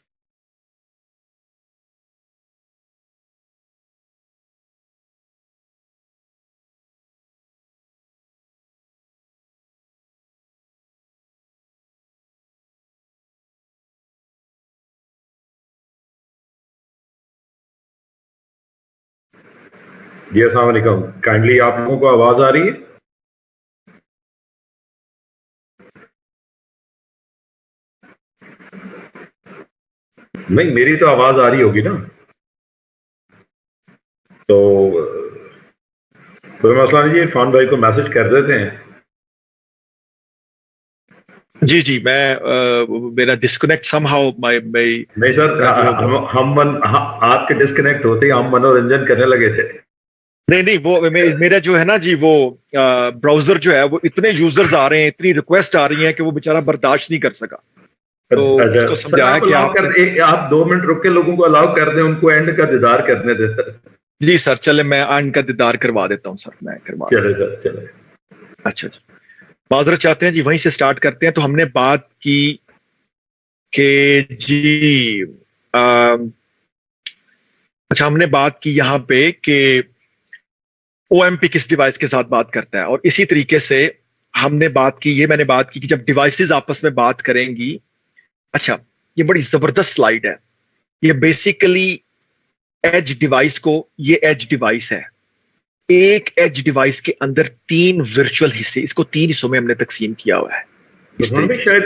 जी अस्सलाम वालेकुम, काइंडली आप लोगों को आवाज आ रही है? नहीं, मेरी तो आवाज आ रही होगी ना, तो कोई मसला नहीं जी, इरफान भाई को मैसेज कर देते हैं। जी जी, मेरा डिस्कनेक्ट समहाउ माय नहीं सर, आपके डिस्कनेक्ट होते ही हम मनोरंजन करने लगे थे। नहीं नहीं, वो मेरा जो है ना जी, वो ब्राउजर जो है वो इतने यूजर्स आ रहे हैं, इतनी रिक्वेस्ट आ रही हैं कि वो बेचारा बर्दाश्त नहीं कर सका। तो अच्छा उसको सर, समझाया आप कि अलाउ कर, आप 2 मिनट रुक के लोगों को अलाउ कर दें, उनको एंड का दीदार करने दें सर। जी सर, चले मैं आन का दीदार करवा देता हूँ सर, मैं करवा चले सर, चले। अच्छा जी, माजरत चाहते हैं जी, वहीं से स्टार्ट करते हैं। तो हमने बात की कि जी अच्छा, हमने बात की यहाँ पे कि ओएमपी किस डिवाइस के साथ बात करता है, और इसी तरीके से हमने बात की, ये मैंने बात की कि जब डिवाइसेस आपस में बात करेंगी। अच्छा, ये बड़ी जबरदस्त स्लाइड है। ये बेसिकली एज डिवाइस को, ये एज डिवाइस है, एक एज डिवाइस के अंदर 3 वर्चुअल हिस्से, इसको 3 हिस्सों में हमने तकसीम किया हुआ है इस इरफान भाई, तरीके से। शायद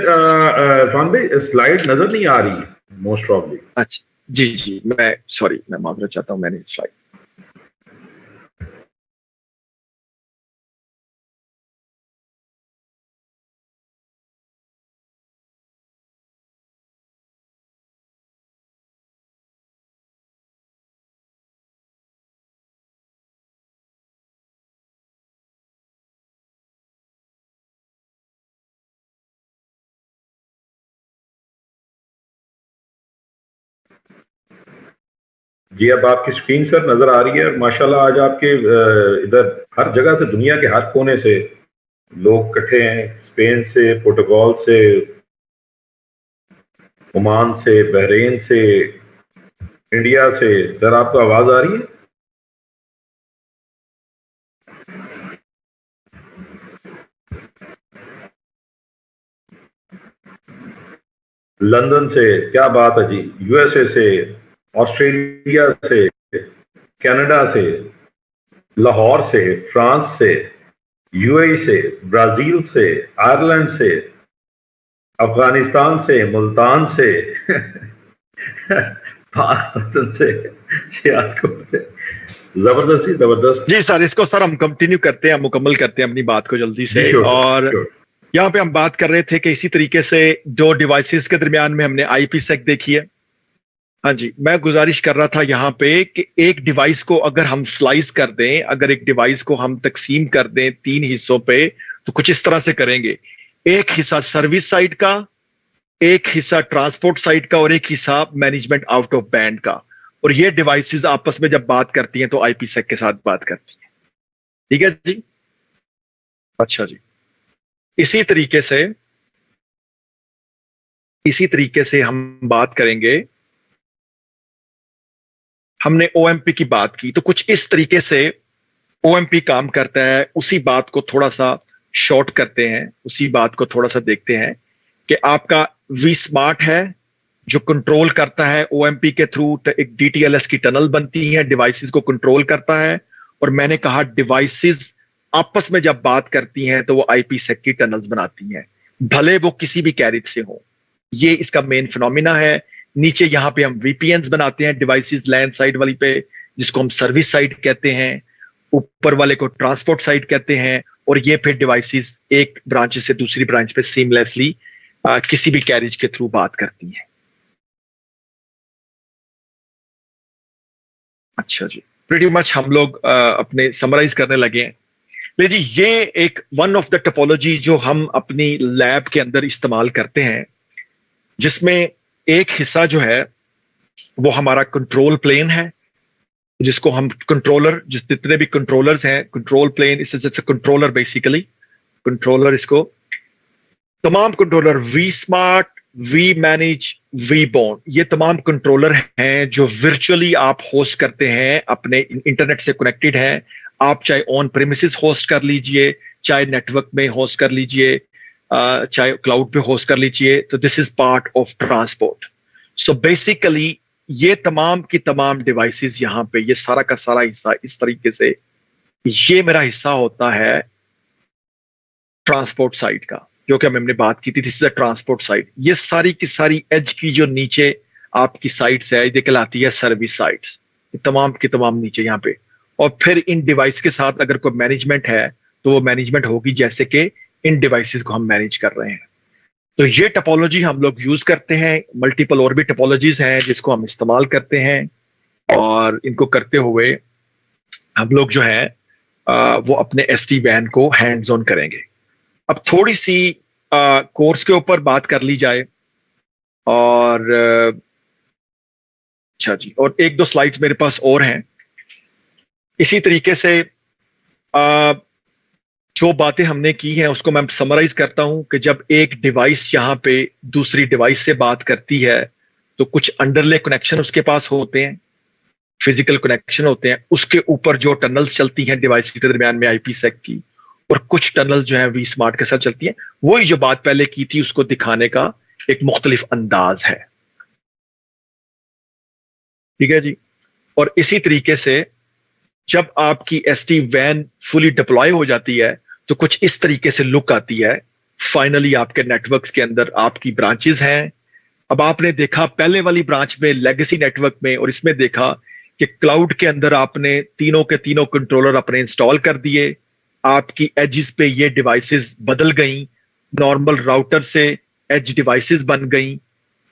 इरफान भाई स्लाइड नजर नहीं आ रही मोस्ट प्रॉब्ली। अच्छा जी जी, मैं सॉरी, मैं माफी चाहता हूं, मैंने स्लाइड जी अब आपकी स्क्रीन सर नजर आ रही है, और माशाल्लाह आज आपके इधर हर जगह से, दुनिया के हर कोने से लोग इकट्ठे हैं। स्पेन से, पुर्तगाल से, ओमान से, बहरीन से, इंडिया से। सर आपको आवाज आ रही है? लंदन से, क्या बात है जी, यूएसए से, ऑस्ट्रेलिया से, कनाडा से, लाहौर से, फ्रांस से, यूएई से, ब्राजील से, आयरलैंड से, अफगानिस्तान से, मुल्तान से, पाकिस्तान से, सियालकोट से। जबरदस्त ही जबरदस्त। जी सर, इसको सर हम कंटिन्यू करते हैं, मुकम्मल करते हैं अपनी बात को जल्दी जी से। श्योर और श्योर। यहाँ पे हम बात कर रहे थे कि इसी तरीके से दो डिवाइसेस के दरमियान में हमने आईपी सेक देखी है। हाँ जी, मैं गुजारिश कर रहा था यहाँ पे कि एक डिवाइस को अगर हम स्लाइस कर दें, अगर एक डिवाइस को हम तकसीम कर दें 3 हिस्सों पे, तो कुछ इस तरह से करेंगे। एक हिस्सा सर्विस साइड का, एक हिस्सा ट्रांसपोर्ट साइड का, और एक हिस्सा मैनेजमेंट आउट ऑफ बैंड का। और ये डिवाइसेस आपस में जब बात करती हैं तो आईपी सेक के साथ बात करती हैं। ठीक है जी। अच्छा जी, इसी तरीके से हम बात करेंगे। हमने ओएमपी की बात की, तो कुछ इस तरीके से ओएमपी काम करता है। उसी बात को थोड़ा सा शॉर्ट करते हैं, उसी बात को थोड़ा सा देखते हैं कि आपका वी स्मार्ट है जो कंट्रोल करता है ओएमपी के थ्रू। एक डीटीएलएस की टनल बनती है, डिवाइसेस को कंट्रोल करता है। और मैंने कहा डिवाइसेस आपस में जब बात करती हैं तो वो आईपी सेक की टनल्स बनाती हैं, भले वो किसी भी कैरिज से हो। ये इसका मेन फिनोमिना है। नीचे यहां पे हम वीपीएन्स बनाते हैं डिवाइसेस लैंड साइड वाली पे, जिसको हम सर्विस साइड कहते हैं। ऊपर वाले को ट्रांसपोर्ट साइड कहते हैं। और ये फिर डिवाइसेस एक ब्रांच से दूसरी ब्रांच पे सीमलेसली किसी भी कैरिज के थ्रू बात करती हैं। अच्छा जी, प्रीटी मच हम लोग अपने समराइज करने लगे हैं। ले जी, ये एक वन ऑफ द टोपोलॉजी जो हम अपनी लैब के अंदर इस्तेमाल करते हैं, जिसमें एक हिस्सा जो है वो हमारा कंट्रोल प्लेन है, जिसको हम कंट्रोलर, जितने भी कंट्रोलर्स हैं, कंट्रोल प्लेन इस कंट्रोलर, बेसिकली कंट्रोलर। इसको तमाम controller vSmart, we manage, we bond, ये तमाम कंट्रोलर हैं जो वर्चुअली आप होस्ट करते हैं, अपने इंटरनेट से कनेक्टेड हैं। आप चाहे ऑन प्रेमिसेस होस्ट कर लीजिए, चाहे नेटवर्क में होस्ट कर लीजिए, चाहे क्लाउड पे होस्ट कर लीजिए। तो this is part of transport. So basically ये तमाम की तमाम डिवाइसेस यहाँ पे, ये सारा का सारा हिस्सा इस तरीके से, ये मेरा हिस्सा होता है ट्रांसपोर्ट साइड का, जो कि हमने बात की थी, this is a transport side. ये सारी की सारी एज की जो नीचे आपकी साइट्स है, ये कहलाती है सर्विस साइट्स, तमाम की तमाम नीचे यहाँ पे। और फिर इन डिवाइस के साथ अगर कोई मैनेजमेंट है तो वो मैनेजमेंट होगी जैसे कि इन डिवाइसेस को हम मैनेज कर रहे हैं। तो ये टोपोलॉजी हम लोग यूज करते हैं। मल्टीपल और भी टोपोलॉजीज हैं जिसको हम इस्तेमाल करते हैं, और इनको करते हुए हम लोग जो है वो अपने एसडी वैन को हैंड्स ऑन करेंगे। अब थोड़ी सी कोर्स के ऊपर बात कर ली जाए, और अच्छा जी, और एक दो स्लाइड्स मेरे पास और हैं। इसी तरीके से जो बातें हमने की हैं उसको मैं समराइज करता हूं कि जब एक डिवाइस यहाँ पे दूसरी डिवाइस से बात करती है तो कुछ अंडरले कनेक्शन उसके पास होते हैं, फिजिकल कनेक्शन होते हैं, उसके ऊपर जो टनल्स चलती हैं डिवाइस के दरमियान में आईपीसेक की, और कुछ टनल जो है वी स्मार्ट के साथ चलती हैं। वही जो बात पहले की थी उसको दिखाने का एक मुख्तलिफ अंदाज है, ठीक है जी। और इसी तरीके से जब आपकी एसडी वैन फुली डिप्लॉय हो जाती है तो कुछ इस तरीके से लुक आती है। फाइनली आपके नेटवर्क्स के अंदर आपकी ब्रांचेस हैं। अब आपने देखा पहले वाली ब्रांच में लेगेसी नेटवर्क में, और इसमें देखा कि क्लाउड के अंदर आपने तीनों के तीनों कंट्रोलर अपने इंस्टॉल कर दिए, आपकी एजेस पे ये डिवाइसेस बदल गई, नॉर्मल राउटर से एज डिवाइसेस बन गई,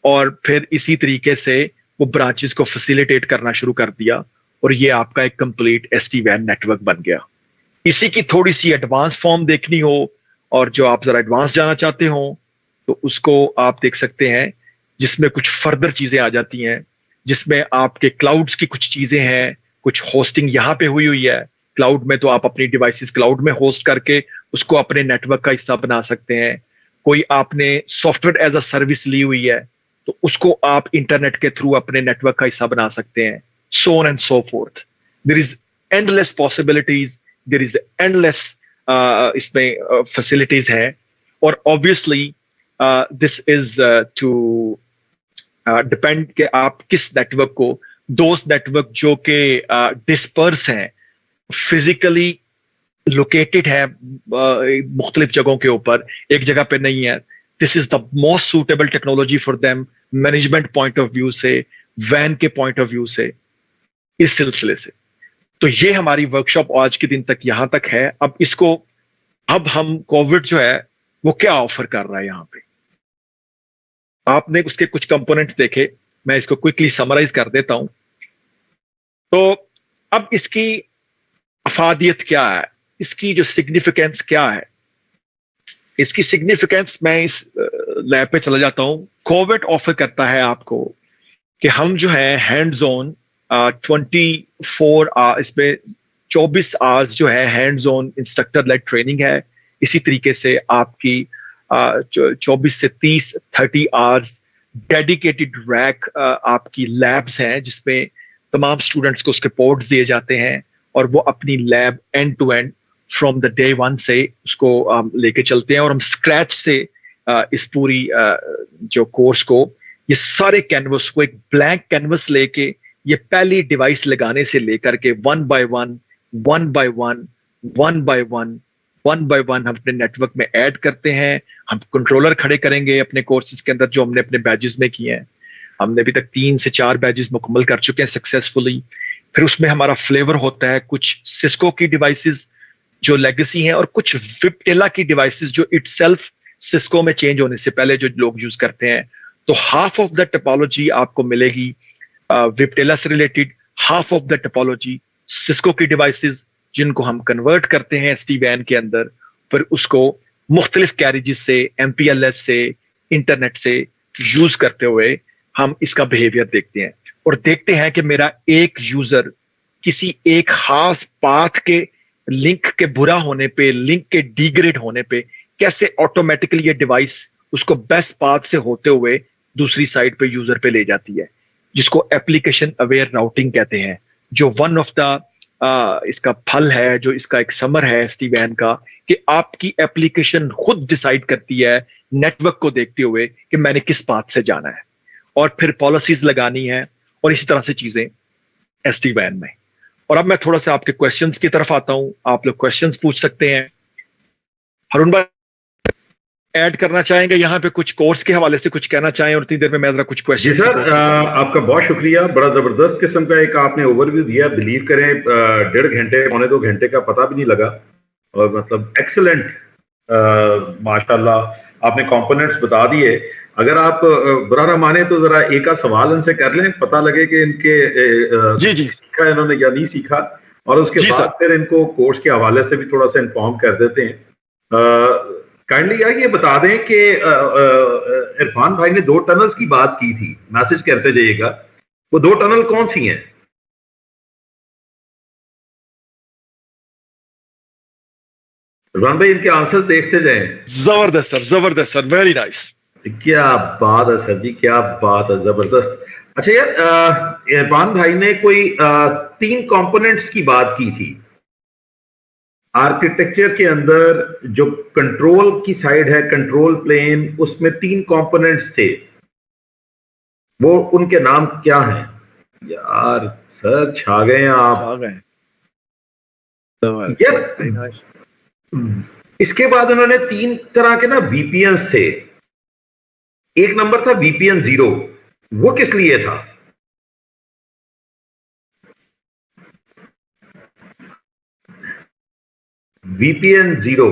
और फिर इसी तरीके से वो ब्रांचेस को फैसिलिटेट करना शुरू कर दिया, और ये आपका एक कंप्लीट एसडी वैन नेटवर्क बन गया। इसी की थोड़ी सी एडवांस फॉर्म देखनी हो, और जो आप जरा एडवांस जाना चाहते हो तो उसको आप देख सकते हैं, जिसमें कुछ फर्दर चीजें आ जाती हैं, जिसमें आपके क्लाउड्स की कुछ चीजें हैं, कुछ होस्टिंग यहाँ पे हुई हुई है क्लाउड में, तो आप अपनी डिवाइसेस क्लाउड में होस्ट करके उसको अपने नेटवर्क का हिस्सा बना सकते हैं। कोई आपने सॉफ्टवेयर एज अ सर्विस ली हुई है तो उसको आप इंटरनेट के थ्रू अपने नेटवर्क का हिस्सा बना सकते हैं, so on and so forth. There is endless possibilities, there is endless इसमें facilities है, और obviously this is to depend कि आप किस नेटवर्क को, दोस्त नेटवर्क जो कि डिस्पर्स हैं, फिजिकली लोकेटेड है मुख्तलिफ जगहों के ऊपर, एक जगह पे नहीं है, this is the most suitable technology for them, management point of view से, वैन के पॉइंट ऑफ व्यू से, इस सिलसिले से। तो ये हमारी वर्कशॉप आज के दिन तक यहां तक है। अब हम कोविड जो है वो क्या ऑफर कर रहा है यहाँ पे, आपने उसके कुछ कंपोनेंट्स देखे, मैं इसको क्विकली समराइज कर देता हूं। तो अब इसकी अफादियत क्या है, इसकी जो सिग्निफिकेंस क्या है, इसकी सिग्निफिकेंस मैं इस लैब पे चला जाता हूं। कोविड ऑफर करता है आपको कि हम जो है हैंड्स ऑन 24 इसमें 24 आवर्स जो है hands on instructor led training है। इसी तरीके से आपकी 24 से 30 आवर्स डेडिकेटेड रैक आपकी लैब्स हैं, जिसमें तमाम स्टूडेंट्स को सपोर्ट्स दिए जाते हैं, और वो अपनी lab end to end from the day one से उसको लेके चलते हैं। और हम स्क्रैच से इस पूरी जो कोर्स को, ये सारे कैनवस को, एक ब्लैंक कैनवस लेके, ये पहली डिवाइस लगाने से लेकर के वन बाय वन हम अपने नेटवर्क में ऐड करते हैं। हम कंट्रोलर खड़े करेंगे अपने कोर्सेज के अंदर जो हमने अपने बैजेस में किए हैं। हमने अभी तक 3 से 4 बैजेस मुकम्मल कर चुके हैं सक्सेसफुली। फिर उसमें हमारा फ्लेवर होता है कुछ सिस्को की डिवाइसेस जो लेगेसी हैं, और कुछ विपटेला की डिवाइसेस जो इटसेल्फ सिस्को में चेंज होने से पहले जो लोग यूज करते हैं। तो हाफ ऑफ द टोपोलॉजी आपको मिलेगी विपटेला से related, half of the topology Cisco की डिवाइसेस जिनको हम कन्वर्ट करते हैं एसडी वैन के अंदर, फिर उसको मुख्तलिफ कैरेजेस से, MPLS से, इंटरनेट से यूज करते हुए हम इसका बिहेवियर देखते हैं, और देखते हैं कि मेरा एक यूजर किसी एक खास पाथ के लिंक के बुरा होने पे, लिंक के डिग्रेड होने पे कैसे ऑटोमेटिकली ये डिवाइस उसको बेस्ट पाथ से होते हुए दूसरी साइड पे यूजर पे ले जाती है, जिसको एप्लीकेशन अवेयर राउटिंग कहते हैं, जो वन ऑफ द इसका फल है, जो इसका एक समर है एसडी वैन का, कि आपकी एप्लीकेशन खुद डिसाइड करती है नेटवर्क को देखते हुए कि मैंने किस पाथ से जाना है, और फिर पॉलिसीज लगानी है, और इसी तरह से चीजें SD WAN में। और अब मैं थोड़ा सा आपके क्वेश्चंस की तरफ आता हूं, आप लोग क्वेश्चंस पूछ सकते हैं। हरुण भाई ऐड करना चाहेंगे यहाँ पे, कुछ कोर्स के हवाले से कुछ कहना चाहें, और इतनी देर में मैं जरा कुछ जी क्वेश्चन। सर, आपका बहुत शुक्रिया, बड़ा जबरदस्त किस्म का एक आपने ओवरव्यू दिया। बिलीव करें 1.5 घंटे, 1.25 घंटे का पता भी नहीं लगा, और मतलब एक्सीलेंट, माशाल्लाह आपने कंपोनेंट्स बता दिए। अगर आप बुरा ना माने तो जरा एक आध सवाल इनसे कर लें, पता लगे कि इनके जी जी सीखा इन्होंने या नहीं सीखा, और उसके जी बाद सर। फिर इनको कोर्स के हवाले से भी थोड़ा सा इन्फॉर्म कर देते हैं। काइंडली यार ये बता दें कि इरफान भाई ने 2 टनल्स की बात की थी, मैसेज करते जाइएगा, वो 2 टनल कौन सी हैं? इरफान भाई इनके आंसर्स देखते जाएं। जबरदस्त सर, जबरदस्त सर, वेरी नाइस। क्या बात है सर जी, क्या बात है, जबरदस्त। अच्छा यार, इरफान भाई ने कोई 3 कंपोनेंट्स की बात की थी आर्किटेक्चर के अंदर, जो कंट्रोल की साइड है, कंट्रोल प्लेन, उसमें 3 कंपोनेंट्स थे, वो उनके नाम क्या हैं? यार सर छा गए हैं आप यार। इसके बाद उन्होंने 3 तरह के ना VPNs थे। एक नंबर था VPN 0, वो किस लिए था? VPN 0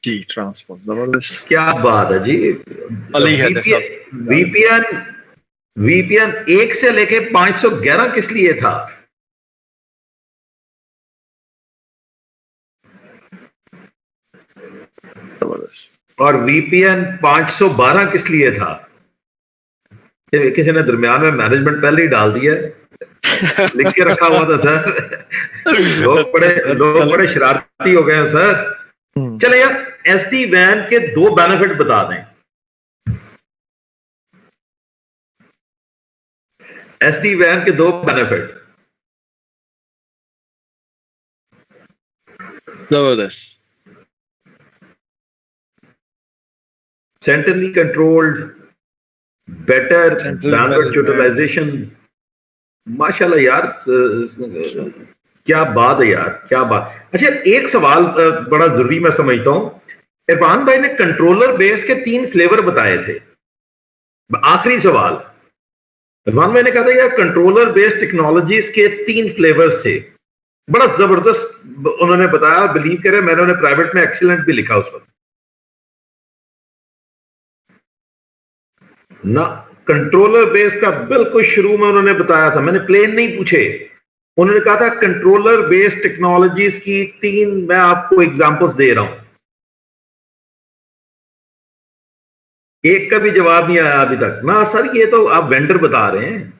जी, ट्रांसफॉर्म, जबरदस्त। क्या बात है जी। अली है VPN 1 से लेके 511 किस लिए था? और VPN 512 किस लिए था? किसी ने दरमियान में मैनेजमेंट पहले ही डाल दिया, लिख के रखा हुआ था सर। लोग बड़े शरारती हो गए हैं सर। चले यार, SD WAN के 2 बेनिफिट बता दें। SD WAN के 2 बेनिफिट। जबरदस्त। Centrally controlled, better bandwidth utilisation. माशाल्लाह यार, क्या बात है यार, क्या बात। अच्छा, एक सवाल बड़ा जरूरी मैं समझता हूं। इरफान भाई ने कंट्रोलर बेस के 3 फ्लेवर बताए थे। आखिरी सवाल, इरफान भाई ने कहा था यार कंट्रोलर बेस्ड टेक्नोलॉजीज के 3 फ्लेवर्स थे, बड़ा जबरदस्त उन्होंने बताया। बिलीव करें, मैंने उन्हें प्राइवेट में एक्सीलेंट भी लिखा उस वक्त ना। कंट्रोलर बेस का बिल्कुल शुरू में उन्होंने बताया था, मैंने प्लेन नहीं पूछे, उन्होंने कहा था कंट्रोलर बेस्ड टेक्नोलॉजीज की 3 मैं आपको एग्जांपल्स दे रहा हूं। एक का भी जवाब नहीं आया अभी तक ना सर, ये तो आप वेंडर बता रहे हैं।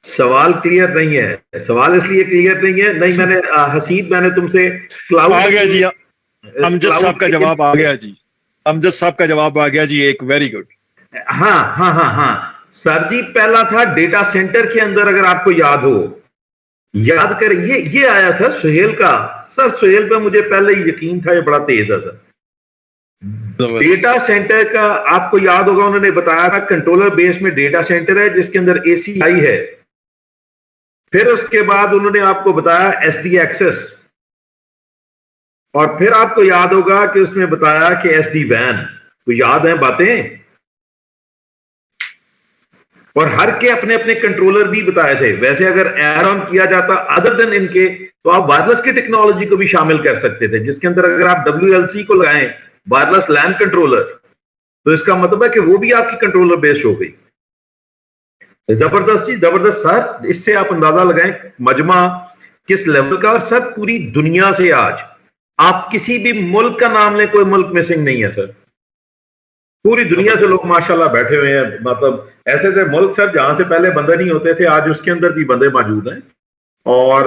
सवाल क्लियर नहीं है, सवाल इसलिए क्लियर नहीं है, नहीं मैंने हसीब, मैंने तुमसे क्लाउड आ गया जी, अमजद साहब का जवाब आ गया जी, अमजद साहब का जवाब आ गया जी, एक वेरी गुड। हाँ हाँ हाँ हाँ सर जी, पहला था डेटा सेंटर के अंदर, अगर आपको याद हो, याद कर, ये आया सर सुहेल का। सर सुहेल पे मुझे पहले ही यकीन था, ये बड़ा तेज है सर। डेटा सेंटर का आपको याद होगा, उन्होंने बताया था कंट्रोलर बेस में डेटा सेंटर है जिसके अंदर ACI है। फिर उसके बाद उन्होंने आपको बताया SD एक्सेस, और फिर आपको याद होगा कि उसमें बताया कि SD WAN। तो याद है बातें, और हर के अपने अपने कंट्रोलर भी बताए थे। वैसे अगर एड ऑन किया जाता अदर देन इनके, तो आप वायरलेस की टेक्नोलॉजी को भी शामिल कर सकते थे, जिसके अंदर अगर आप WLC को लगाएं, वायरलेस लैन कंट्रोलर, तो इसका मतलब है कि वो भी आपकी कंट्रोलर बेस्ड हो गई। जबरदस्त जी, जबरदस्त सर। इससे आप अंदाजा लगाएं मजमा किस लेवल का। और सर पूरी दुनिया से आज आप किसी भी मुल्क का नाम लें, कोई मुल्क मिसिंग नहीं है सर। पूरी दुनिया से लोग माशाल्लाह बैठे हुए हैं, मतलब ऐसे ऐसे मुल्क सर जहां से पहले बंदे नहीं होते थे, आज उसके अंदर भी बंदे मौजूद हैं। और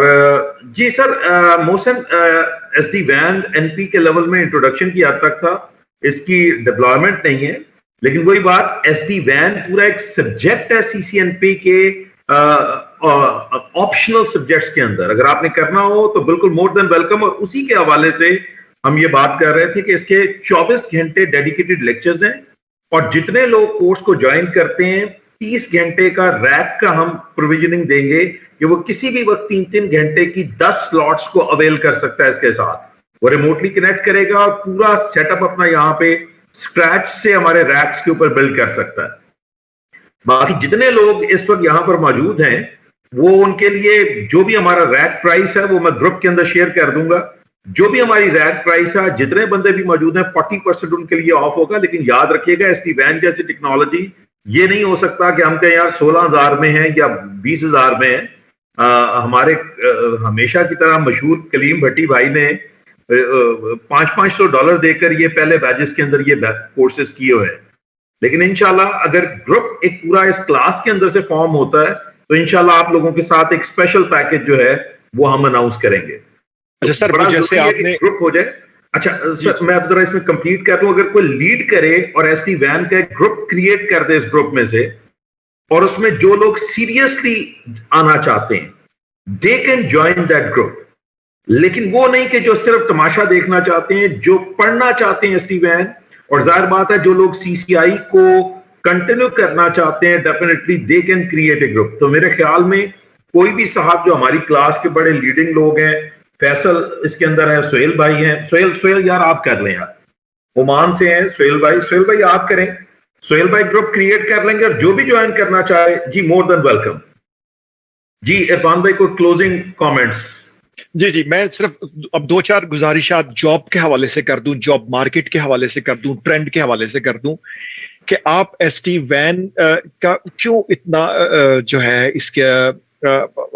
जी sir, Mohsin, SD WAN NP के लेवल में इंट्रोडक्शन की हद तक था, इसकी डिप्लॉयमेंट नहीं है। लेकिन वही बात, SD WAN पूरा एक सब्जेक्ट है CCNP के ऑप्शनल सब्जेक्ट्स के अंदर। अगर आपने करना हो तो बिल्कुल मोर देन वेलकम। और उसी के हवाले से हम ये बात कर रहे थे कि इसके 24 घंटे डेडिकेटेड लेक्चर्स हैं, और जितने लोग कोर्स को ज्वाइन करते हैं 30 घंटे का रैक का हम प्रोविजनिंग देंगे कि वो किसी भी वक्त 3-3 घंटे की 10 स्लॉट्स को अवेल कर सकता है। इसके साथ वो रिमोटली कनेक्ट करेगा और पूरा सेटअप अपना यहाँ पे स्क्रैच से हमारे रैक्स के ऊपर बिल्ड कर सकता है। बाकी जितने लोग इस वक्त यहाँ पर मौजूद हैं वो उनके लिए जो भी हमारा रैक प्राइस है वो मैं ग्रुप के अंदर शेयर कर दूंगा। जो भी हमारी रैक प्राइस है, जितने बंदे भी मौजूद हैं 40% उनके लिए ऑफ होगा। लेकिन याद रखिएगा SD-WAN जैसी टेक्नोलॉजी ये नहीं हो सकता कि हम कहें यार 16,000 में है या 20,000 में है। हमारे हमेशा की तरह मशहूर कलीम भट्टी भाई ने $500 देकर ये पहले बैचेस के अंदर ये कोर्सेज किए हुए हैं। लेकिन इंशाल्लाह अगर ग्रुप एक पूरा इस क्लास के अंदर से फॉर्म होता है तो इंशाल्लाह आप लोगों के साथ एक स्पेशल पैकेज जो है वो हम अनाउंस करेंगे। अच्छा सर, जैसे आपने ग्रुप हो जाए। अच्छा सर, मैं अब जरा इसमें कंप्लीट कर दूं। अगर कोई लीड करे और SD-WAN का एक ग्रुप क्रिएट कर दे इस ग्रुप में से, और उसमें जो लोग सीरियसली आना चाहते हैं they can join that group. लेकिन वो नहीं कि जो सिर्फ तमाशा देखना चाहते हैं, जो पढ़ना चाहते हैं SD-WAN, और जाहिर बात है जो लोग CCI को कंटिन्यू करना चाहते हैं definitely they can create a group. तो मेरे ख्याल में कोई भी साहब जो हमारी क्लास के बड़े लीडिंग लोग हैं, फैसल इसके अंदर है, सोहेल भाई हैं, सोहेल यार आप कर लें यार, ओमान से हैं सोहेल भाई आप करें, सोहेल भाई ग्रुप क्रिएट कर लेंगे और जो भी ज्वाइन करना चाहे जी मोर देन वेलकम। जी इरफान भाई को क्लोजिंग कमेंट्स। जी मैं सिर्फ अब 2-4 गुजारिशात जॉब के हवाले से कर दूं, जॉब मार्केट के हवाले से कर दूं, ट्रेंड के हवाले से कर दूं कि आप SD-WAN का क्यों इतना जो है इसके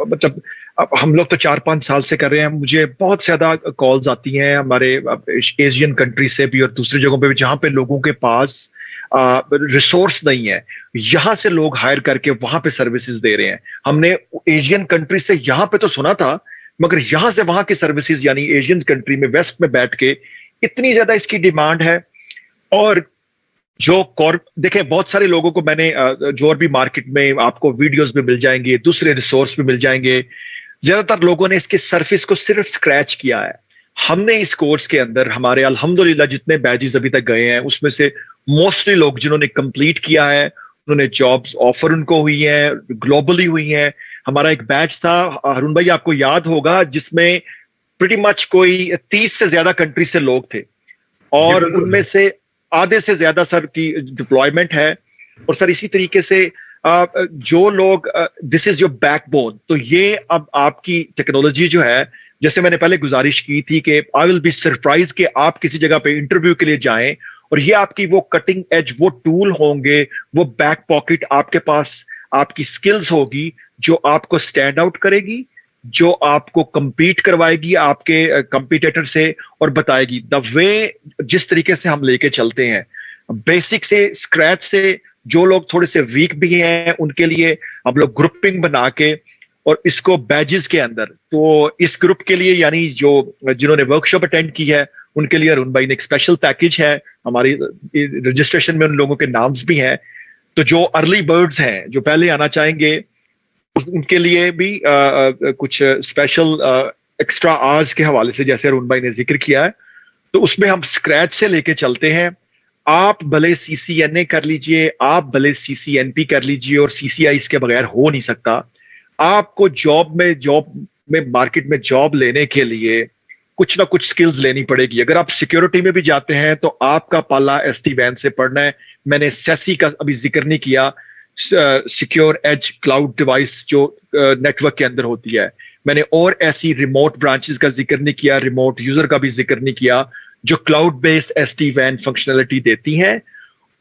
मतलब अब हम लोग तो 4-5 साल से कर रहे हैं। मुझे बहुत ज्यादा कॉल्स आती हैं हमारे एशियन कंट्री से भी और दूसरी जगहों पे भी जहां पे लोगों के पास रिसोर्स नहीं है, यहां से लोग हायर करके वहां पे सर्विसेज दे रहे हैं। हमने एशियन कंट्री से यहां पे तो सुना था, मगर यहां से वहां की सर्विसेज यानी एशियन कंट्री में वेस्ट में बैठ के इतनी ज्यादा इसकी डिमांड है। और जो देखें बहुत सारे लोगों को मैंने जो और भी मार्केट में आपको वीडियोस भी मिल जाएंगे, दूसरे रिसोर्स भी मिल जाएंगे, ज्यादातर लोगों ने इसके सरफेस को सिर्फ स्क्रैच किया है। हमने इस कोर्स के अंदर हमारे अल्हम्दुलिल्लाह जितने बैचेस अभी तक गए हैं उसमें से मोस्टली लोग जिन्होंने कंप्लीट किया है उन्होंने जॉब्स ऑफर उनको हुई है, ग्लोबली हुई है। हमारा एक बैच था हरून भाई आपको याद होगा जिसमें प्रीटी मच कोई 30 से ज्यादा कंट्री से लोग थे और उनमें से आधे से ज्यादा सर की डिप्लॉयमेंट है। और सर इसी तरीके से जो लोग दिस इज योर बैकबोन, तो ये अब आपकी टेक्नोलॉजी जो है, जैसे मैंने पहले गुजारिश की थी कि आई विल बी सरप्राइज कि आप किसी जगह पे इंटरव्यू के लिए जाएं और ये आपकी वो कटिंग एज वो टूल होंगे, वो बैक पॉकेट आपके पास आपकी स्किल्स होगी जो आपको स्टैंड आउट करेगी, जो आपको compete करवाएगी आपके कंपटीटर से और बताएगी द वे जिस तरीके से हम लेके चलते हैं बेसिक से स्क्रैच से। जो लोग थोड़े से वीक भी हैं उनके लिए हम लोग ग्रुपिंग बना के और इसको बैजेस के अंदर, तो इस ग्रुप के लिए यानी जो जिन्होंने वर्कशॉप अटेंड की है उनके लिए अरुण भाई ने एक स्पेशल पैकेज है, हमारी रजिस्ट्रेशन में उन लोगों के नाम्स भी हैं। तो जो अर्ली बर्ड्स हैं जो पहले आना चाहेंगे उनके लिए भी कुछ स्पेशल एक्स्ट्रा आवर्स के हवाले से जैसे अरुण भाई ने जिक्र किया है, तो उसमें हम स्क्रैच से लेके चलते हैं। आप भले CCNA कर लीजिए, आप भले CCNP कर लीजिए, और CCI इसके बगैर हो नहीं सकता। आपको जॉब में मार्केट में जॉब लेने के लिए कुछ ना कुछ स्किल्स लेनी पड़ेगी। अगर आप सिक्योरिटी में भी जाते हैं तो आपका पाला SD-WAN से पढ़ना है। मैंने SASE का अभी जिक्र नहीं किया, सिक्योर एज क्लाउड डिवाइस जो नेटवर्क के अंदर होती है। मैंने और ऐसी रिमोट ब्रांचेस का जिक्र नहीं किया, रिमोट यूजर का भी जिक्र नहीं किया, जो क्लाउड बेस्ड SD-WAN फंक्शनलिटी देती हैं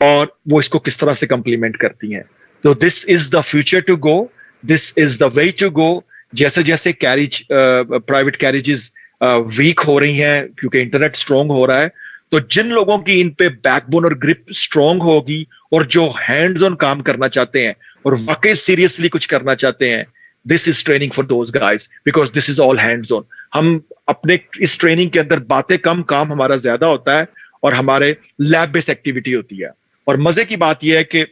और वो इसको किस तरह से कंप्लीमेंट करती हैं। तो this is the future to go, this is the way to go. जैसे जैसे कैरिज प्राइवेट कैरिजेस वीक हो रही हैं क्योंकि इंटरनेट स्ट्रांग हो रहा है, तो जिन लोगों की इन पे बैकबोन और ग्रिप स्ट्रांग होगी और जो हैंड्स ऑन काम करना चाहते हैं और वाकई सीरियसली कुछ करना चाहते हैं, this is training for those guys because this is all hands on. हम अपने इस ट्रेनिंग के अंदर बातें कम, काम हमारा ज्यादा होता है और हमारे लैब बेस्ड एक्टिविटी होती है। और मजे की बात यह है कि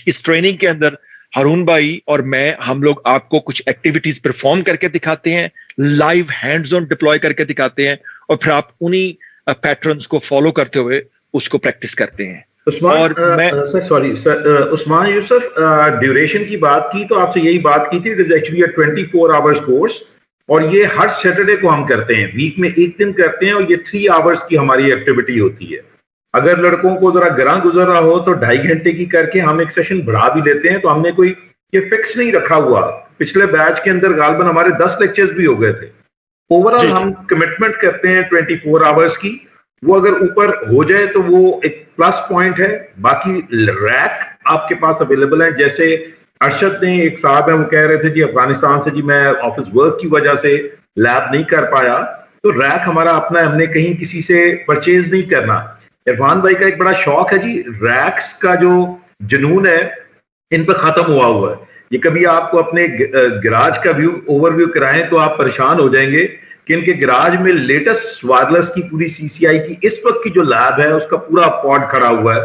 इस ट्रेनिंग के अंदर हरून भाई और मैं, हम लोग आपको कुछ एक्टिविटीज परफॉर्म करके दिखाते हैं, लाइव हैंड्स ऑन डिप्लॉय करके दिखाते हैं और फिर आप उन्हीं पैटर्न्स को फॉलो करते हुए उसको प्रैक्टिस करते हैं। उस्मान और मैं sir sorry sir Usman Yusuf duration की बात की तो आपसे यही बात की थी, it is actually 24 hours course और ये हर सैटरडे को हम करते हैं, वीक में एक दिन करते हैं और ये 3 आवर्स की हमारी एक्टिविटी होती है। अगर लड़कों को जरा ग्रां गुजर रहा हो तो 2.5 घंटे की करके हम एक सेशन बढ़ा भी लेते हैं। तो हमने कोई ये फिक्स नहीं रखा हुआ। पिछले बैच के अंदर गालबन हमारे 10 लेक्चर्स भी हो गए थे। ओवरऑल हम कमिटमेंट करते हैं 24 आवर्स की, वो अगर ऊपर हो जाए तो वो एक प्लस पॉइंट है। बाकी रैक आपके पास अवेलेबल है। जैसे अरशद ने एक साहब है वो कह रहे थे जी अफगानिस्तान से जी मैं ऑफिस वर्क की वजह से लैब नहीं कर पाया, तो रैक हमारा अपना है, हमने कहीं किसी से परचेज नहीं करना। इरफान भाई का एक बड़ा शौक है जी, रैक्स का जो जुनून है इन पर खत्म हुआ है। ये कभी आपको अपने गराज का व्यू ओवरव्यू कराएं तो आप परेशान हो जाएंगे कि इनके गराज में लेटेस्ट वायरलेस की पूरी सीसीआई की इस वक्त की जो लैब है उसका पूरा पॉड खड़ा हुआ है।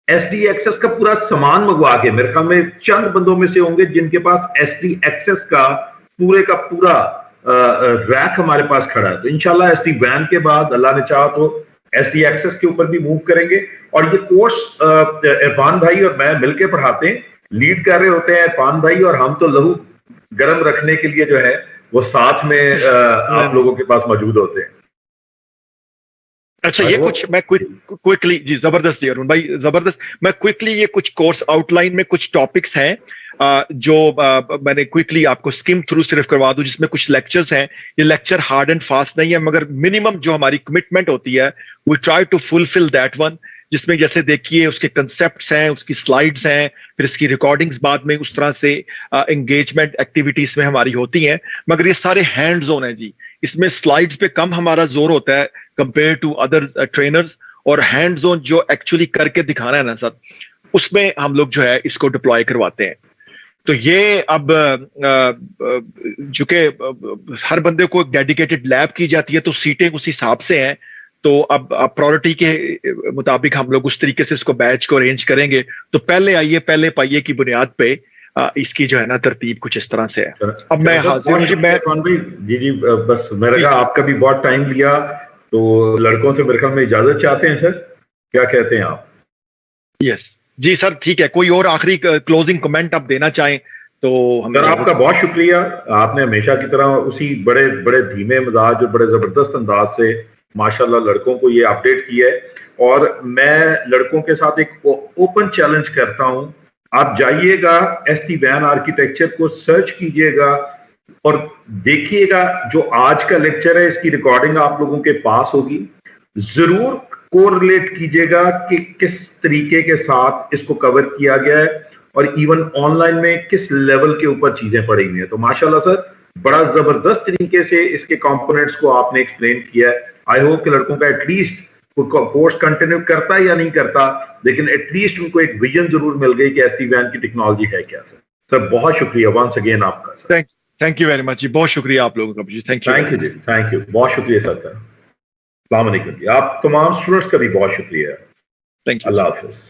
एसडी एक्सेस का पूरा सामान मंगवा के, मेरे ख्याल में चंद बंदों में से होंगे जिनके पास एसडी एक्सेस का पूरा रैक हमारे पास खड़ा है। तो इंशाल्लाह एसडी वैन के बाद अल्लाह ने चाहा तो एसडी एक्सेस के ऊपर भी मूव करेंगे। और ये कोर्स इरफान भाई और मैं मिलकर पढ़ाते हैं, लीड कर रहे होते हैं इरफान भाई, और हम तो लहू गर्म रखने के लिए जो है वो साथ में आप लोगों के पास मौजूद होते हैं। अच्छा, ये कुछ मैं क्विकली जी, जबरदस्त जी अरुण भाई, जबरदस्त। मैं क्विकली ये कुछ कोर्स आउटलाइन में कुछ टॉपिक्स हैं जो मैंने क्विकली आपको स्किम थ्रू सिर्फ करवा दूं, जिसमें कुछ लेक्चर्स हैं। ये लेक्चर हार्ड एंड फास्ट नहीं है, मगर मिनिमम जो हमारी कमिटमेंट होती है we try to fulfil that one, जिसमें जैसे देखिए उसके कंसेप्ट्स हैं, उसकी स्लाइड्स हैं, फिर इसकी रिकॉर्डिंग्स बाद में उस तरह से एंगेजमेंट एक्टिविटीज में हमारी होती हैं। मगर ये सारे हैंड्स ऑन है जी, इसमें स्लाइड्स पे कम हमारा जोर होता है कंपेयर टू अदर ट्रेनर्स, और हैंड्स ऑन जो एक्चुअली करके दिखाना है ना सर, उसमें हम लोग जो है इसको डिप्लॉय करवाते हैं। तो ये अब चूंकि हर बंदे को एक डेडिकेटेड लैब की जाती है तो सीटें उस हिसाब से हैं, तो अब प्रायोरिटी के मुताबिक हम लोग उस तरीके से इसको बैच को अरेंज करेंगे। तो पहले आइए पहले पाइए की बुनियाद पे इसकी जो है ना तरतीब कुछ इस तरह से है। अब मैं हाजिर जी, मैं जी बस मेरे का आपका भी बहुत टाइम लिया, तो लड़कों से मेरे ख्याल में इजाजत चाहते हैं सर, क्या कहते हैं आप? यस जी सर, ठीक है। कोई और आखिरी क्लोजिंग कमेंट आप देना चाहें तो हम। सर आपका बहुत शुक्रिया, आपने हमेशा की तरह उसी बड़े बड़े धीमे मिजाज और बड़े जबरदस्त अंदाज से माशाल्लाह लड़कों को ये अपडेट किया है। और मैं लड़कों के साथ एक ओपन चैलेंज करता हूं, आप जाइएगा एसडी वैन आर्किटेक्चर को सर्च कीजिएगा और देखिएगा जो आज का लेक्चर है इसकी रिकॉर्डिंग आप लोगों के पास होगी। जरूर कोरिलेट कीजिएगा कि किस तरीके के साथ इसको कवर किया गया है और इवन ऑनलाइन में किस लेवल के ऊपर चीजें पड़ी हुई हैं। तो माशाल्लाह सर बड़ा जबरदस्त तरीके से इसके कंपोनेंट्स को आपने एक्सप्लेन किया है। आई होप कि लड़कों का एटलीस्ट कोर्स कंटिन्यू करता या नहीं करता, लेकिन एटलीस्ट उनको एक विजन जरूर मिल गई कि एसडी वैन की टेक्नोलॉजी है क्या। सर बहुत शुक्रिया वंस अगेन आपका। थैंक यू वेरी मच जी, बहुत शुक्रिया आप लोगों का जी। थैंक यू जी, थैंक यू, बहुत शुक्रिया सर। अस्सलाम वालेकुम जी, आप तमाम स्टूडेंट्स का भी बहुत शुक्रिया। Thank you, Allah Hafiz.